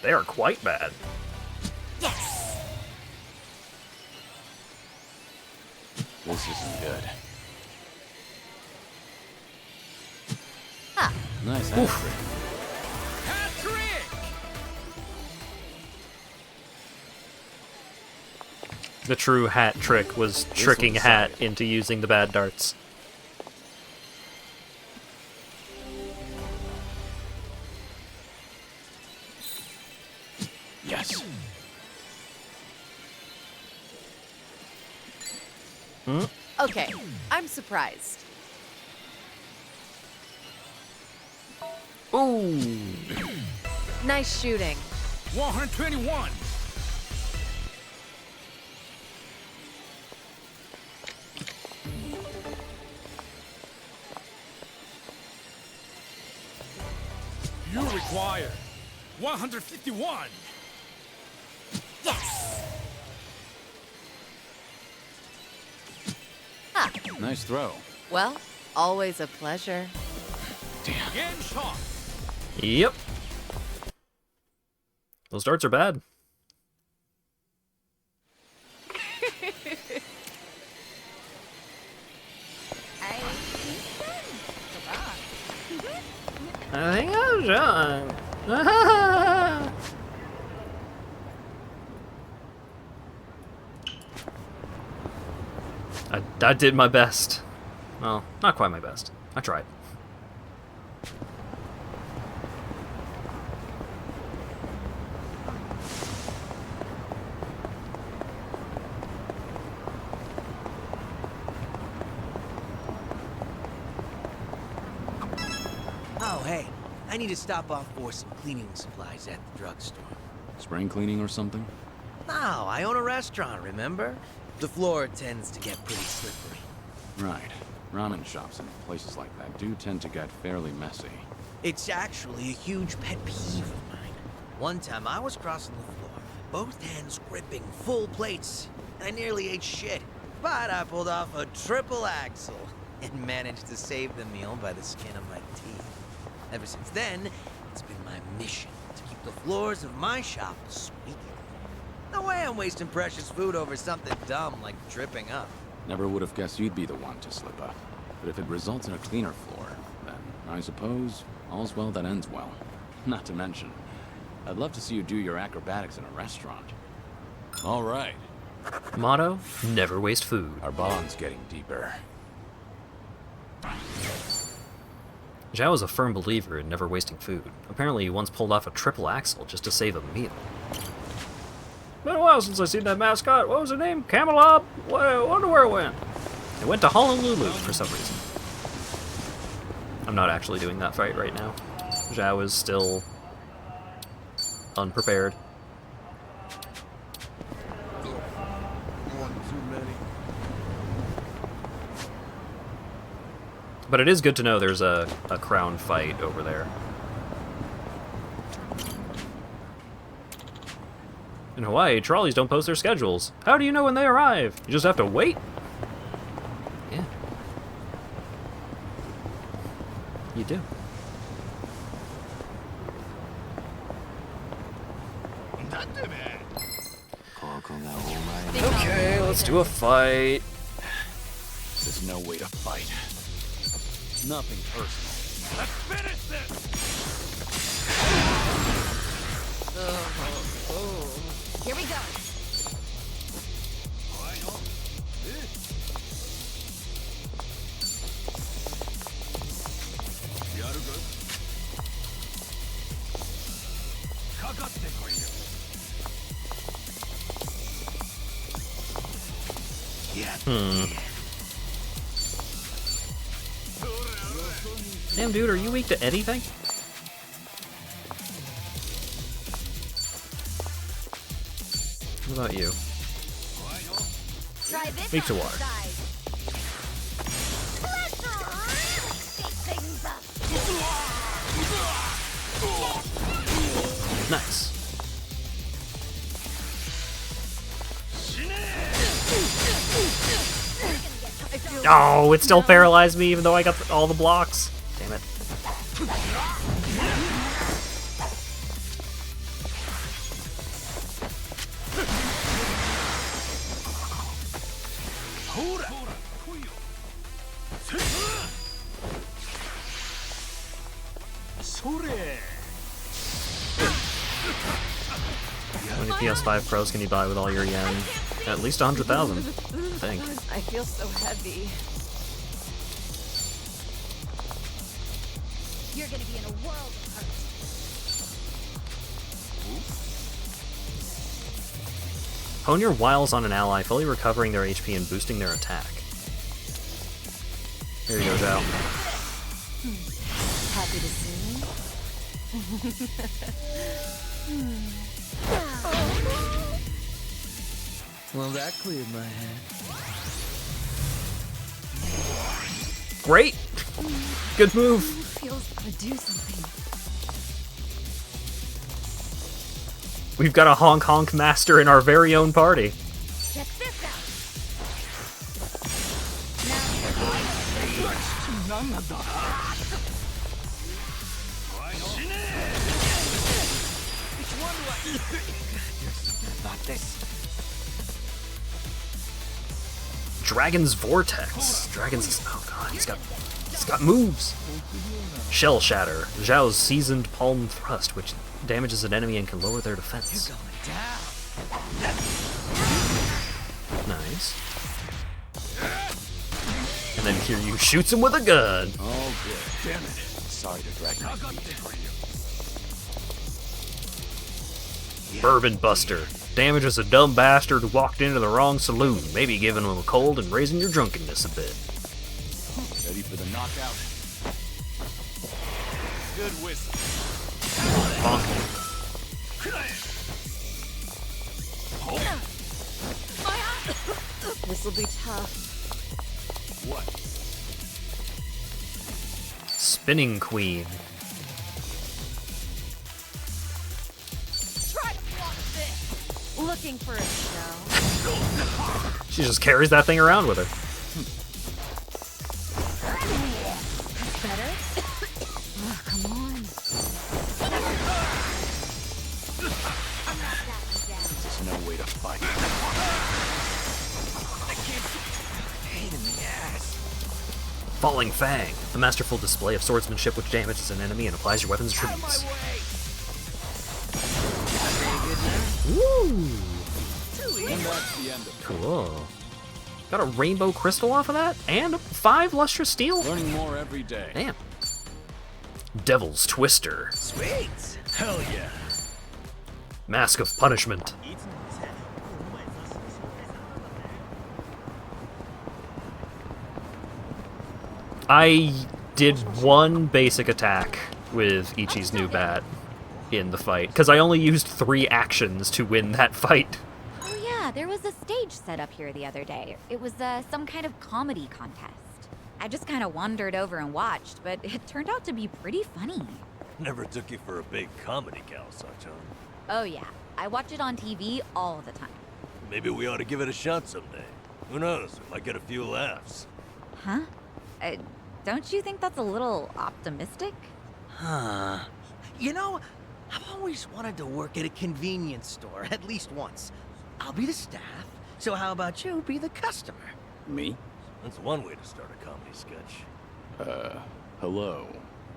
They are quite bad. Yes! This isn't good. Ah. Nice hat trick. Hat trick! The true hat trick was tricking Hat into using the bad darts. Yes. Hmm? Okay, I'm surprised. Ooh. Nice shooting. 121. You require 151. Yes! Nice throw. Well, always a pleasure. Game shot. Yep. Those darts are bad. I think I'm done. I did my best. Well, not quite my best. I tried. Oh, hey. I need to stop off for some cleaning supplies at the drugstore. Spring cleaning or something? No, I own a restaurant, remember? The floor tends to get pretty slippery. Right. Ramen shops and places like that do tend to get fairly messy. It's actually a huge pet peeve of mine. One time I was crossing the floor, both hands gripping full plates, and I nearly ate shit. But I pulled off a triple axel and managed to save the meal by the skin of my teeth. Ever since then, it's been my mission to keep the floors of my shop squeaky. No way I'm wasting precious food over something dumb like tripping up. Never would have guessed you'd be the one to slip up. But if it results in a cleaner floor, then I suppose all's well that ends well. Not to mention, I'd love to see you do your acrobatics in a restaurant. All right. Motto: never waste food. Our bond's getting deeper. Zhao is a firm believer in never wasting food. Apparently he once pulled off a triple axel just to save a meal. Been a while since I seen that mascot. What was her name? Camelot? Wonder where it went. It went to Honolulu for some reason. I'm not actually doing that fight right now. Zhao is still unprepared. One too many. But it is good to know there's a crown fight over there. In Hawaii, trolleys don't post their schedules. How do you know when they arrive? You just have to wait? Yeah. You do. Okay, let's do a fight. There's no way to fight. Nothing personal. Let's finish this. Here we go. Damn, dude, are you weak to anything? What about you? Try this Weak to on the water. side. Let's shake things up. Nice. I feel Oh, it still paralyzed me even though I got all the blocks. Damn it. How many PS5 Pros can you buy with all your yen? At least 100,000, I think. I feel so heavy. You're gonna be in a world of hurt. Hone your wiles on an ally, fully recovering their HP and boosting their attack. Here you go, Zhao. Happy to see me. Well, that cleared my head. Great! Good move! Feels to do something. We've got a honk honk master in our very own party. Check this out. Dragon's Vortex. Oh god, he's got moves. Shell Shatter. Zhao's seasoned palm thrust, which damages an enemy and can lower their defense. Nice. And then Kiryu shoots him with a gun. Oh good. Damn it. Sorry to drag my feet. Bourbon Buster. Damages a dumb bastard who walked into the wrong saloon, maybe giving him a cold and raising your drunkenness a bit. Ready for the knockout. Good whistle. Bonk. This'll be tough. What? Spinning Queen. Looking for a show. She just carries that thing around with her. Better? Oh, come on. There's no way to fight. Pain in the ass. Falling Fang. A masterful display of swordsmanship which damages an enemy and applies your weapon's attributes. Woo! And that's the end of it. Cool. Got a rainbow crystal off of that? And 5 lustrous steel? Learning more every day. Damn. Devil's Twister. Sweet. Hell yeah. Mask of Punishment. I did one basic attack with Ichi's new bat in the fight, because I only used 3 actions to win that fight. Oh yeah, there was a stage set up here the other day. It was some kind of comedy contest. I just kind of wandered over and watched, but it turned out to be pretty funny. Never took you for a big comedy gal, Sachan. Oh yeah, I watch it on TV all the time. Maybe we ought to give it a shot someday. Who knows? We might get a few laughs. Huh? Don't you think that's a little optimistic? Huh. You know, I've always wanted to work at a convenience store, at least once. I'll be the staff, so how about you be the customer? Me? That's one way to start a comedy sketch. Hello.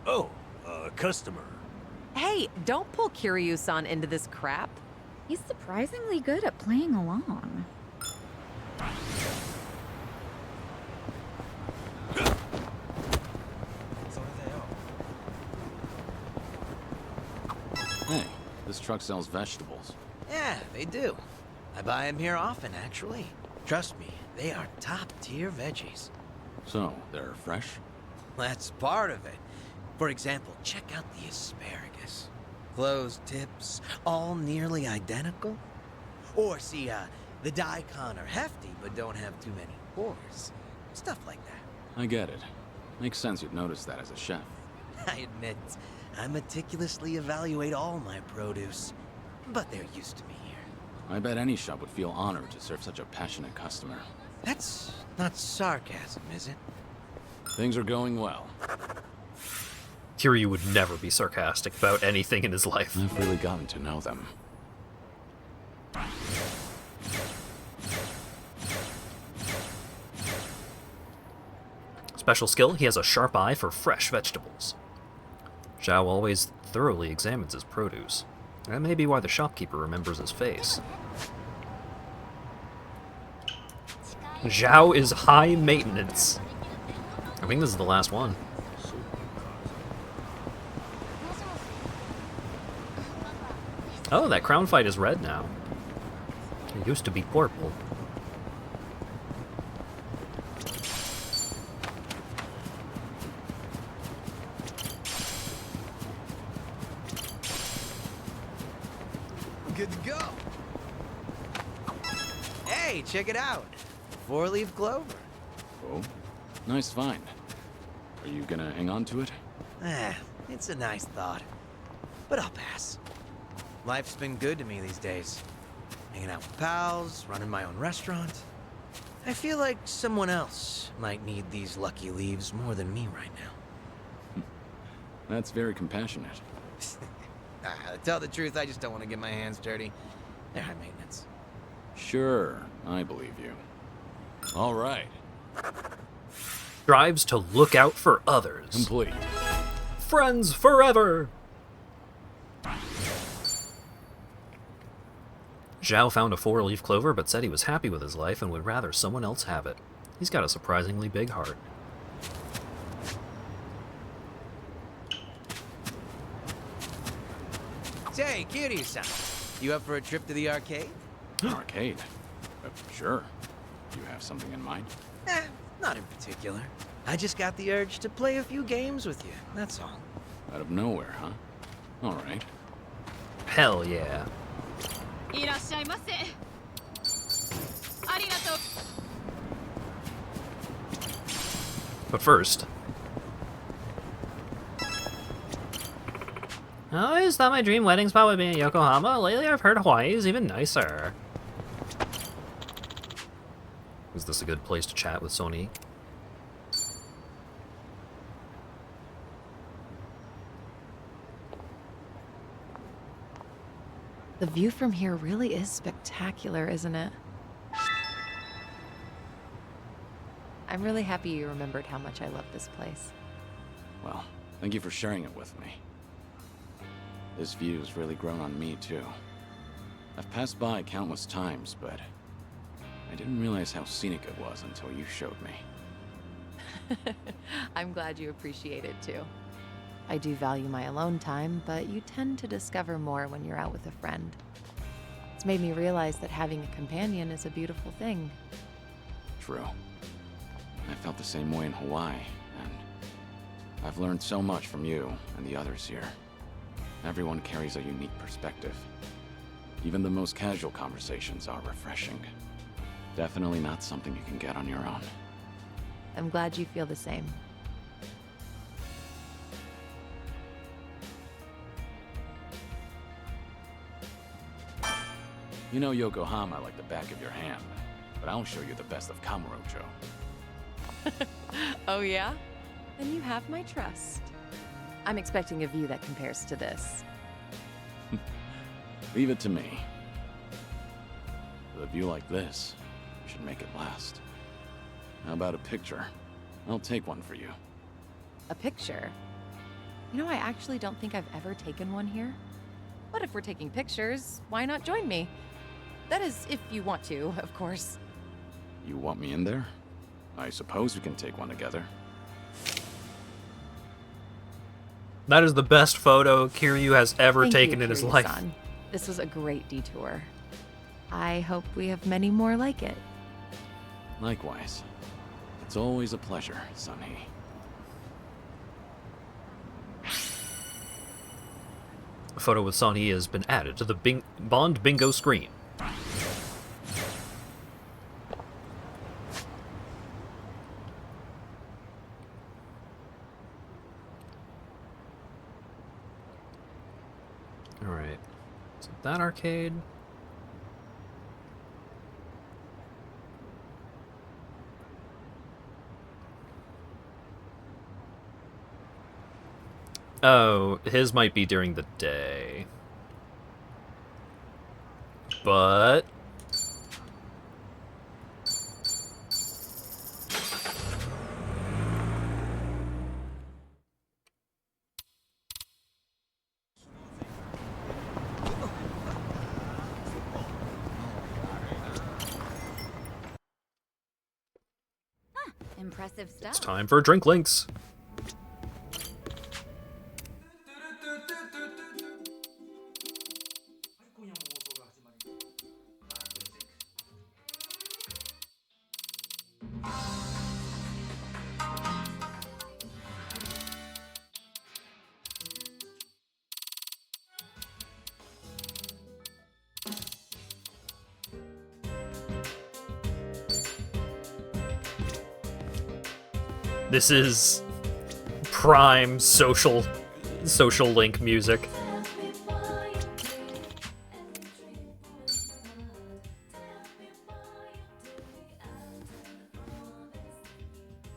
Oh, customer. Hey, don't pull Kiryu-san into this crap. He's surprisingly good at playing along. Hey, this truck sells vegetables. Yeah, they do. I buy them here often, actually. Trust me, they are top-tier veggies. So, they're fresh? That's part of it. For example, check out the asparagus. Closed tips, all nearly identical. Or see, the daikon are hefty but don't have too many pores. Stuff like that. I get it. Makes sense you'd notice that as a chef. I admit, I meticulously evaluate all my produce. But they're used to me here. I bet any shop would feel honored to serve such a passionate customer. That's not sarcasm, is it? Things are going well. Kiryu would never be sarcastic about anything in his life. I've really gotten to know them. Special skill, he has a sharp eye for fresh vegetables. Zhao always thoroughly examines his produce. That may be why the shopkeeper remembers his face. Zhao is high maintenance. I think this is the last one. Oh, that crown fight is red now. It used to be purple. Good to go. Hey, check it out. 4-leaf clover. Oh, nice find. Are you gonna hang on to it? It's a nice thought. But I'll pass. Life's been good to me these days. Hanging out with pals, running my own restaurant. I feel like someone else might need these lucky leaves more than me right now. That's very compassionate. To tell the truth, I just don't want to get my hands dirty. They're high maintenance. Sure, I believe you. All right. Strives to look out for others. Complete. Friends forever! Zhao found a 4-leaf clover, but said he was happy with his life and would rather someone else have it. He's got a surprisingly big heart. Say, Kiryu-san, you up for a trip to the arcade? Arcade? Sure. You have something in mind? Not in particular. I just got the urge to play a few games with you, that's all. Out of nowhere, huh? All right. Hell yeah. But first... I always thought my dream wedding spot would be in Yokohama. Lately I've heard Hawaii is even nicer. Is this a good place to chat with Sony? The view from here really is spectacular, isn't it? I'm really happy you remembered how much I love this place. Well, thank you for sharing it with me. This view's really grown on me, too. I've passed by countless times, but I didn't realize how scenic it was until you showed me. I'm glad you appreciate it, too. I do value my alone time, but you tend to discover more when you're out with a friend. It's made me realize that having a companion is a beautiful thing. True. I felt the same way in Hawaii, and I've learned so much from you and the others here. Everyone carries a unique perspective. Even the most casual conversations are refreshing. Definitely not something you can get on your own. I'm glad you feel the same. You know Yokohama like the back of your hand, but I'll show you the best of Kamurocho. Oh yeah? Then you have my trust. I'm expecting a view that compares to this. Leave it to me. With a view like this, you should make it last. How about a picture? I'll take one for you. A picture? You know, I actually don't think I've ever taken one here. But if we're taking pictures, why not join me? That is, if you want to, of course. You want me in there? I suppose we can take one together. That is the best photo Kiryu has ever taken in his life. Kiryu-san. This was a great detour. I hope we have many more like it. Likewise. It's always a pleasure, Sunny. A photo with Sonny has been added to the Bond bingo screen. Alright. So that arcade. Oh, his might be during the day. But... Impressive stuff. it's time for Drink Links. This is prime social link music.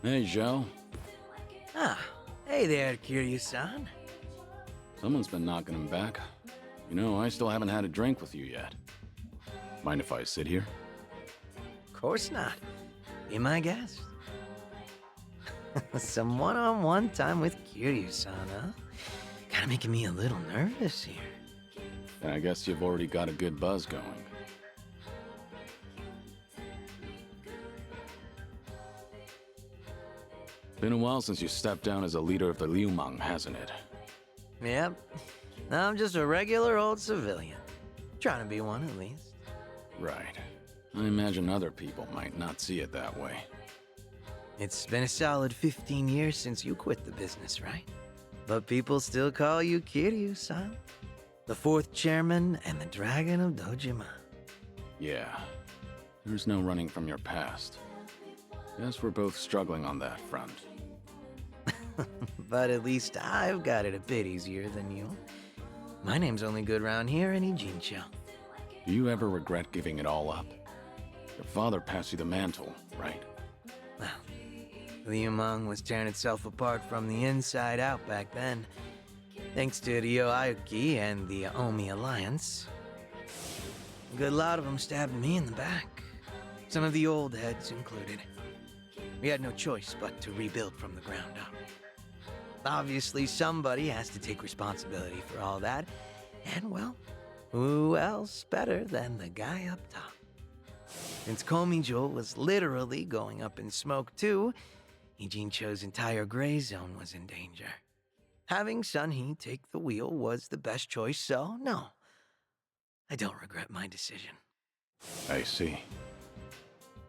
Hey, Joe. Ah, hey there, Kiryu-san. Someone's been knocking him back. You know, I still haven't had a drink with you yet. Mind if I sit here? Of course not. Be my guest. Some one-on-one time with Kiryu-san, huh? Kinda making me a little nervous here. I guess you've already got a good buzz going. Been a while since you stepped down as a leader of the Liumang, hasn't it? Yep. I'm just a regular old civilian. Trying to be one, at least. Right. I imagine other people might not see it that way. It's been a solid 15 years since you quit the business, right? But people still call you Kiryu-san. The fourth chairman and the Dragon of Dojima. Yeah. There's no running from your past. Guess we're both struggling on that front. But at least I've got it a bit easier than you. My name's only good round here in Ijincho. Do you ever regret giving it all up? Your father passed you the mantle, right? Well, Liumang was tearing itself apart from the inside out back then. Thanks to Ryo Aoki and the Omi Alliance. A good lot of them stabbed me in the back. Some of the old heads included. We had no choice but to rebuild from the ground up. Obviously, somebody has to take responsibility for all that. And, well, who else better than the guy up top? Since Komijo was literally going up in smoke too, Ijincho's entire gray zone was in danger. Having Sunhee take the wheel was the best choice, so no. I don't regret my decision. I see.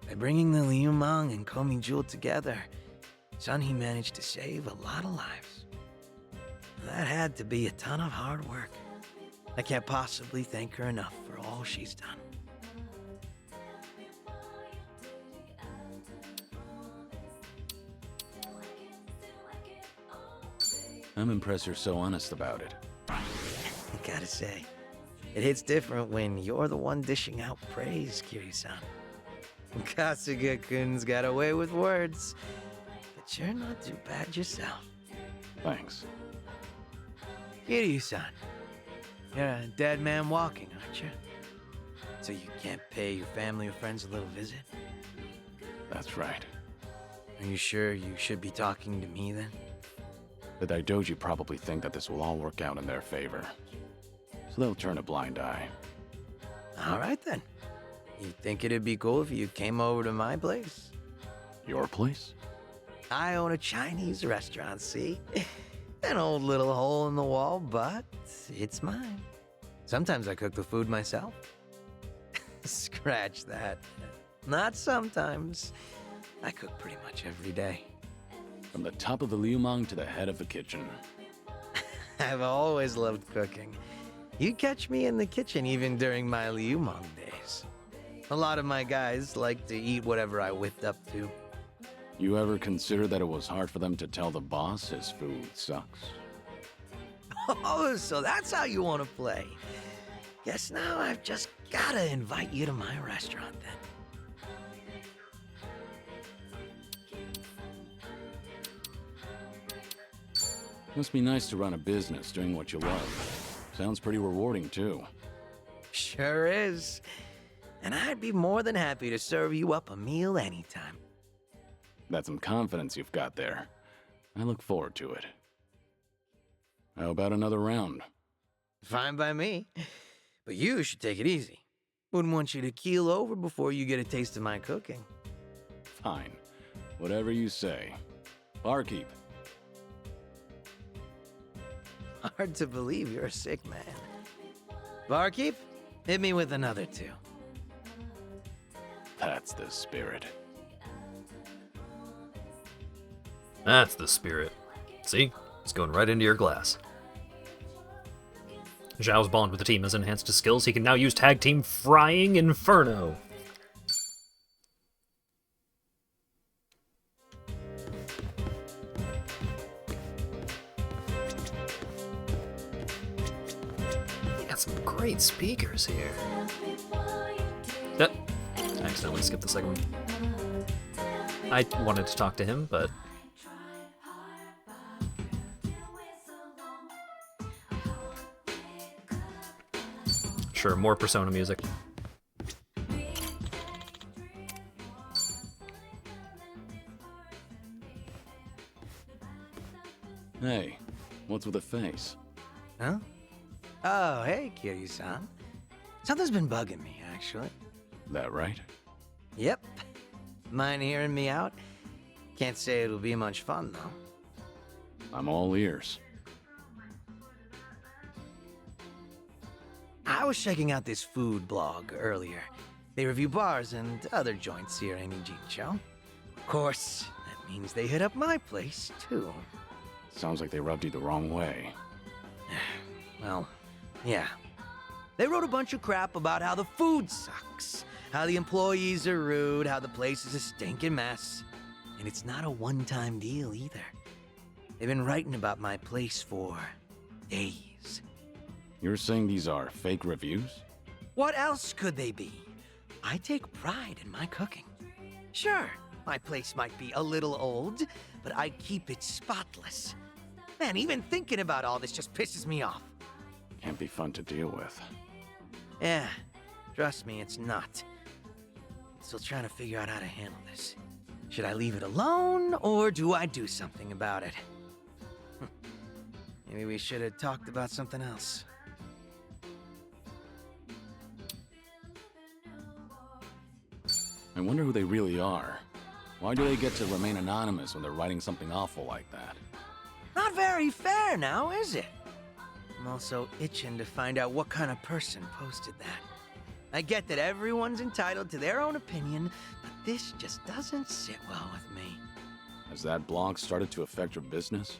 By bringing the Liumang and Komijo together, Sunhee managed to save a lot of lives. That had to be a ton of hard work. I can't possibly thank her enough for all she's done. I'm impressed you're so honest about it. I gotta say, it hits different when you're the one dishing out praise, Kiryu-san. Kasuga-kun's got away with words, but you're not too bad yourself. Thanks. Kiryu-san, you're a dead man walking, aren't you? So you can't pay your family or friends a little visit? That's right. Are you sure you should be talking to me then? The Daidoji probably think that this will all work out in their favor. So they'll turn a blind eye. All right then. You think it'd be cool if you came over to my place? Your place? I own a Chinese restaurant, see? An old little hole in the wall, but it's mine. Sometimes I cook the food myself. Scratch that. Not sometimes. I cook pretty much every day. From the top of the Liumang to the head of the kitchen. I've always loved cooking. You catch me in the kitchen even during my Liumang days. A lot of my guys like to eat whatever I whipped up to. You ever consider that it was hard for them to tell the boss his food sucks? Oh, so that's how you want to play. Guess now I've just gotta invite you to my restaurant then. Must be nice to run a business doing what you love. Sounds pretty rewarding, too. Sure is. And I'd be more than happy to serve you up a meal anytime. That's some confidence you've got there. I look forward to it. How about another round? Fine by me. But you should take it easy. Wouldn't want you to keel over before you get a taste of my cooking. Fine. Whatever you say. Barkeep. Hard to believe you're a sick man. Barkeep, hit me with another 2. That's the spirit. That's the spirit. See? It's going right into your glass. Zhao's bond with the team has enhanced his skills. He can now use Tag Team Frying Inferno. You got some great speakers here. Yep. I accidentally skipped the second one. I wanted to talk to him, but... Sure, more Persona music. Hey, what's with the face? Huh? Oh, hey, Kiryu-san. Something's been bugging me, actually. That right? Yep. Mind hearing me out? Can't say it'll be much fun, though. I'm all ears. I was checking out this food blog earlier. They review bars and other joints here in Ijincho. Of course, that means they hit up my place, too. Sounds like they rubbed you the wrong way. Well, yeah. They wrote a bunch of crap about how the food sucks, how the employees are rude, how the place is a stinking mess. And it's not a one-time deal, either. They've been writing about my place for days. You're saying these are fake reviews? What else could they be? I take pride in my cooking. Sure, my place might be a little old, but I keep it spotless. Man, even thinking about all this just pisses me off. Can't be fun to deal with. Yeah, trust me, it's not. Still trying to figure out how to handle this. Should I leave it alone, or do I do something about it? Maybe we should have talked about something else. I wonder who they really are. Why do they get to remain anonymous when they're writing something awful like that? Not very fair now, is it? I'm also itching to find out what kind of person posted that. I get that everyone's entitled to their own opinion, but this just doesn't sit well with me. Has that blog started to affect your business?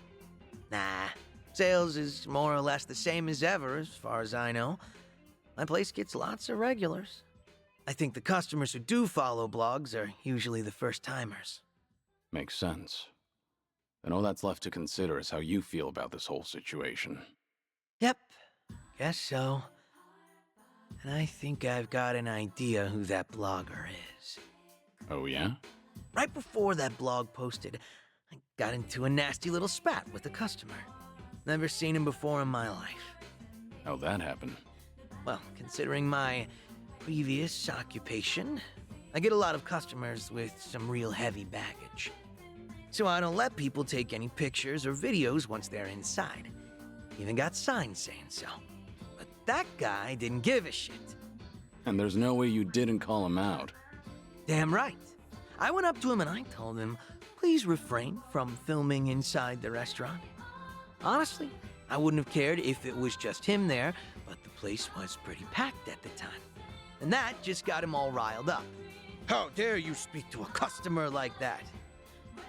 Nah, sales is more or less the same as ever, as far as I know. My place gets lots of regulars. I think the customers who do follow blogs are usually the first-timers. Makes sense. Then all that's left to consider is how you feel about this whole situation. Yep, guess so. And I think I've got an idea who that blogger is. Oh, yeah? Right before that blog posted, I got into a nasty little spat with a customer. Never seen him before in my life. How'd that happen? Well, considering my previous occupation, I get a lot of customers with some real heavy baggage. So I don't let people take any pictures or videos once they're inside. Even got signs saying so. But that guy didn't give a shit. And there's no way you didn't call him out. Damn right. I went up to him and I told him, please refrain from filming inside the restaurant. Honestly, I wouldn't have cared if it was just him there, but the place was pretty packed at the time. And that just got him all riled up. How dare you speak to a customer like that?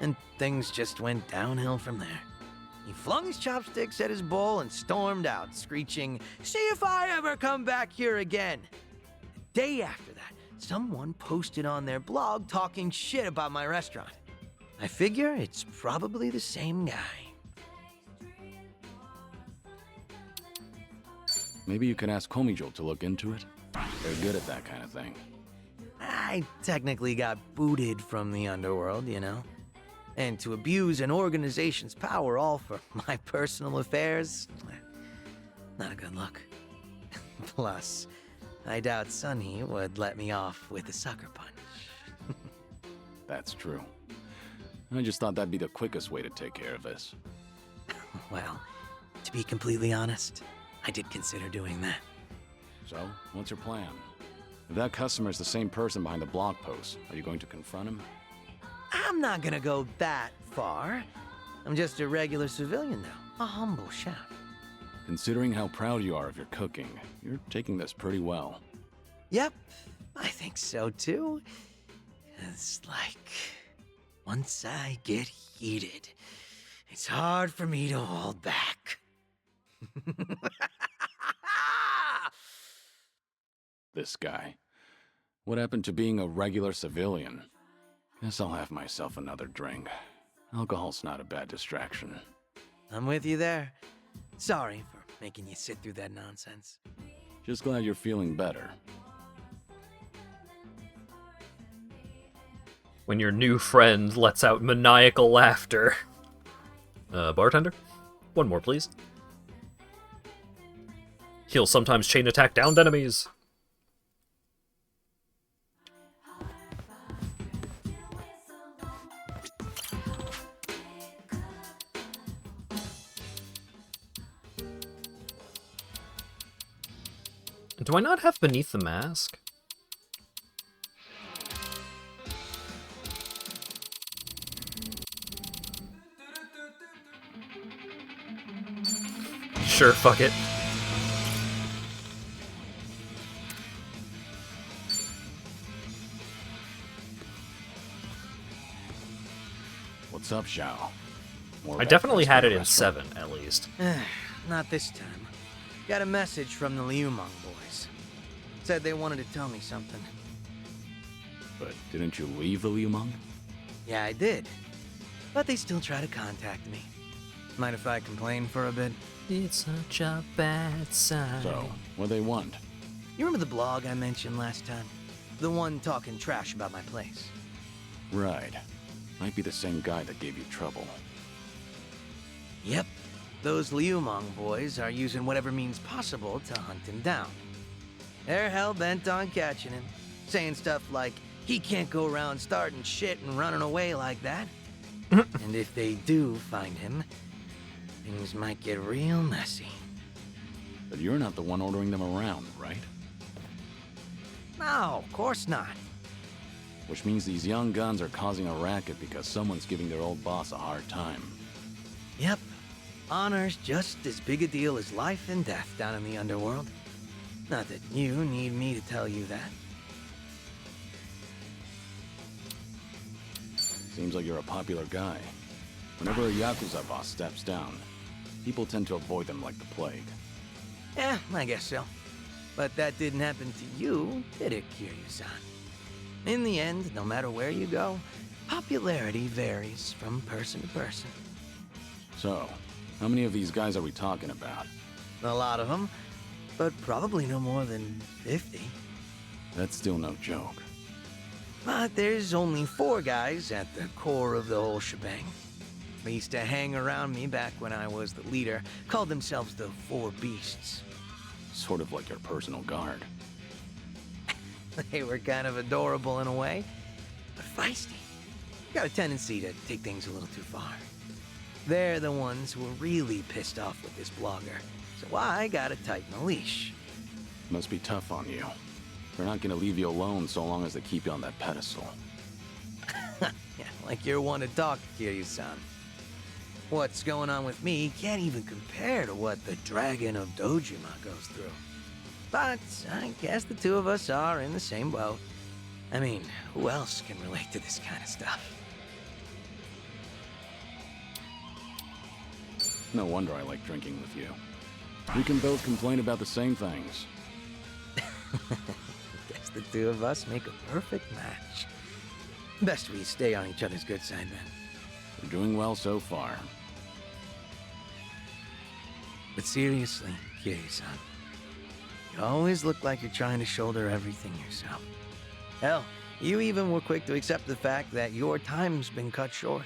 And things just went downhill from there. He flung his chopsticks at his bowl and stormed out, screeching, "See if I ever come back here again!" The day after that, someone posted on their blog talking shit about my restaurant. I figure it's probably the same guy. Maybe you could ask Komijo to look into it. They're good at that kind of thing. I technically got booted from the underworld, you know. And to abuse an organization's power all for my personal affairs? Not a good look. Plus, I doubt Sunny would let me off with a sucker punch. That's true. I just thought that'd be the quickest way to take care of this. Well, to be completely honest, I did consider doing that. So, what's your plan? If that customer's the same person behind the blog post, are you going to confront him? I'm not gonna go that far. I'm just a regular civilian now, a humble chef. Considering how proud you are of your cooking, you're taking this pretty well. Yep, I think so too. It's like, once I get heated, it's hard for me to hold back. This guy. What happened to being a regular civilian? Guess I'll have myself another drink. Alcohol's not a bad distraction. I'm with you there. Sorry for making you sit through that nonsense. Just glad you're feeling better. When your new friend lets out maniacal laughter. Bartender? One more, please. He'll sometimes chain attack downed enemies. Do I not have Beneath the Mask? Sure, fuck it. What's up, Xiao? I definitely had it in 7, at least. Not this time. Got a message from the Liu Meng boys. Said they wanted to tell me something. But didn't you leave the Liu Meng? Yeah, I did. But they still try to contact me. Mind if I complain for a bit? It's such a bad sign. So, what do they want? You remember the blog I mentioned last time? The one talking trash about my place. Right. Might be the same guy that gave you trouble. Yep. Those Liu Meng boys are using whatever means possible to hunt him down. They're hell-bent on catching him, saying stuff like, he can't go around starting shit and running away like that. And if they do find him, things might get real messy. But you're not the one ordering them around, right? No, of course not. Which means these young guns are causing a racket because someone's giving their old boss a hard time. Yep. Honor's just as big a deal as life and death down in the underworld. Not that you need me to tell you that. Seems like you're a popular guy. Whenever a Yakuza boss steps down, people tend to avoid them like the plague. Yeah, I guess so. But that didn't happen to you, did it, Kiryu-san? In the end, no matter where you go, popularity varies from person to person. So, how many of these guys are we talking about? A lot of them, but probably no more than 50. That's still no joke. But there's only 4 guys at the core of the whole shebang. They used to hang around me back when I was the leader, called themselves the 4 Beasts. Sort of like your personal guard. They were kind of adorable in a way, but feisty. Got a tendency to take things a little too far. They're the ones who were really pissed off with this blogger, so I gotta tighten the leash. Must be tough on you. They're not gonna leave you alone so long as they keep you on that pedestal. Yeah, like you're one to talk, Kiryu-san. What's going on with me can't even compare to what the Dragon of Dojima goes through. But I guess the two of us are in the same boat. I mean, who else can relate to this kind of stuff? No wonder I like drinking with you. We can both complain about the same things. Guess the two of us make a perfect match. Best we stay on each other's good side then. We're doing well so far. But seriously, Kiryu-san, you always look like you're trying to shoulder everything yourself. Hell, you even were quick to accept the fact that your time's been cut short.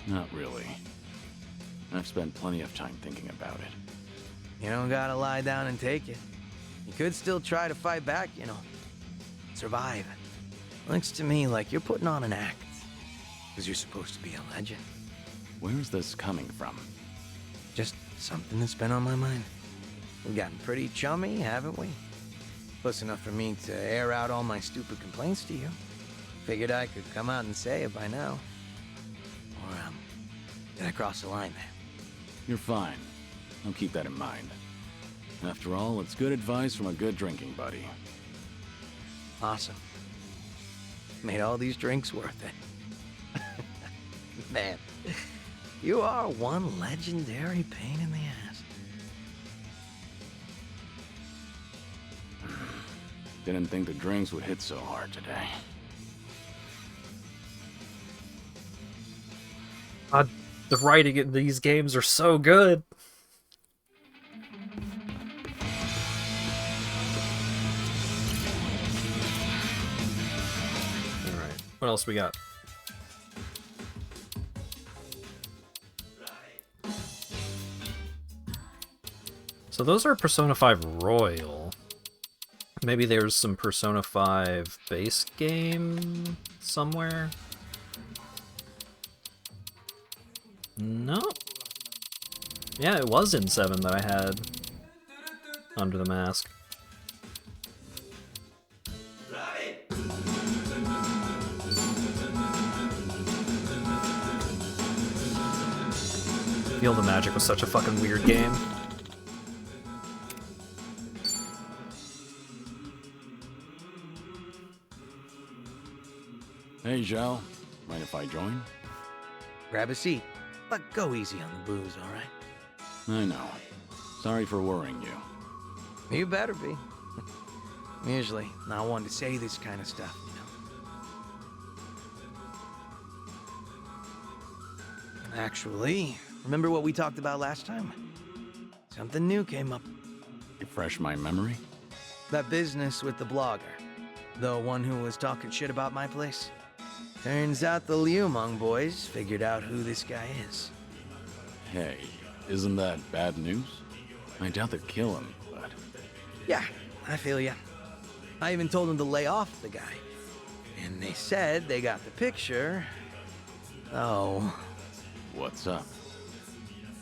Not really. I've spent plenty of time thinking about it. You don't gotta lie down and take it. You could still try to fight back, you know. Survive. Looks to me like you're putting on an act. Because you're supposed to be a legend. Where's this coming from? Just something that's been on my mind. We've gotten pretty chummy, haven't we? Close enough for me to air out all my stupid complaints to you. Figured I could come out and say it by now. Or, did I cross the line there? You're fine. I'll keep that in mind. After all, it's good advice from a good drinking buddy. Awesome. Made all these drinks worth it. Man, you are one legendary pain in the ass. Didn't think the drinks would hit so hard today. The writing in these games are so good. Alright, what else we got? So those are Persona 5 Royal. Maybe there's some Persona 5 base game somewhere? No. Yeah, it was in 7 that I had Under the Mask. Feel the Magic was such a fucking weird game. Hey, Zhao. Mind if I join? Grab a seat, but go easy on the booze, all right? I know. Sorry for worrying you. You better be. I'm usually not one to say this kind of stuff, you know. Actually, remember what we talked about last time? Something new came up. Refresh my memory? That business with the blogger. The one who was talking shit about my place. Turns out the Liumang boys figured out who this guy is. Hey, isn't that bad news? I doubt they'd kill him, but... Yeah, I feel ya. I even told them to lay off the guy. And they said they got the picture. Oh. What's up?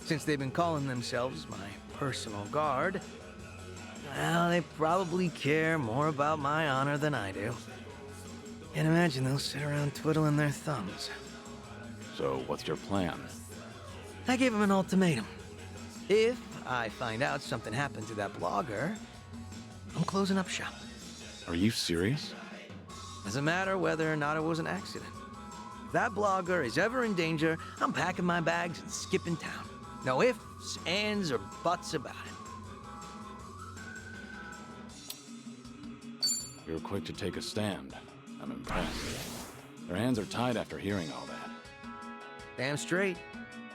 Since they've been calling themselves my personal guard, well, they probably care more about my honor than I do. Can't imagine they'll sit around twiddling their thumbs. So, what's your plan? I gave them an ultimatum. If I find out something happened to that blogger, I'm closing up shop. Are you serious? Doesn't matter whether or not it was an accident. If that blogger is ever in danger, I'm packing my bags and skipping town. No ifs, ands, or buts about it. You're quick to take a stand. I'm impressed. Their hands are tied after hearing all that. Damn straight.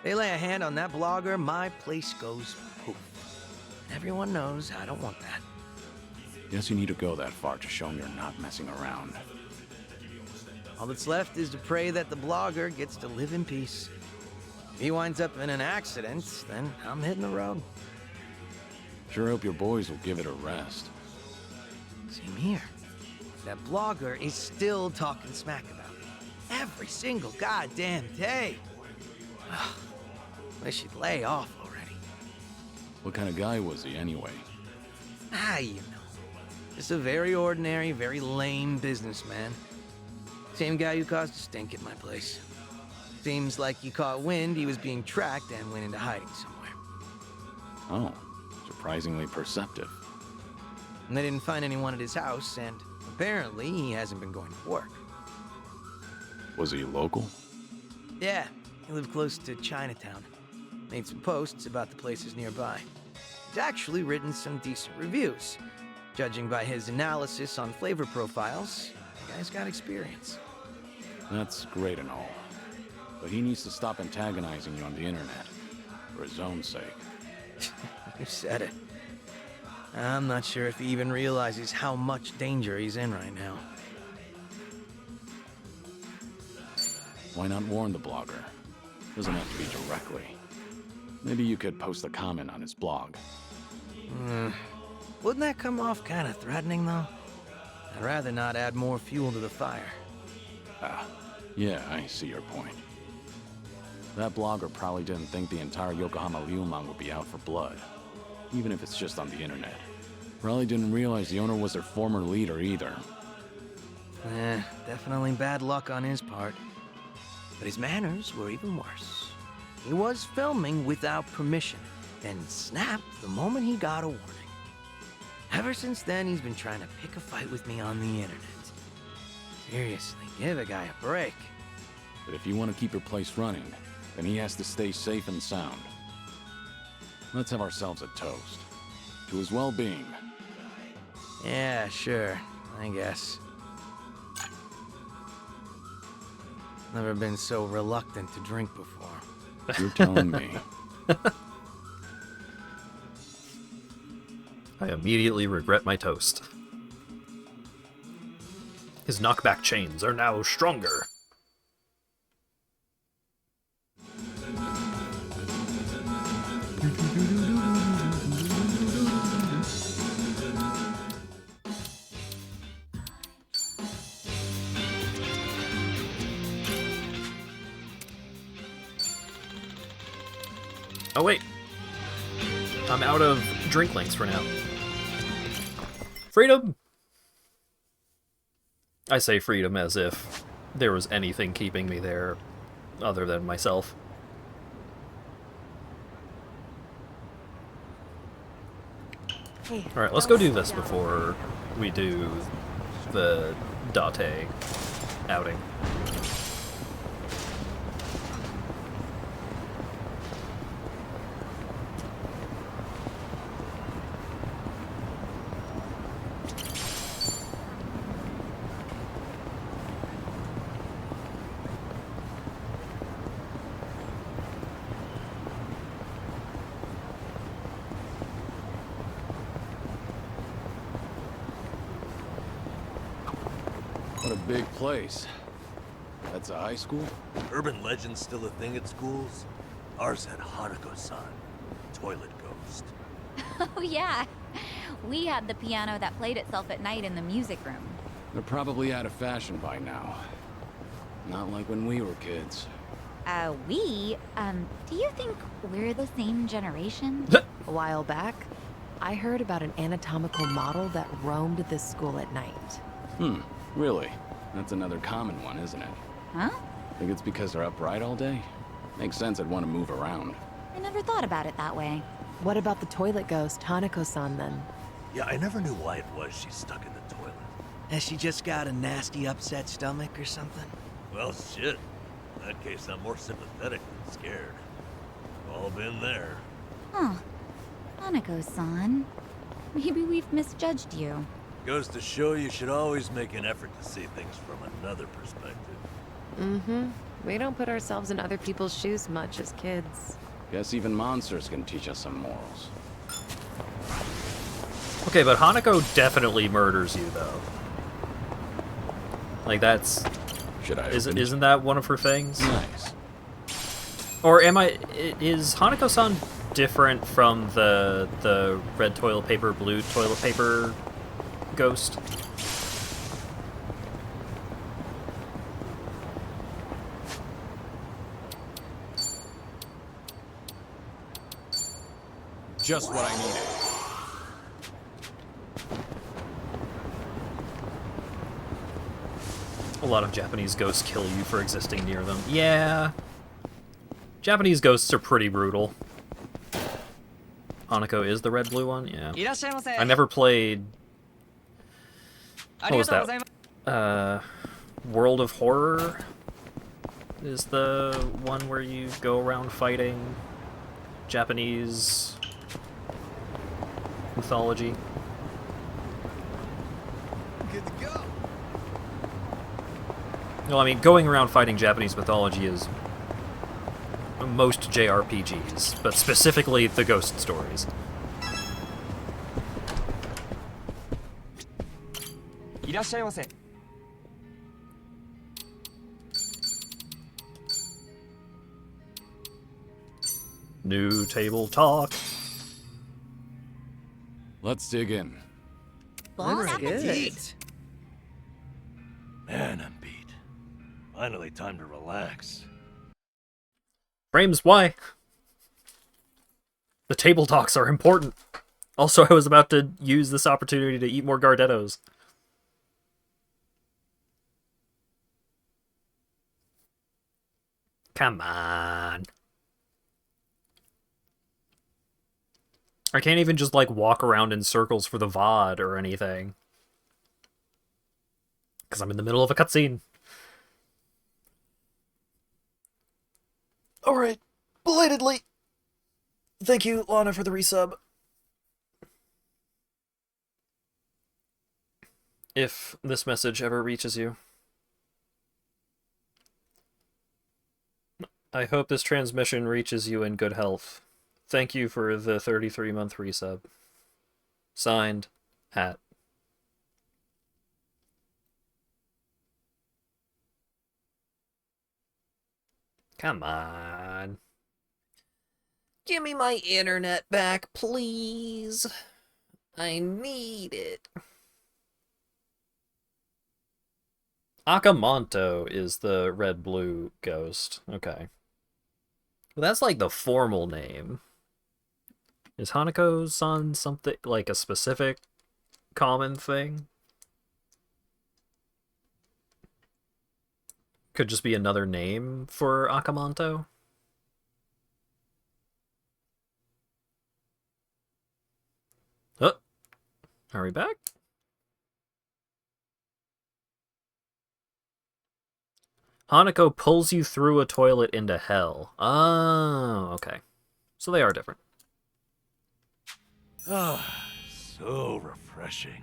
They lay a hand on that blogger, my place goes poof. Everyone knows I don't want that. Guess you need to go that far to show them you're not messing around. All that's left is to pray that the blogger gets to live in peace. If he winds up in an accident, then I'm hitting the road. Sure hope your boys will give it a rest. Same here. That blogger is still talking smack about me. Every single goddamn day. Wish he'd lay off already. What kind of guy was he, anyway? You know. Just a very ordinary, very lame businessman. Same guy who caused a stink at my place. Seems like he caught wind he was being tracked and went into hiding somewhere. Oh, surprisingly perceptive. And they didn't find anyone at his house, and apparently he hasn't been going to work. Was he local? Yeah, he lived close to Chinatown. Made some posts about the places nearby. He's actually written some decent reviews. Judging by his analysis on flavor profiles, the guy's got experience. That's great and all. But he needs to stop antagonizing you on the internet. For his own sake. You said it. I'm not sure if he even realizes how much danger he's in right now. Why not warn the blogger? Doesn't have to be directly. Maybe you could post a comment on his blog. Wouldn't that come off kind of threatening, though? I'd rather not add more fuel to the fire. Ah, yeah, I see your point. That blogger probably didn't think the entire Yokohama Ryuman would be out for blood, even if it's just on the internet. Probably didn't realize the owner was their former leader either. Definitely bad luck on his part. But his manners were even worse. He was filming without permission, then snapped the moment he got a warning. Ever since then, he's been trying to pick a fight with me on the internet. Seriously, give a guy a break. But if you want to keep your place running, then he has to stay safe and sound. Let's have ourselves a toast. To his well-being. Yeah, sure. I guess. Never been so reluctant to drink before. You're telling me. I immediately regret my toast. His knockback chains are now stronger. Oh wait, I'm out of drink links for now. Freedom! I say freedom as if there was anything keeping me there other than myself. Alright, let's go do this before we do the Date outing. What a big place. That's a high school? Urban legends still a thing at schools? Ours had Hanako-san, toilet ghost. Oh, yeah. We had the piano that played itself at night in the music room. They're probably out of fashion by now. Not like when we were kids. Do you think we're the same generation? A while back, I heard about an anatomical model that roamed this school at night. Really? That's another common one, isn't it? Huh? Think it's because they're upright all day? Makes sense I'd want to move around. I never thought about it that way. What about the toilet ghost, Hanako-san, then? Yeah, I never knew why it was she's stuck in the toilet. Has she just got a nasty upset stomach or something? Well, shit. In that case, I'm more sympathetic than scared. We've all been there. Huh. Hanako-san. Maybe we've misjudged you. Goes to show you should always make an effort to see things from another perspective. We don't put ourselves in other people's shoes much as kids. Guess even monsters can teach us some morals. Okay, but Hanako definitely murders you, though. Like, that's... Isn't that one of her things? Nice. Or is Hanako-san different from the red toilet paper, blue toilet paper ghost? Just what I needed. A lot of Japanese ghosts kill you for existing near them. Yeah. Japanese ghosts are pretty brutal. Hanako is the red-blue one? Yeah. I never played... What was that? World of Horror is the one where you go around fighting Japanese mythology. Good to go. No, I mean, going around fighting Japanese mythology is most JRPGs, but specifically the ghost stories. New table talk. Let's dig in. Bon Good. appetit. Man, I'm beat. Finally, time to relax. Frames, why? The table talks are important. Also, I was about to use this opportunity to eat more Gardettos. Come on. I can't even just, like, walk around in circles for the VOD or anything. Because I'm in the middle of a cutscene. Alright. Belatedly. Thank you, Lana, for the resub. If this message ever reaches you. I hope this transmission reaches you in good health. Thank you for the 33-month resub. Signed, Hat. Come on. Give me my internet back, please. I need it. Akamanto is the red-blue ghost. Okay. Well, that's like the formal name. Is Hanako-san something like a specific common thing? Could just be another name for Akamanto? Oh, are we back? Hanako pulls you through a toilet into hell. Oh, okay. So they are different. Ah, so refreshing.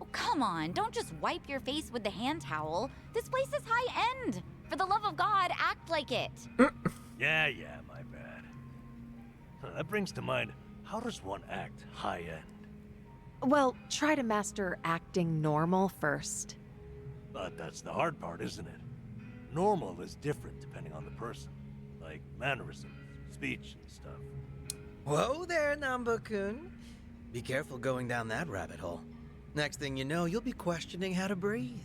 Oh, come on, don't just wipe your face with the hand towel. This place is high-end. For the love of God, act like it. Yeah, my bad. That brings to mind, how does one act high-end? Well, try to master acting normal first. But that's the hard part, isn't it? Normal is different depending on the person. Like mannerisms, speech, and stuff. Whoa there, Namba-kun. Be careful going down that rabbit hole. Next thing you know, you'll be questioning how to breathe.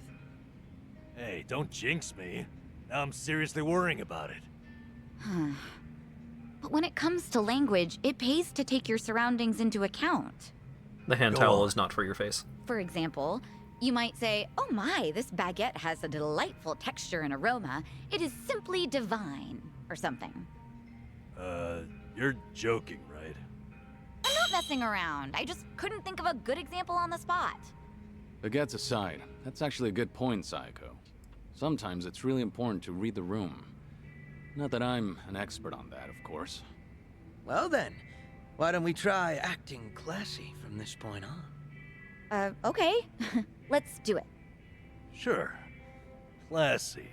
Hey, don't jinx me. Now I'm seriously worrying about it. But when it comes to language, it pays to take your surroundings into account. The hand towel is not for your face. For example, you might say, "Oh my, this baguette has a delightful texture and aroma. It is simply divine," or something. You're joking, right? I'm not messing around. I just couldn't think of a good example on the spot. Baguettes aside, that's actually a good point, Sayako. Sometimes it's really important to read the room. Not that I'm an expert on that, of course. Well then, why don't we try acting classy from this point on? Okay. Let's do it. Sure. Classy.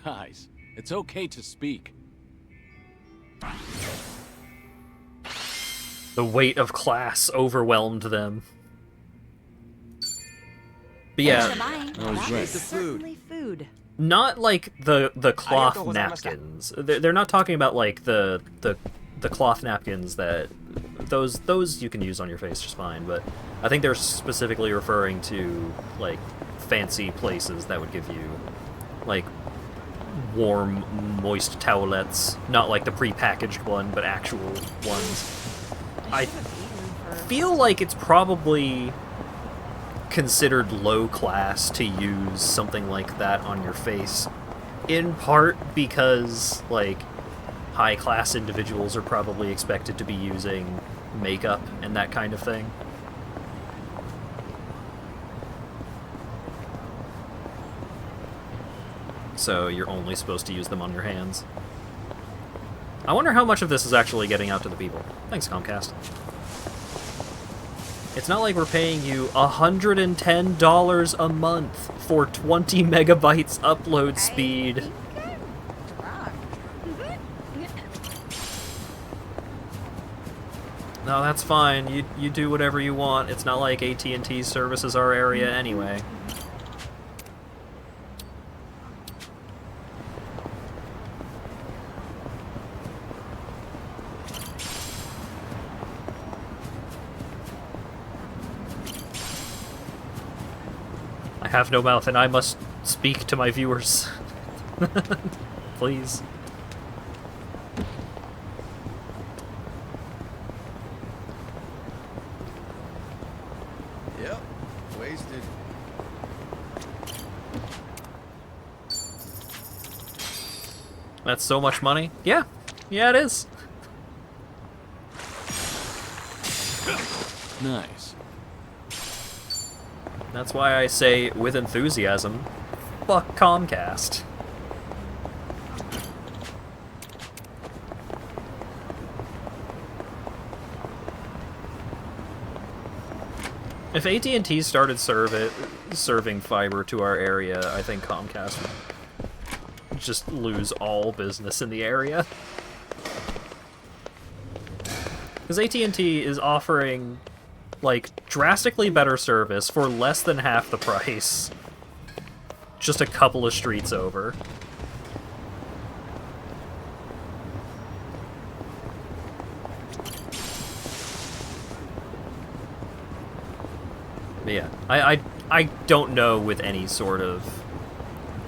Guys, it's okay to speak. The weight of class overwhelmed them. But yeah, That is certainly food. not like the cloth napkins. They're not talking about like the cloth napkins that those you can use on your face just fine. But I think they're specifically referring to like fancy places that would give you like warm, moist towelettes, not like the pre-packaged one, but actual ones. I feel like it's probably considered low class to use something like that on your face, in part because like high class individuals are probably expected to be using makeup and that kind of thing. So you're only supposed to use them on your hands. I wonder how much of this is actually getting out to the people. Thanks, Comcast. It's not like we're paying you $110 a month for 20 megabytes upload speed. No, that's fine. You do whatever you want. It's not like AT&T services our area anyway. I have no mouth and I must speak to my viewers. Please. Yep, wasted. That's so much money? Yeah. Yeah, it is. Nice. That's why I say, with enthusiasm, fuck Comcast. If AT&T started serving fiber to our area, I think Comcast would just lose all business in the area. Because AT&T is offering, like, drastically better service for less than half the price. Just a couple of streets over. But yeah, I don't know with any sort of,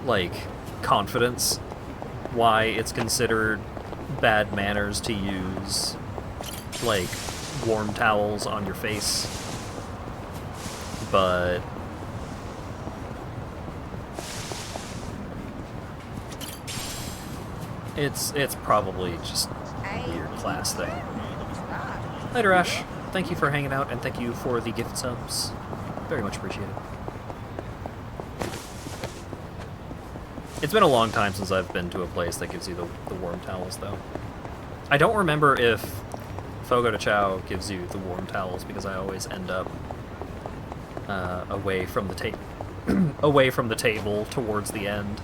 like, confidence why it's considered bad manners to use, like, warm towels on your face. But it's probably just a weird class thing. Later, Ash. Thank you for hanging out, and thank you for the gift subs. Very much appreciated. It's been a long time since I've been to a place that gives you the warm towels, though. I don't remember if Fogo de Chao gives you the warm towels, because I always end up away from the away from the table towards the end.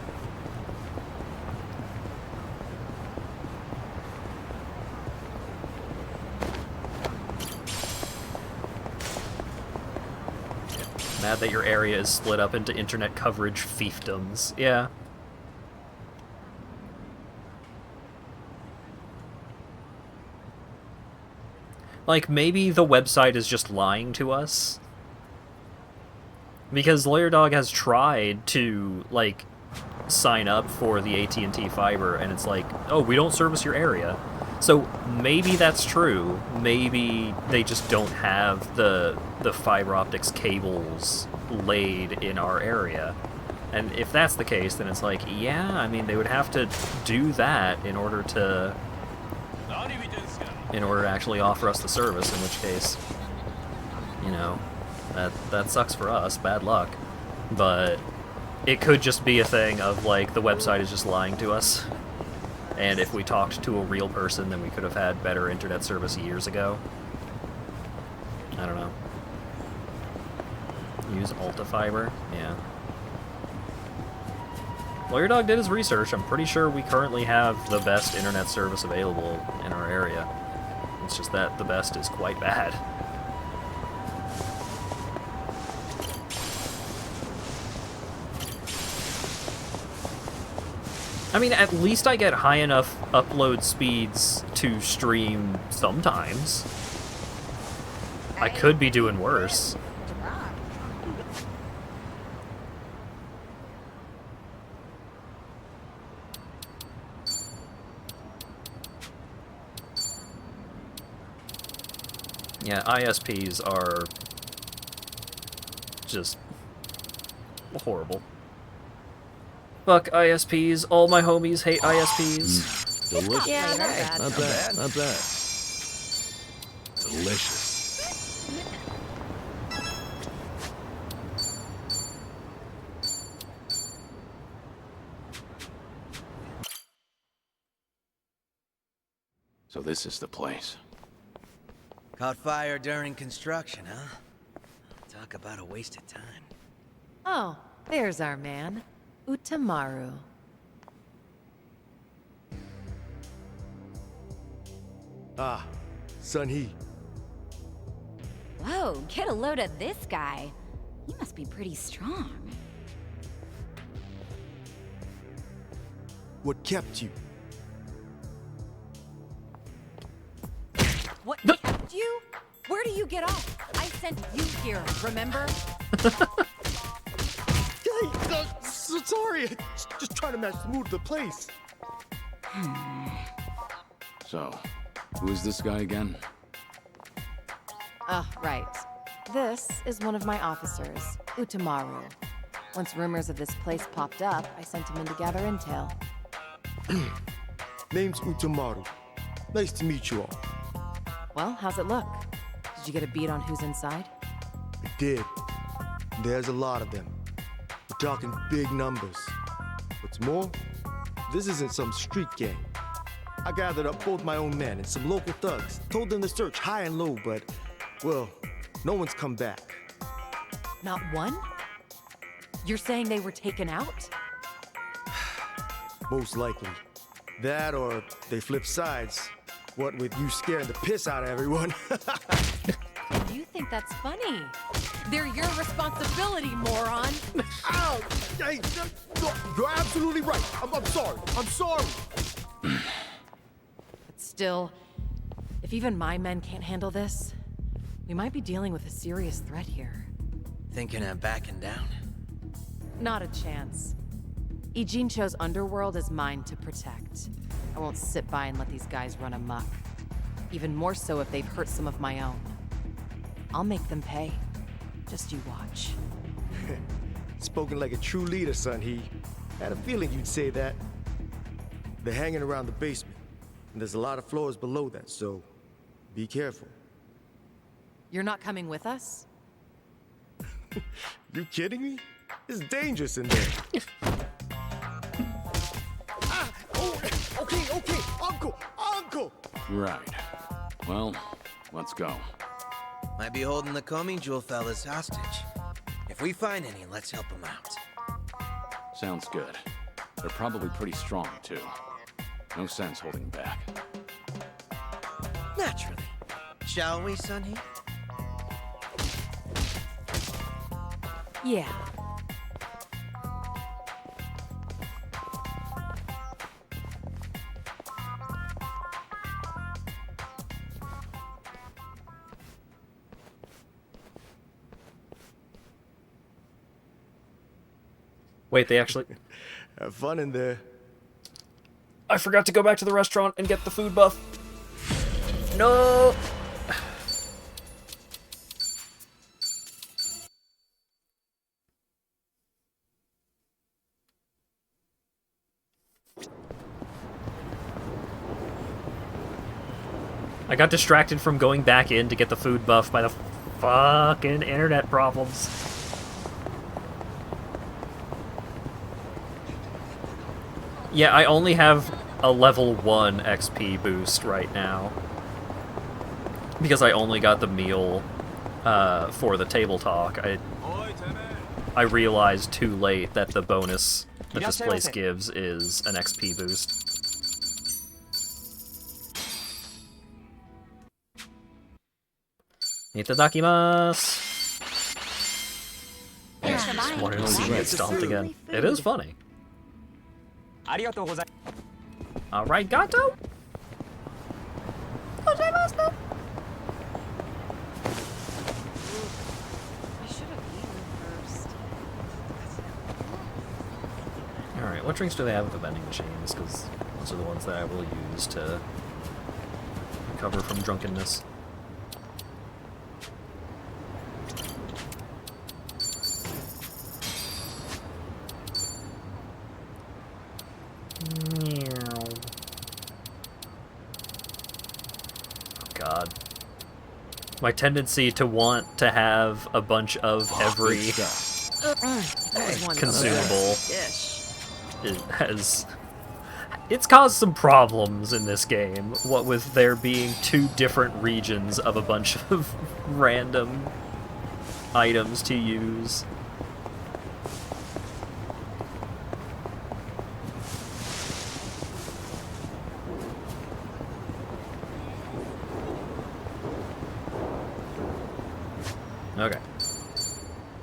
Mad that your area is split up into internet coverage fiefdoms. Yeah. Like, maybe the website is just lying to us. Because Lawyer Dog has tried to, like, sign up for the AT&T fiber, and it's like, oh, we don't service your area. So maybe that's true. Maybe they just don't have the fiber optics cables laid in our area. And if that's the case, then it's like, yeah, I mean, they would have to do that in order to actually offer us the service, in which case, you know, that sucks for us, bad luck. But it could just be a thing of, like, the website is just lying to us. And if we talked to a real person, then we could have had better internet service years ago. I don't know. Use Alta Fiber? Yeah. Lawyer Dog did his research. I'm pretty sure we currently have the best internet service available in our area. It's just that the best is quite bad. I mean, at least I get high enough upload speeds to stream sometimes. I could be doing worse. Yeah, ISPs are just horrible. Fuck ISPs. All my homies hate ISPs. Delicious. Yeah, not bad. Not bad. Not bad. Delicious. So this is the place. Caught fire during construction, huh? Talk about a waste of time. Oh, there's our man, Utamaru. Ah, Sun-Hee. Whoa, get a load of this guy. He must be pretty strong. What kept you? What kept you? Where do you get off? I sent you here, remember? So sorry. Just trying to match the mood of the place. So, who is this guy again? Right. This is one of my officers, Utamaru. Once rumors of this place popped up, I sent him in to gather intel. Name's Utamaru. Nice to meet you all. Well, how's it look? Did you get a beat on who's inside? I did. There's a lot of them. We're talking big numbers. What's more, this isn't some street gang. I gathered up both my own men and some local thugs, told them to search high and low, but, well, no one's come back. Not one? You're saying they were taken out? Most likely. That or they flip sides. What with you scaring the piss out of everyone. And you think that's funny? They're your responsibility, moron! Ow! Hey, no, you're absolutely right. I'm sorry. I'm sorry. But still, if even my men can't handle this, we might be dealing with a serious threat here. Thinking of backing down? Not a chance. Ijincho's underworld is mine to protect. I won't sit by and let these guys run amok. Even more so if they've hurt some of my own. I'll make them pay. Just you watch. Spoken like a true leader, son. Had a feeling you'd say that. They're hanging around the basement, and there's a lot of floors below that, so be careful. You're not coming with us? You kidding me? It's dangerous in there. Okay, Uncle! Right. Well, let's go. Might be holding the Coming Jewel fellas hostage. If we find any, let's help them out. Sounds good. They're probably pretty strong, too. No sense holding back. Naturally. Shall we, Sunny? Yeah. Wait, they actually... Have fun in there. I forgot to go back to the restaurant and get the food buff. No! I got distracted from going back in to get the food buff by the fucking internet problems. Yeah, I only have a level 1 XP boost right now. Because I only got the meal for the table talk. I realized too late that the bonus that this place gives is an XP boost. Itadakimasu! I just wanted to see you get stomped again. It is funny. Alright, Gato? Alright, what drinks do they have at the vending machines? Because those are the ones that I will use to recover from drunkenness. God. My tendency to want to have a bunch of every consumable it's caused some problems in this game, what with there being 2 different regions of a bunch of random items to use. Okay.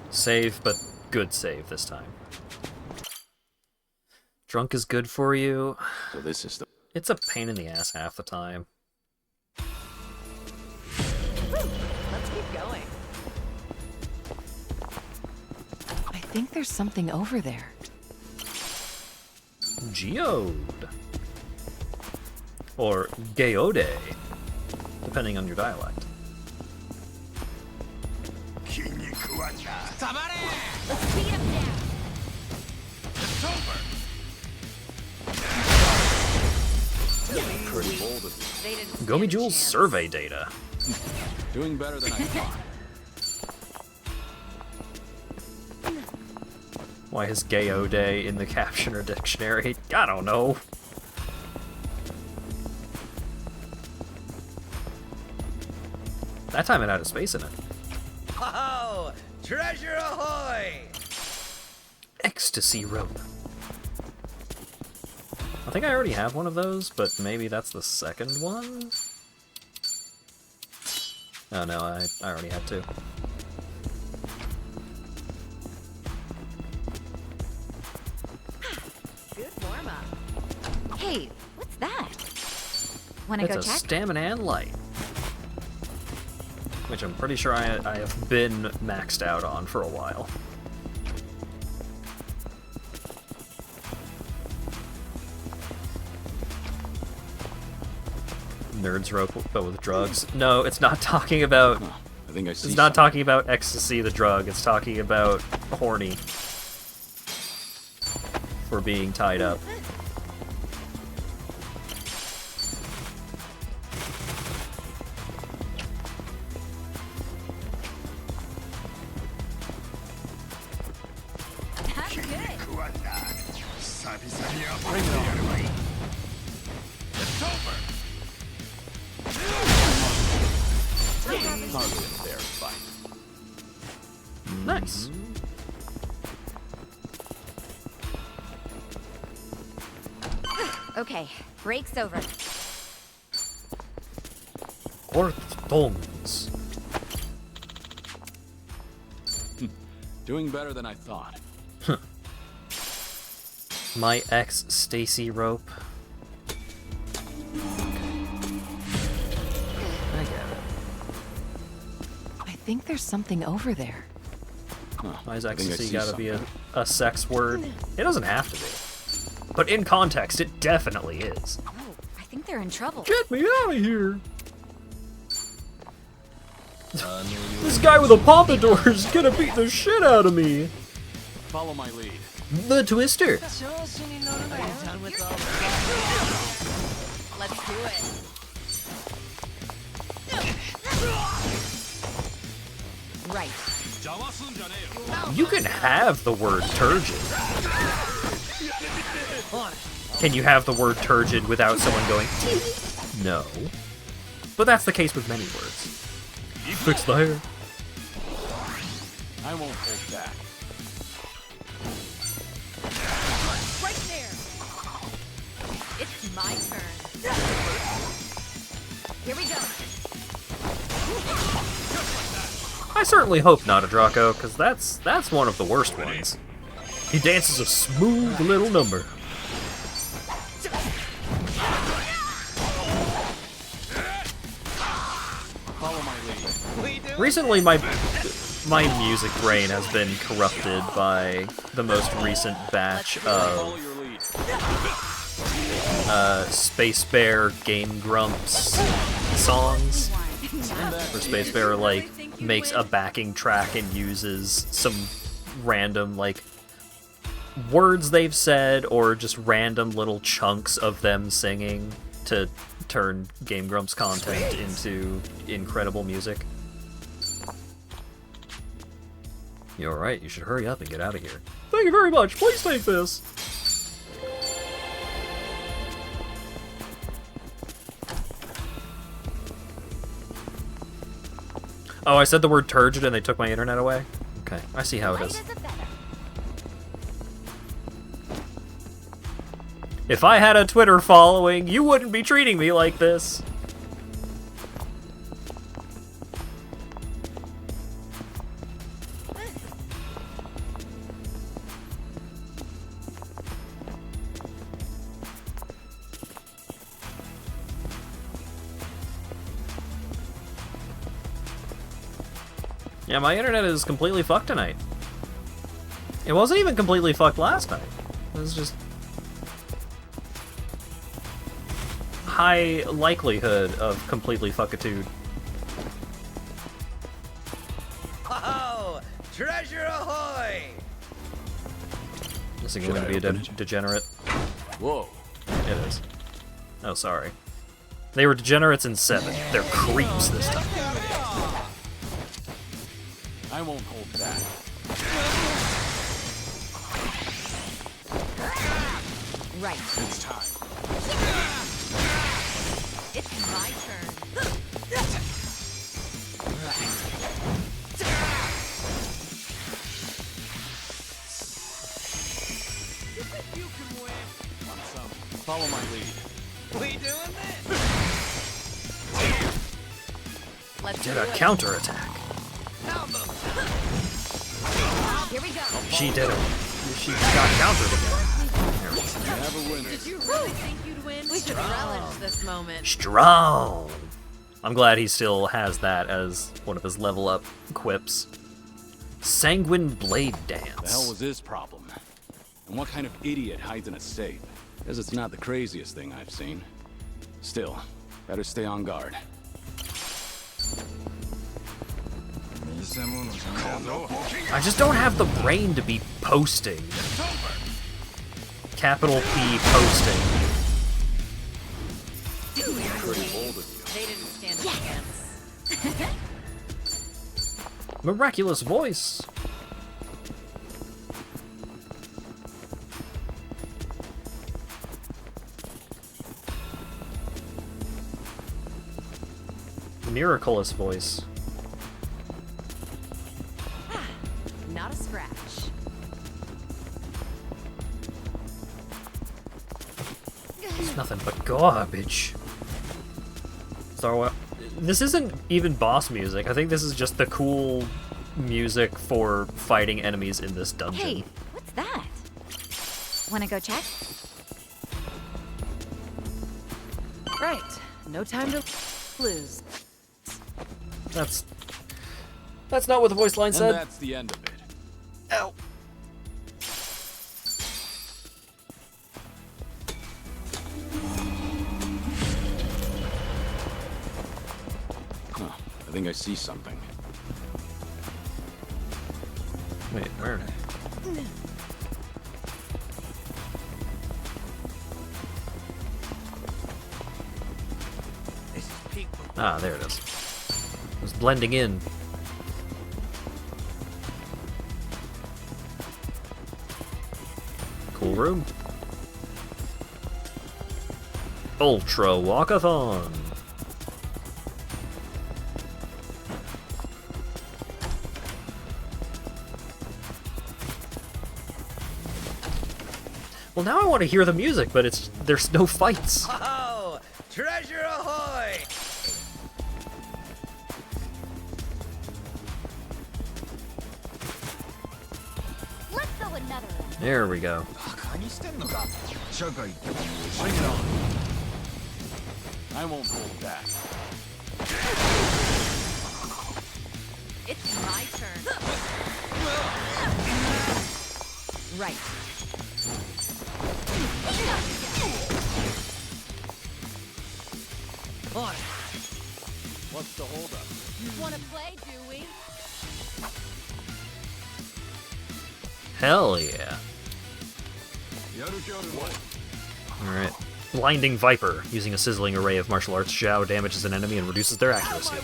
Save, but good save this time. Drunk is good for you. So this is the... It's a pain in the ass half the time. Let's keep going. I think there's something over there. Geode. Or Geode, depending on your dialect. Let's speed him down. It's over. Pretty bold of you. Gomi Jules survey data. Doing better than I thought. Why is Geode in the caption or dictionary? I don't know. That time it had a space in it. Oh, treasure ahoy! Ecstasy rope. I think I already have one of those, but maybe that's the second one? Oh no, I already had two. Good warm-up. Hey, what's that? Wanna go It's a check? stamina and light. Which I'm pretty sure I have been maxed out on for a while. Nerds rope, but with drugs. No, it's not talking about... I think I see It's not talking about ecstasy, the drug. It's talking about horny. For being tied up. That's good. Bring it on. It's over. Hardly a fair fight. Nice. Okay, break's over. Orthons. Doing better than I thought. My ex Stacy rope. I get it. I think there's something over there. Why is I think I ecstasy see gotta be something. a sex word? It doesn't have to be. But in context, it definitely is. Oh, I think they're in trouble. Get me out of here! This guy with a pompadour is gonna beat the shit out of me! Follow my lead. The Twister! Let's do it. Right. You can have the word turgid. Can you have the word turgid without someone going, no? But that's the case with many words. Fix the hair. I won't hold back. Right there. It's my turn. Here we go. I certainly hope not a Draco, because that's one of the worst ones. He dances a smooth little number. Follow my lead. Recently, my music brain has been corrupted by the most recent batch of Space Bear Game Grumps songs. Where Space Bear like makes a backing track and uses some random like words they've said or just random little chunks of them singing to turn Game Grumps content into incredible music. You're right, you should hurry up and get out of here. Thank you very much, please take this! Oh, I said the word turgid and they took my internet away? Okay, I see how it is. If I had a Twitter following, you wouldn't be treating me like this. Yeah, my internet is completely fucked tonight. It wasn't even completely fucked last night. It was just high likelihood of completely fuckitude. Oh, treasure ahoy! This thing going to be a degenerate. Whoa. It is. Oh, sorry. They were degenerates in 7. They're creeps this time. I won't hold back. Right. It's time. It's my turn. You can win. On some. Follow my lead. We doing this? Let's Did do a it. counterattack. Here we go. She did it. She got countered again. Never win. Did you really think you'd win? We should relish this moment. Strong. I'm glad he still has that as one of his level up quips. Sanguine blade dance. The hell was his problem? And what kind of idiot hides in a safe? Because it's not the craziest thing I've seen. Still, better stay on guard. I just don't have the brain to be posting. Capital P posting. Pretty bold of you. They didn't stand a chance. Miraculous voice. Miraculous voice. Not a scratch. It's nothing but garbage. So, this isn't even boss music. I think this is just the cool music for fighting enemies in this dungeon. Hey, what's that? Wanna go check? Right. No time to lose. That's not what the voice line And said. that's the end of it. Ow. Huh, I think I see something. Wait, where? Ah, there it is. It's blending in. Cool room. Ultra Walkathon. Well, now I want to hear the music, but there's no fights. Oh, treasure ahoy! Let's go another one. There we go. Bring it on. I won't hold back. It's my turn. Right. On. What's the holdup? Wanna play, do we? Hell yeah. Alright. Blinding Viper. Using a sizzling array of martial arts, Zhao damages an enemy and reduces their accuracy.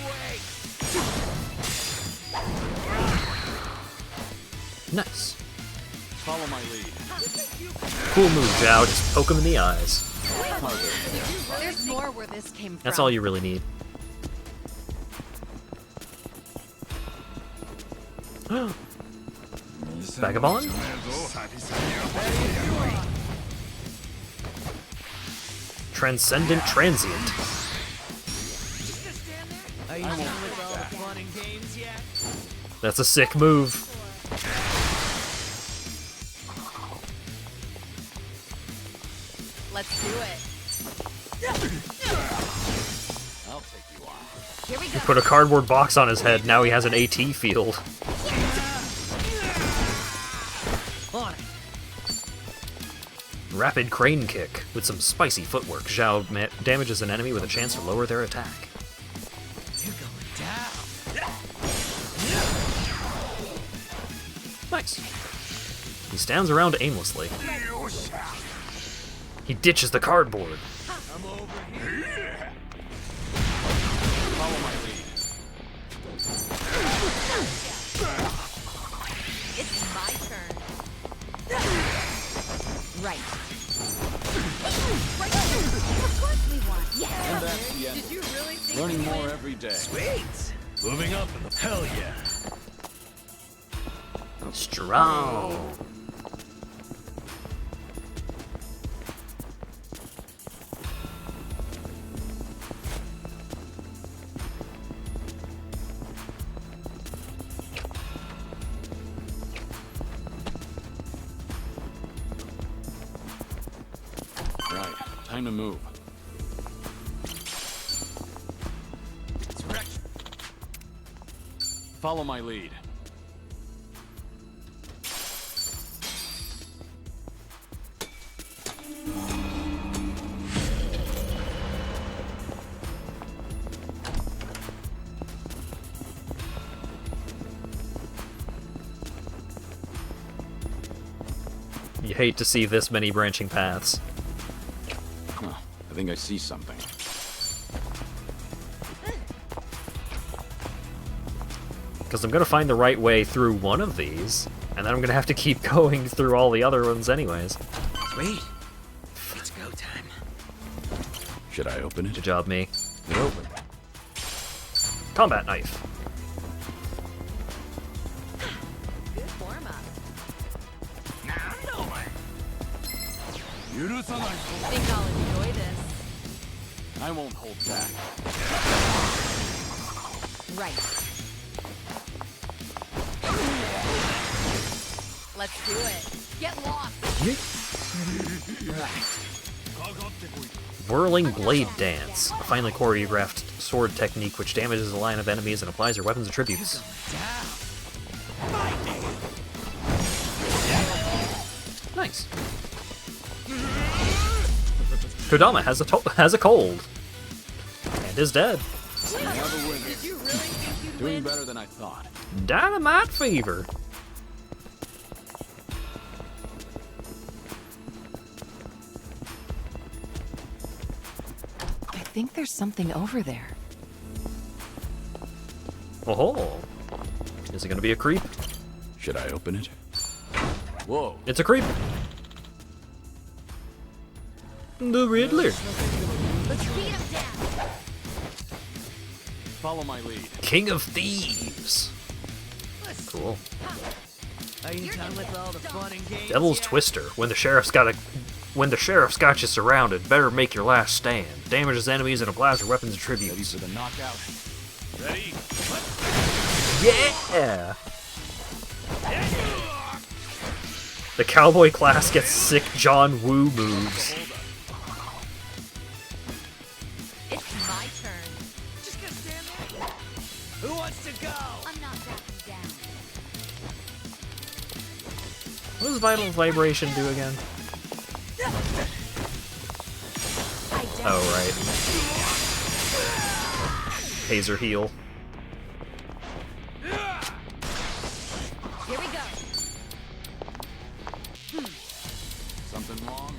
Nice. Follow my lead. Cool move, Zhao. Just poke him in the eyes. There's more where this came from. That's all you really need. Vagabond? Transcendent Transient. Are you done with all the fun and games yet? That's a sick move. Let's do it. I'll Here we You go. put a cardboard box on his head, now he has an AT field. On it. Rapid crane kick. With some spicy footwork, Zhao damages an enemy with a chance to lower their attack. You're going down. Nice. He stands around aimlessly. He ditches the cardboard. I'm over here. Follow my lead. It's my turn. Right. Of course we won. Yeah. And that's the end. Did you really think Learning we'd more win? every day. Sweet. Moving up in the hell yeah. Strong. Right, time to move. Follow my lead. You hate to see this many branching paths. Huh, I think I see something. Because I'm going to find the right way through one of these, and then I'm going to have to keep going through all the other ones anyways. Sweet. It's go time. Should I open it? Good job, me. Nope. Combat knife. Good warm-up. Think I'll enjoy this. I won't hold back. Right. Let's do it. Get lost. Whirling Blade Dance. A finely choreographed sword technique which damages a line of enemies and applies their weapons attributes. Nice. Kodama has a cold. And is dead. Another winner. Doing better than I thought. Dynamite fever. I think there's something over there. Oh, is it gonna be a creep? Should I open it? Whoa. It's a creep. The Riddler. Let's beat him down. Follow my lead. King of Thieves. Cool. Are you done with all the fun and games? Devil's Twister. When the sheriff's got you surrounded, better make your last stand. Damages enemies and applies their weapons attributes. Ready for the knockout. Ready? Yeah. The cowboy class gets sick John Woo moves. It's my turn. Just gonna stand there. Who wants to go? I'm not backing down. What does Vital Vibration do again? Oh, right. Taser heal. Here we go. Something wrong?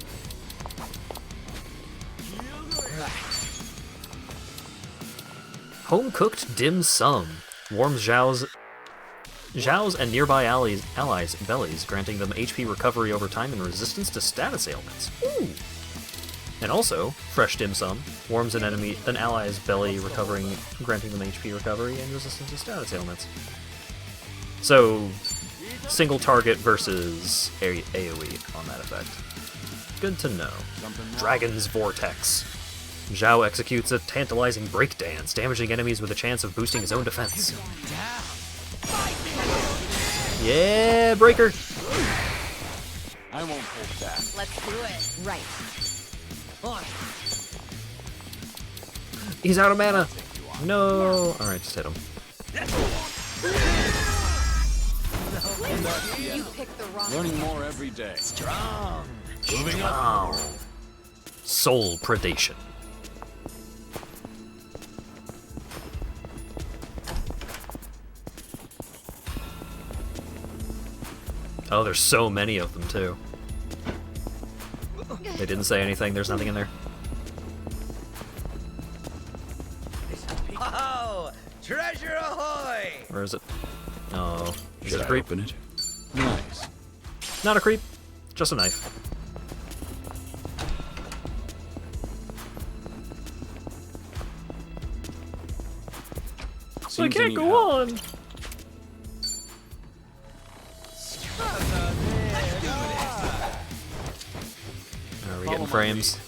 Home-cooked dim sum. Warms Zhao's and nearby allies' bellies, granting them HP recovery over time and resistance to status ailments. Ooh. And also, fresh dim sum warms an ally's belly, granting them HP recovery and resistance to status ailments. So, single target versus AoE on that effect. Good to know. Dragon's Vortex. Zhao executes a tantalizing breakdance, damaging enemies with a chance of boosting his own defense. Yeah, breaker! I won't hold back. Let's do it. Right. On. He's out of mana! No! Alright, just hit him. You picked the wrong Learning more every day. Strong. Moving up. Wow. Soul predation. Oh, there's so many of them, too. They didn't say anything, there's nothing in there. Oh, treasure ahoy! Where is it? Oh, is Should it a I creep? open it? Nice. Not a creep, just a knife. I Seems can't need go help. on! Are we getting frames?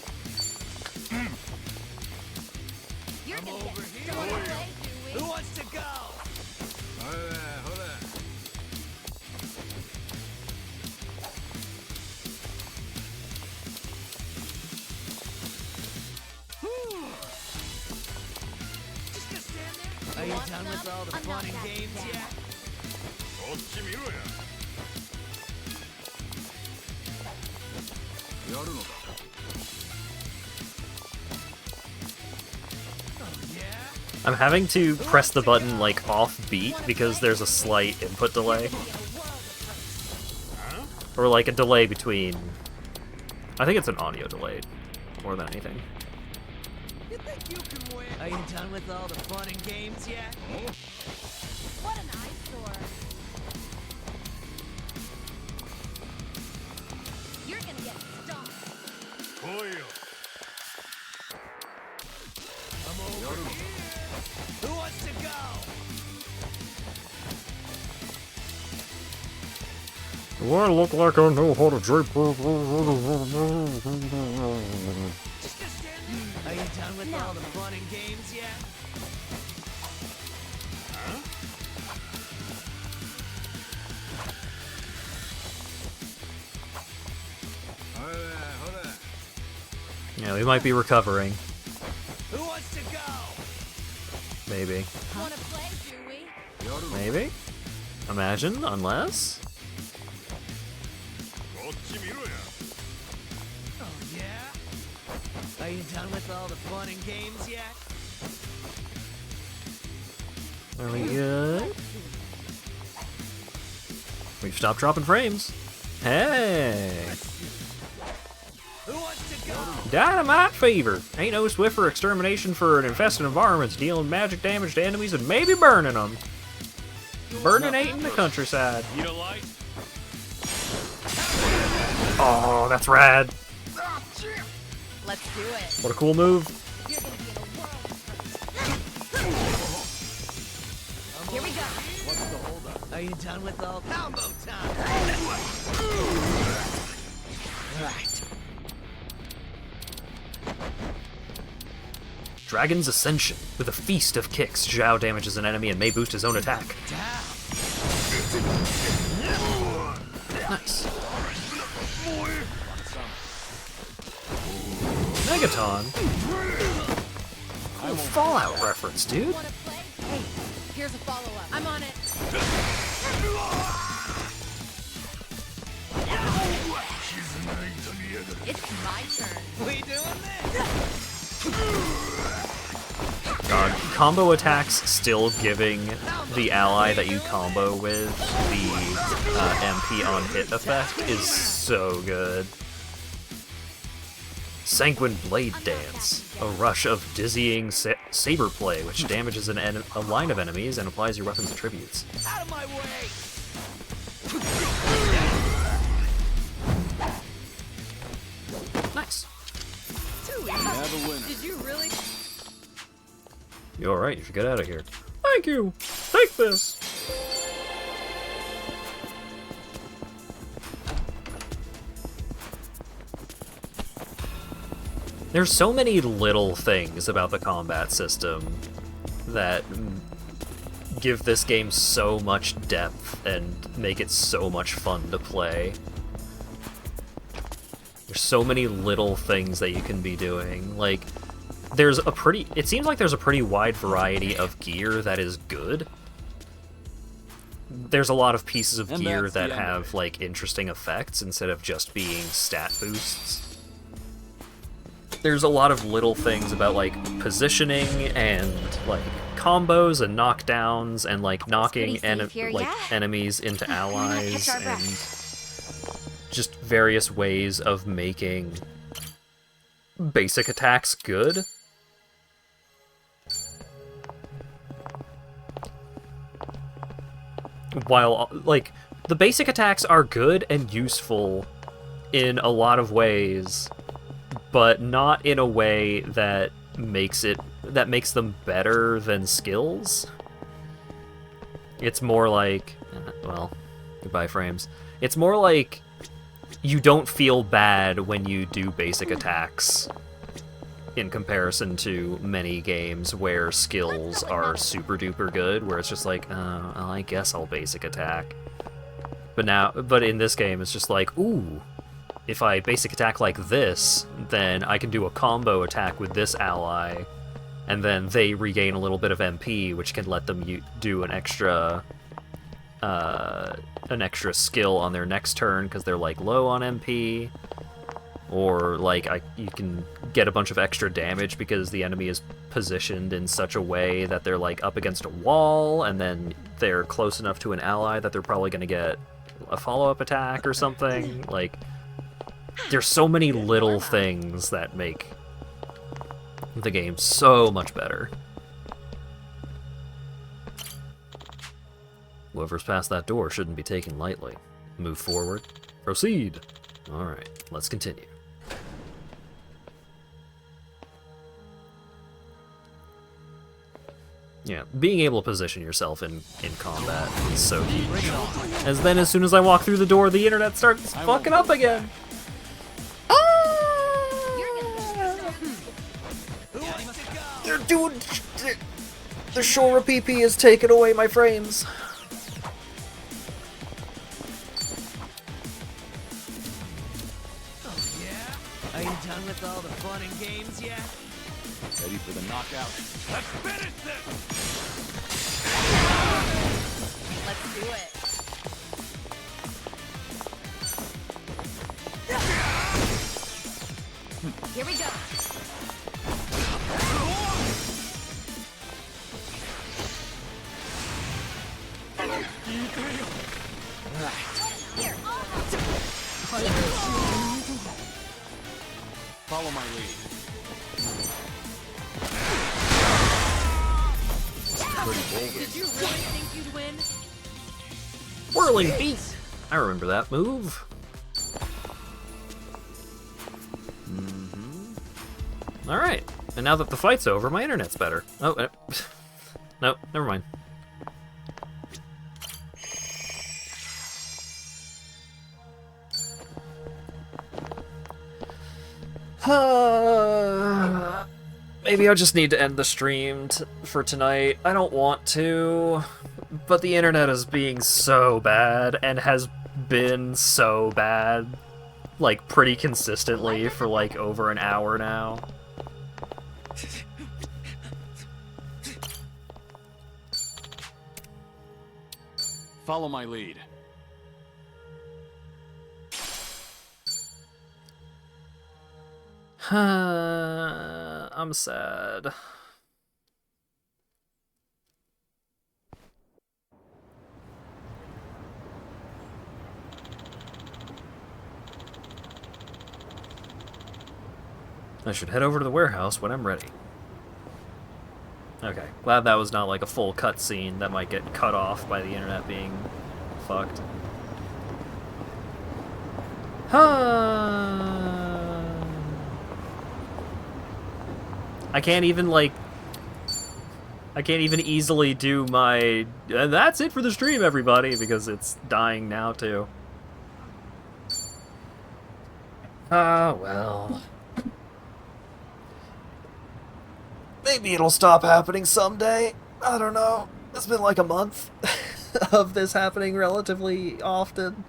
Who wants to go? Are you done with all the fun and games yet? I'm having to press the button like off beat because there's a slight input delay. Or like a delay between... I think it's an audio delay more than anything. Are you done with all the fun and games yet? What an eyesore. You're gonna get stomped. I'm over here. Who wants to go? Do I look like I know how to drape? Are you done with all the fun and games yet? Yeah, we might be recovering. Who wants to go? Maybe. Wanna play, do we? Maybe? Imagine, unless... Oh yeah? Are you done with all the fun and games yet? Are we good? We've stopped dropping frames. Hey! Who wants to go? Dynamite fever! Ain't no swifter extermination for an infested environment, dealing magic damage to enemies and maybe burning them. Burninating the countryside. Need a light? Oh, that's rad. Let's do it. What a cool move. You're gonna be in a world of hurt. Here we go. What's the holdup? Are you done with all combo time? Right. Dragon's Ascension. With a feast of kicks, Zhao damages an enemy and may boost his own attack. Nice. Megaton? Cool Fallout reference, dude. Hey, here's a follow-up. I'm on it. It's my turn. We doing this? God, combo attacks still giving the ally that you combo with the MP on hit effect is so good. Sanguine Blade Dance, a rush of dizzying saber play which damages a line of enemies and applies your weapon's attributes. Out of my way! Nice. Have a winner. Did you really? You're alright, you should get out of here. Thank you! Take this! There's so many little things about the combat system that give this game so much depth and make it so much fun to play. There's so many little things that you can be doing. Like, it seems like there's a pretty wide variety of gear that is good. There's a lot of pieces of And gear that's the that end of have, like, interesting effects instead of just being stat boosts. There's a lot of little things about, like, positioning and, like, combos and knockdowns and, like, knocking enemies into allies and just various ways of making basic attacks good. While, like, the basic attacks are good and useful in a lot of ways, but not in a way that makes them better than skills. It's more like, well, goodbye frames. It's more like you don't feel bad when you do basic attacks in comparison to many games where skills are super duper good, where it's just like, well, I guess I'll basic attack. But in this game, it's just like, ooh, if I basic attack like this, then I can do a combo attack with this ally, and then they regain a little bit of MP, which can let them do an extra skill on their next turn because they're like low on MP, or like you can get a bunch of extra damage because the enemy is positioned in such a way that they're like up against a wall, and then they're close enough to an ally that they're probably going to get a follow-up attack or something. Like, there's so many little things that make the game so much better. Whoever's past that door shouldn't be taken lightly. Move forward. Proceed. Alright, let's continue. Yeah, being able to position yourself in combat is so key. As then, as soon as I walk through the door, the internet starts fucking up again. They're doing... The Shora PP is taking away my frames. Are you done with all the fun and games yet? Ready for the knockout? Let's finish this! Let's do it. Here we go. Follow my lead. Pretty bold. Did you really think you'd win? Whirling Beat! I remember that move. Alright, and now that the fight's over, my internet's better. Oh, no, never mind. Maybe I just need to end the stream for tonight. I don't want to, but the internet is being so bad and has been so bad, like, pretty consistently for, like, over an hour now. Follow my lead. I'm sad. I should head over to the warehouse when I'm ready. Okay, glad that was not like a full cutscene that might get cut off by the internet being fucked. I can't even, like... I can't even easily do my... And that's it for the stream, everybody, because it's dying now, too. Ah, well... Maybe it'll stop happening someday. I don't know. It's been like a month of this happening relatively often.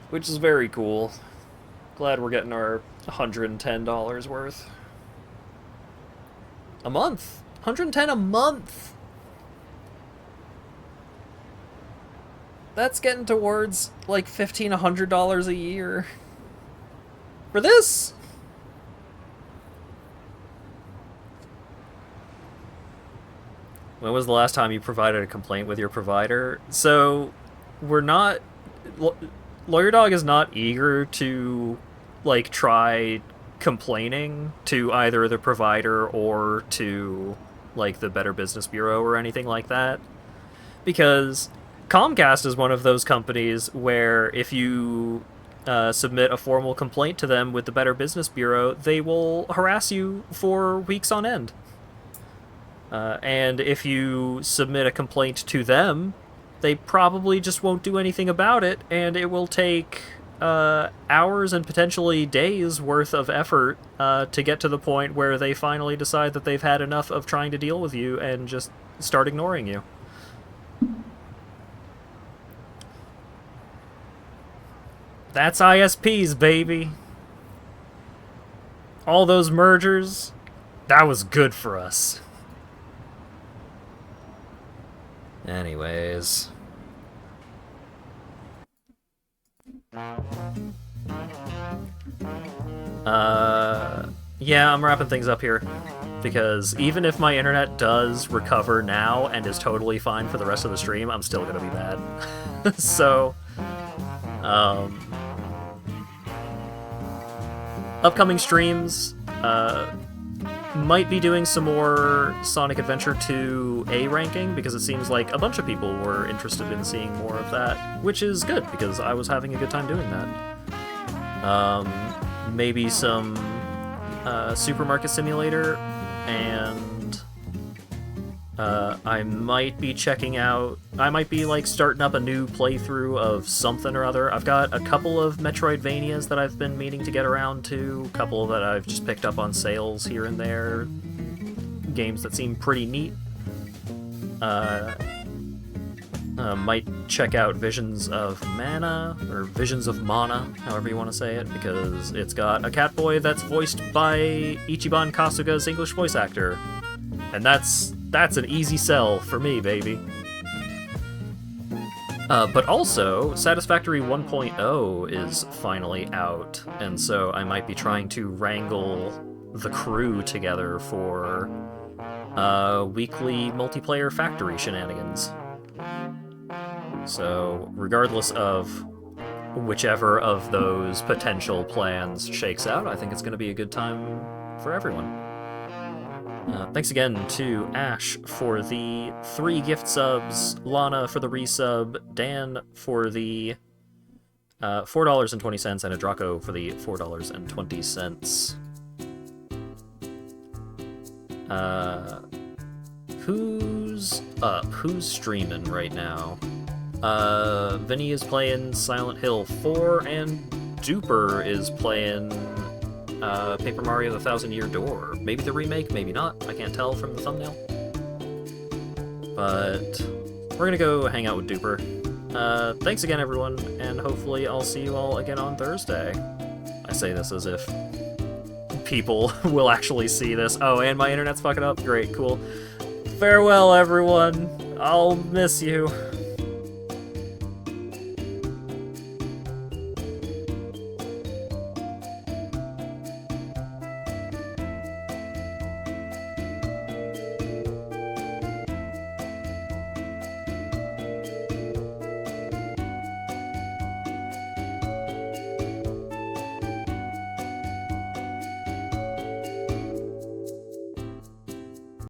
Which is very cool. Glad we're getting our $110 worth. A month. 110 a month. That's getting towards like $1,500 a year. For this? When was the last time you provided a complaint with your provider? So, we're not... Lawyer Dog is not eager to, like, try complaining to either the provider or to, like, the Better Business Bureau or anything like that. Because Comcast is one of those companies where if you submit a formal complaint to them with the Better Business Bureau, they will harass you for weeks on end. And if you submit a complaint to them, they probably just won't do anything about it, and it will take hours and potentially days worth of effort to get to the point where they finally decide that they've had enough of trying to deal with you and just start ignoring you. That's ISPs, baby. All those mergers, that was good for us. Anyways. Yeah, I'm wrapping things up here. Because even if my internet does recover now and is totally fine for the rest of the stream, I'm still gonna be bad. So, upcoming streams, might be doing some more Sonic Adventure 2 A ranking, because it seems like a bunch of people were interested in seeing more of that, which is good, because I was having a good time doing that. Maybe some Supermarket Simulator, and I might be checking out, I might be like starting up a new playthrough of something or other. I've got a couple of Metroidvanias that I've been meaning to get around to, a couple that I've just picked up on sales here and there, games that seem pretty neat. Might check out Visions of Mana, or Visions of Mana, however you want to say it, because it's got a Catboy that's voiced by Ichiban Kasuga's English voice actor. And that's an easy sell for me, baby. But also, Satisfactory 1.0 is finally out, and so I might be trying to wrangle the crew together for weekly multiplayer factory shenanigans. So, regardless of whichever of those potential plans shakes out, I think it's going to be a good time for everyone. Thanks again to Ash for the 3 gift subs, Lana for the resub, Dan for the $4.20, and Adraco for the $4.20. Who's up? Who's streaming right now? Vinny is playing Silent Hill 4, and Duper is playing Paper Mario: The Thousand Year Door. Maybe the remake, maybe not. I can't tell from the thumbnail. But we're gonna go hang out with Duper. Thanks again, everyone, and hopefully I'll see you all again on Thursday. I say this as if people will actually see this. Oh, and my internet's fucking up? Great, cool. Farewell, everyone. I'll miss you.